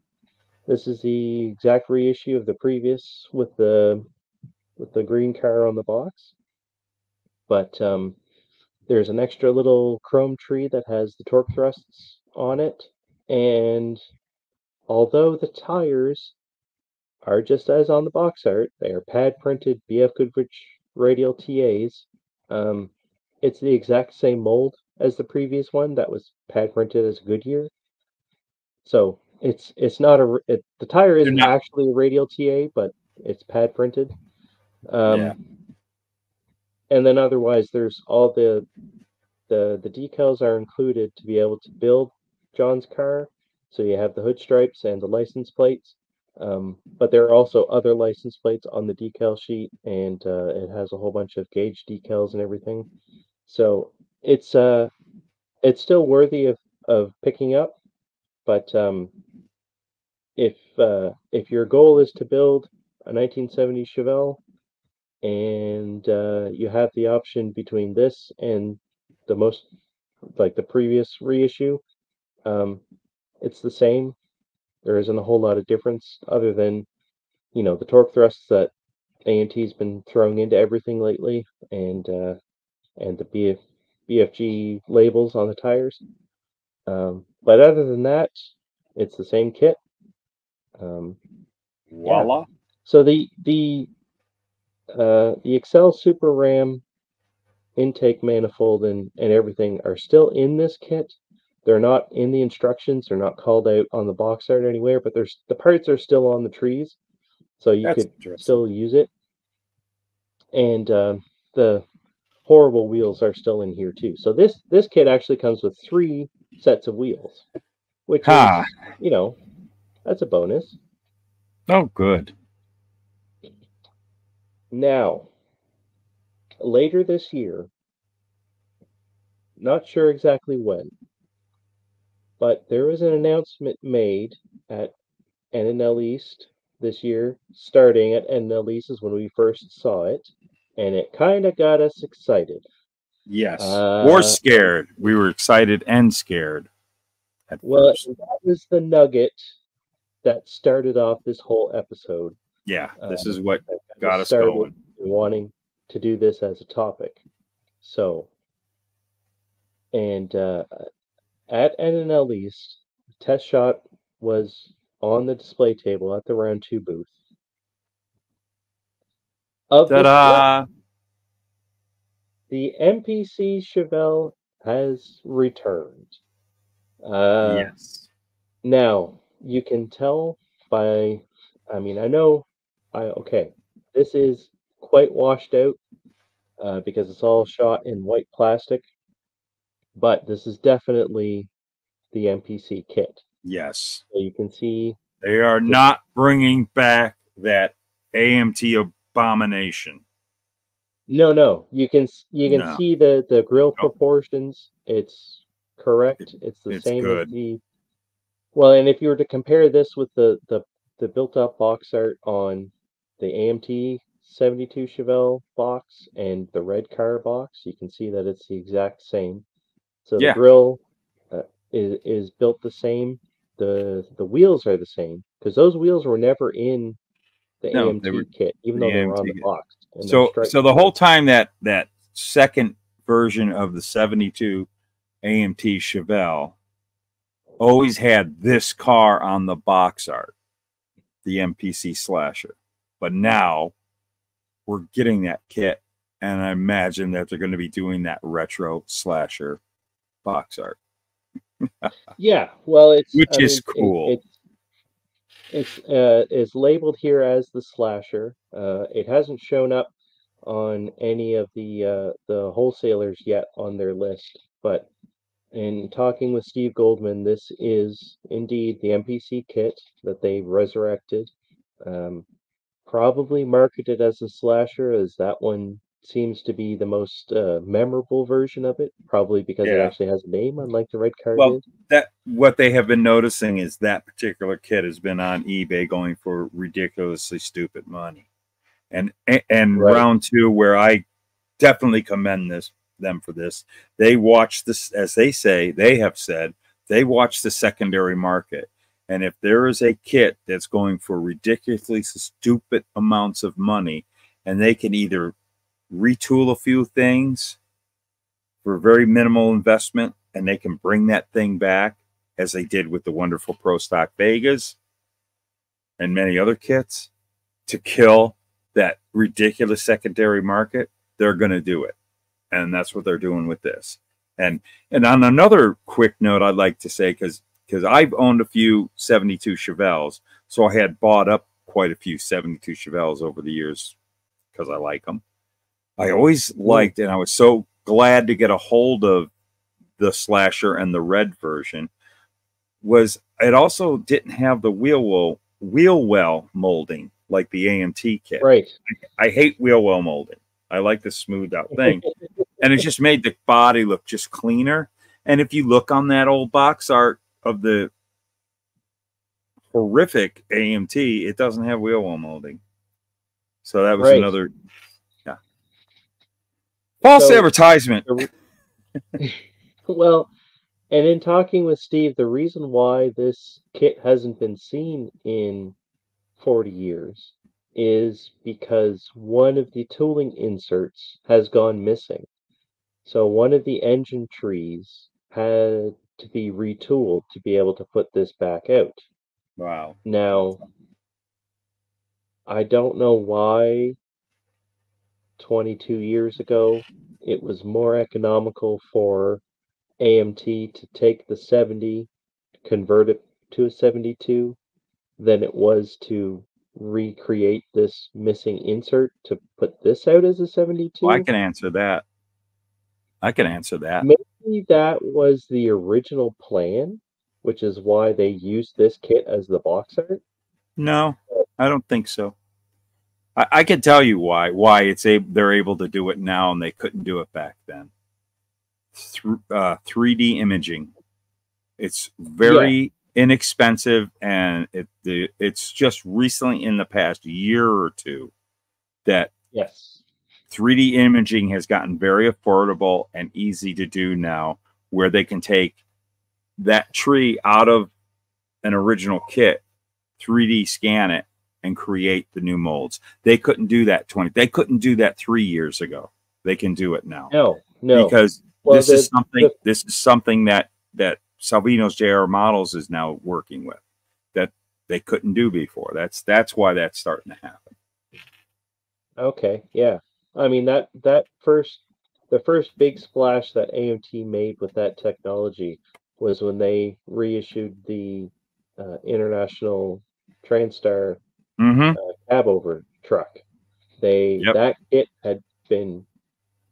Speaker 2: this is the exact reissue of the previous with the green car on the box. But there's an extra little chrome tree that has the torque thrusts on it, and although the tires are just as on the box art, they are pad printed BF Goodrich radial TAs. It's the exact same mold as the previous one that was pad printed as Goodyear. So it's not the tire isn't actually a radial TA, but it's pad printed. And then otherwise, there's all the decals are included to be able to build John's car. So you have the hood stripes and the license plates, but there are also other license plates on the decal sheet, and it has a whole bunch of gauge decals and everything. So it's still worthy of picking up, but if your goal is to build a 1970 Chevelle, and you have the option between this and the previous reissue, it's the same. There isn't a whole lot of difference other than, the torque thrusts that AMT's been throwing into everything lately, and the BFG labels on the tires. But other than that, it's the same kit.
Speaker 1: Voila.
Speaker 2: Yeah. So the Excel Super Ram intake manifold and everything are still in this kit. They're not in the instructions. They're not called out on the box art anywhere, but the parts are still on the trees, so you could still use it. And the horrible wheels are still in here too. So this kit actually comes with 3 sets of wheels, which is, that's a bonus.
Speaker 1: Oh, good.
Speaker 2: Now, later this year, not sure exactly when, but there was an announcement made at NNL East this year. Starting at NNL East is when we first saw it, and it kind of got us excited.
Speaker 1: Yes, or scared. We were excited and scared at first.
Speaker 2: That was the nugget that started off this whole episode.
Speaker 1: Yeah, this is what got us going.
Speaker 2: Wanting to do this as a topic. So, and at NNL East, test shot was on the display table at the round 2 booth. Ta-da! The MPC Chevelle has returned.
Speaker 1: Yes.
Speaker 2: Now, you can tell by, this is quite washed out because it's all shot in white plastic, but this is definitely the MPC kit.
Speaker 1: Yes.
Speaker 2: So you can see
Speaker 1: they are not bringing back that AMT abomination.
Speaker 2: No. You can see the grill proportions. It's correct. It's the same as the. Well, and if you were to compare this with the built-up box art on the AMT 72 Chevelle box and the red car box, you can see that it's the exact same. So the grill is built the same. The wheels are the same because those wheels were never in the AMT kit, even though they were on the box.
Speaker 1: So the whole time that second version of the 72 AMT Chevelle always had this car on the box art, the MPC slasher. But now we're getting that kit, and I imagine that they're going to be doing that retro slasher box art.
Speaker 2: Yeah, well,
Speaker 1: is cool.
Speaker 2: It's labeled here as the slasher. It hasn't shown up on any of the wholesalers yet on their list, but in talking with Steve Goldman, this is indeed the MPC kit that they resurrected. Probably marketed as a slasher, as that one seems to be the most memorable version of it, probably because it actually has a name, unlike the red car did.
Speaker 1: That what they have been noticing is that particular kit has been on eBay going for ridiculously stupid money, and right. Round two, where I definitely commend them for this. They watch this, as they have said, they watch the secondary market. And if there is a kit that's going for ridiculously stupid amounts of money, and they can either retool a few things for very minimal investment, and they can bring that thing back, as they did with the wonderful Pro Stock Vegas and many other kits, to kill that ridiculous secondary market, they're going to do it. And that's what they're doing with this. And on another quick note, I'd like to say, because I've owned a few 72 Chevelles, so I had bought up quite a few 72 Chevelles over the years because I like them. I always liked, and I was so glad to get a hold of the slasher and the red version, was it also didn't have the wheel well molding like the AMT kit.
Speaker 2: Right.
Speaker 1: I hate wheel well molding. I like the smoothed out thing. And it just made the body look just cleaner. And if you look on that old box art of the horrific AMT, it doesn't have wheel well molding. So that was another false advertisement.
Speaker 2: Well, and in talking with Steve, the reason why this kit hasn't been seen in 40 years is because one of the tooling inserts has gone missing. So one of the engine trees had to be retooled to be able to put this back out.
Speaker 1: Wow.
Speaker 2: Now, I don't know why 22 years ago it was more economical for AMT to take the 70, convert it to a 72, than it was to recreate this missing insert to put this out as a 72.
Speaker 1: Well, I can answer that.
Speaker 2: Maybe that was the original plan, which is why they used this kit as the box art.
Speaker 1: No, I don't think so. I can tell you why they're able to do it now and they couldn't do it back then. 3D imaging. It's very inexpensive, and it's just recently in the past year or two that 3D imaging has gotten very affordable and easy to do now, where they can take that tree out of an original kit, 3D scan it, and create the new molds. They couldn't do that 3 years ago. They can do it now.
Speaker 2: No.
Speaker 1: Because this is something that Salvino's JR Models is now working with that they couldn't do before. That's why that's starting to happen.
Speaker 2: Okay, yeah. I mean the first big splash that AMT made with that technology was when they reissued the International TranStar cab over truck. That kit had been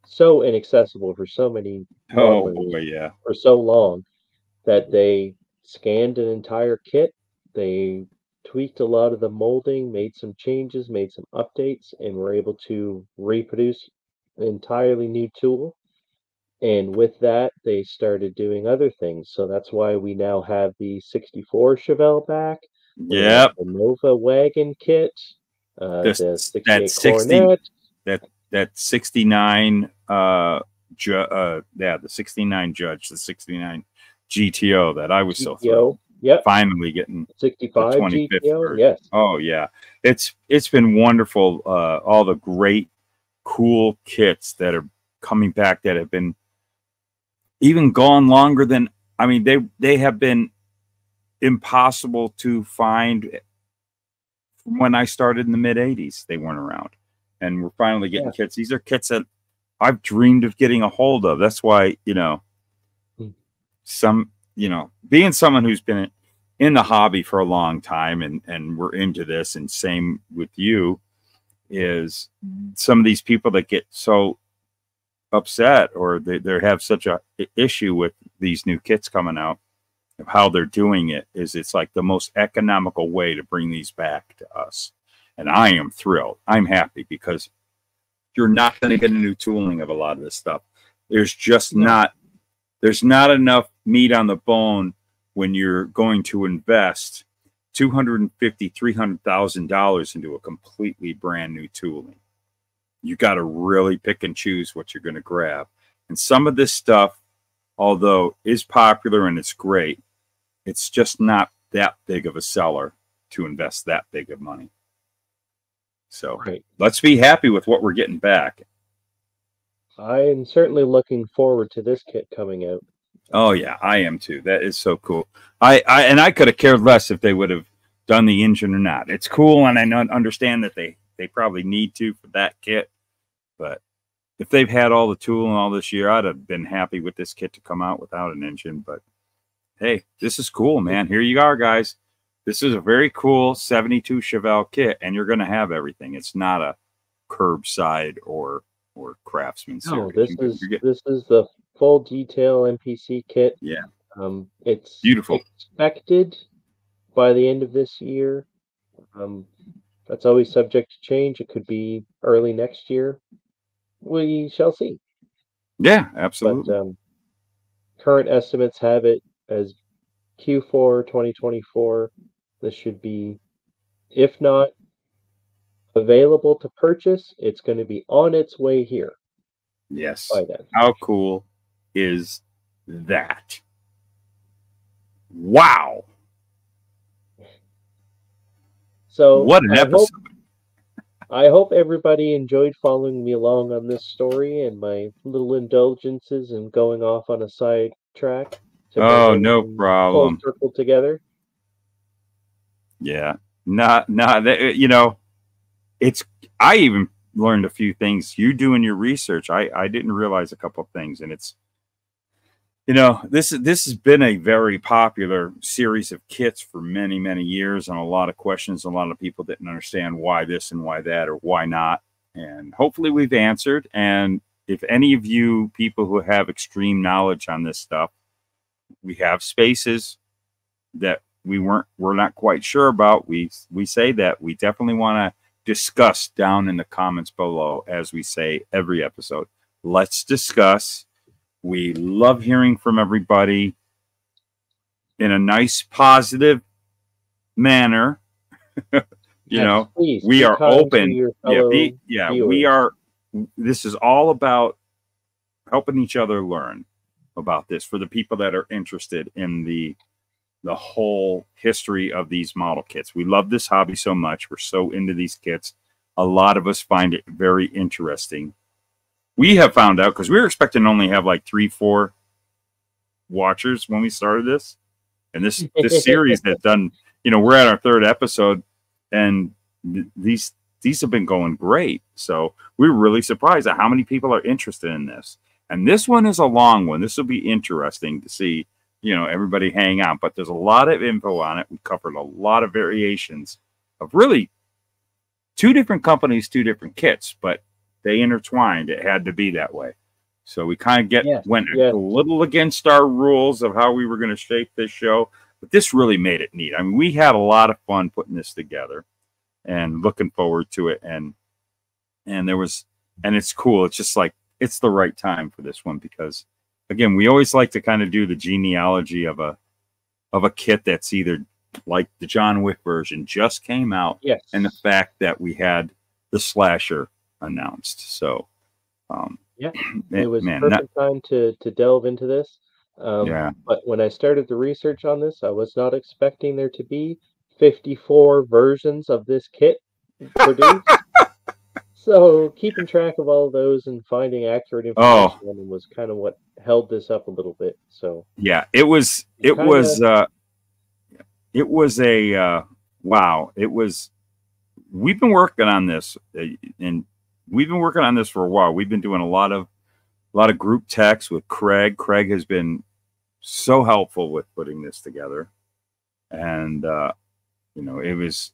Speaker 2: so inaccessible for so many modelers for so long that they scanned an entire kit. They tweaked a lot of the molding, made some changes, made some updates, and were able to reproduce an entirely new tool. And with that, they started doing other things. So that's why we now have the 64 Chevelle back.
Speaker 1: Yeah.
Speaker 2: The Nova wagon kit. The 68 Coronet.
Speaker 1: That 69 the 69 Judge, the 69 GTO that I was so thrilled.
Speaker 2: Yep.
Speaker 1: Finally getting
Speaker 2: 65
Speaker 1: the 25th
Speaker 2: GTO,
Speaker 1: version.
Speaker 2: yes.
Speaker 1: Oh yeah. It's been wonderful. All the great cool kits that are coming back that have been even gone longer than, I mean, they have been impossible to find. When I started in the mid 80s, they weren't around, and we're finally getting kits. These are kits that I've dreamed of getting a hold of. That's why, you know, being someone who's been in the hobby for a long time, and we're into this, and same with you, is some of these people that get so upset, or they have such a issue with these new kits coming out, of how they're doing it, is it's like the most economical way to bring these back to us. And I am thrilled. I'm happy, because you're not going to get a new tooling of a lot of this stuff. There's just not enough meat on the bone when you're going to invest $250,000, $300,000 into a completely brand new tooling. You got to really pick and choose what you're going to grab. And some of this stuff, although is popular and it's great, it's just not that big of a seller to invest that big of money. So let's be happy with what we're getting back.
Speaker 2: I am certainly looking forward to this kit coming out.
Speaker 1: Oh yeah, I am too. That is so cool. I could have cared less if they would have done the engine or not. It's cool, and I understand that they probably need to for that kit. But if they've had all the tooling all this year, I'd have been happy with this kit to come out without an engine. But hey, this is cool, man. Here you are, guys. This is a very cool 72 Chevelle kit, and you're going to have everything. It's not a curbside or Craftsman series.
Speaker 2: No, this is the full detail MPC kit.
Speaker 1: Yeah.
Speaker 2: It's
Speaker 1: beautiful.
Speaker 2: Expected by the end of this year. That's always subject to change. It could be early next year. We shall see.
Speaker 1: Yeah, absolutely.
Speaker 2: But current estimates have it as Q4 2024. This should be, if not available to purchase, it's going to be on its way here.
Speaker 1: Yes.
Speaker 2: By then.
Speaker 1: How cool is that? Wow.
Speaker 2: So
Speaker 1: what an episode.
Speaker 2: I hope everybody enjoyed following me along on this story and my little indulgences and going off on a side track.
Speaker 1: Oh, no problem.
Speaker 2: Full circle together.
Speaker 1: Yeah. You know, I even learned a few things. You doing your research, I didn't realize a couple of things, and it's, you know, this has been a very popular series of kits for many, many years, and a lot of questions. A lot of people didn't understand why this and why that, or why not. And hopefully we've answered. And if any of you people who have extreme knowledge on this stuff, we have spaces that we're not quite sure about. We say that we definitely want to discuss down in the comments below, as we say every episode. Let's discuss. We love hearing from everybody in a nice, positive manner. You know,
Speaker 2: please,
Speaker 1: we are open. We are. This is all about helping each other learn about this for the people that are interested in the whole history of these model kits. We love this hobby so much. We're so into these kits. A lot of us find it very interesting. We have found out, because we were expecting to only have like 3-4 watchers when we started this. And this series has done, you know, we're at our 3rd episode, and these have been going great. So we were really surprised at how many people are interested in this. And this one is a long one. This will be interesting to see, you know, everybody hang out. But there's a lot of info on it. We covered a lot of variations of really 2 different companies, 2 different kits, but they intertwined. It had to be that way. So we kind of went a little against our rules of how we were going to shape this show, but this really made it neat. I mean, we had a lot of fun putting this together and looking forward to it. And it's cool. It's just like, it's the right time for this one, because again, we always like to kind of do the genealogy of a kit that's either like the John Wick version just came out, and the fact that we had the slasher announced. So
Speaker 2: it was perfect time to delve into this. But when I started the research on this, I was not expecting there to be 54 versions of this kit produced. So keeping track of all of those and finding accurate information on them was kind of what held this up a little bit. So
Speaker 1: yeah, it was it was a wow. It was. We've been working on this, and we've been working on this for a while. We've been doing a lot of group texts with Craig. Craig has been so helpful with putting this together, and you know, it was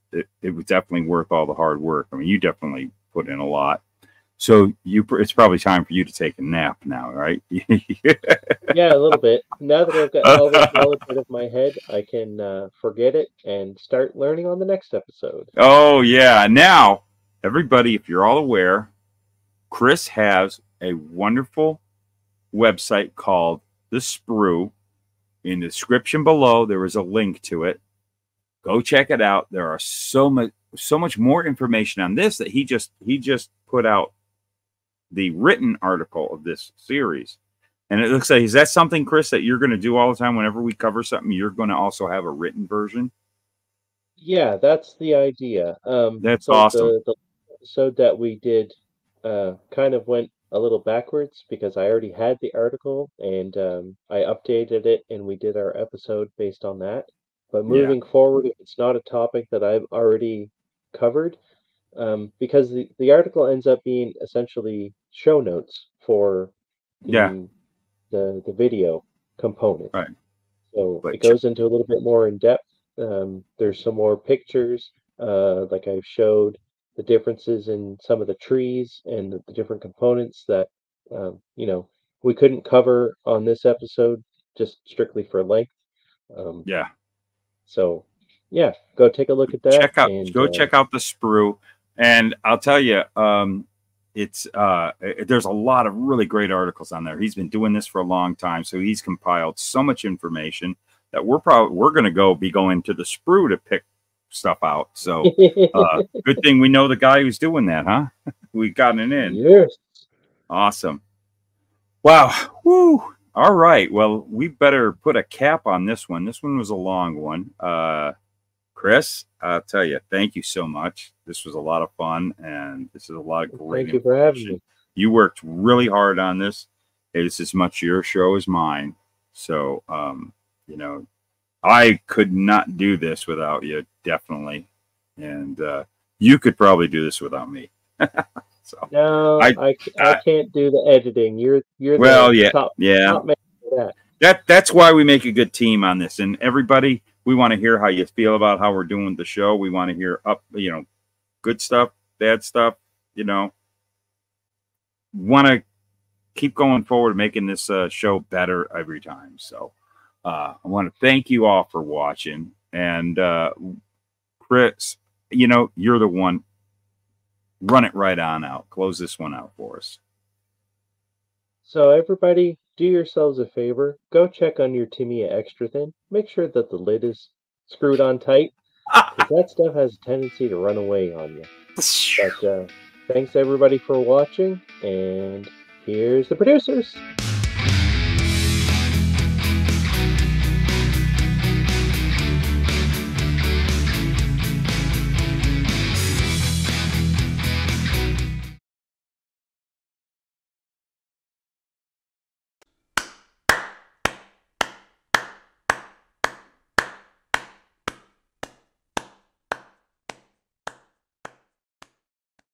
Speaker 1: definitely worth all the hard work. I mean, you definitely put in a lot. So it's probably time for you to take a nap now, right?
Speaker 2: Yeah, a little bit. Now that I've got all this knowledge out of my head, I can forget it and start learning on the next episode.
Speaker 1: Oh, yeah. Now, everybody, if you're all aware, Chris has a wonderful website called The Sprue. In the description below, there is a link to it. Go check it out. There are so much more information on this that he just put out the written article of this series. And it looks like, is that something, Chris, that you're going to do all the time whenever we cover something? You're going to also have a written version?
Speaker 2: Yeah, that's the idea.
Speaker 1: That's awesome.
Speaker 2: The episode that we did kind of went a little backwards because I already had the article and I updated it and we did our episode based on that. But moving forward, if it's not a topic that I've already covered, because the article ends up being essentially show notes for the video component.
Speaker 1: Right.
Speaker 2: So it goes into a little bit more in depth. There's some more pictures, like I've showed the differences in some of the trees and the different components that you know, we couldn't cover on this episode just strictly for length. So yeah, go take a look at that.
Speaker 1: Check out the Sprue, and I'll tell you, it's there's a lot of really great articles on there. He's been doing this for a long time, so he's compiled so much information that we're going to be going to the Sprue to pick stuff out. So good thing we know the guy who's doing that, huh? We got it in.
Speaker 2: Yes.
Speaker 1: Awesome. Wow. Woo. All right. Well, we better put a cap on this one. This one was a long one. Chris, I'll tell you, thank you so much. This was a lot of fun, and this is a lot of great
Speaker 2: Thank you for having me.
Speaker 1: You worked really hard on this. It's as much your show as mine. So, you know, I could not do this without you, definitely. And you could probably do this without me. So
Speaker 2: no, I can't do the editing. You're
Speaker 1: well,
Speaker 2: the
Speaker 1: yeah,
Speaker 2: top man for
Speaker 1: that. That's why we make a good team on this. And everybody, we want to hear how you feel about how we're doing the show. We want to hear good stuff, bad stuff. You know, want to keep going forward, making this show better every time. So I want to thank you all for watching. And Chris, you know, you're the one. Run it right on out. Close this one out for us.
Speaker 2: So everybody, do yourselves a favor. Go check on your Tamiya Extra Thin. Make sure that the lid is screwed on tight, because that stuff has a tendency to run away on you. But thanks everybody for watching, and here's the producers.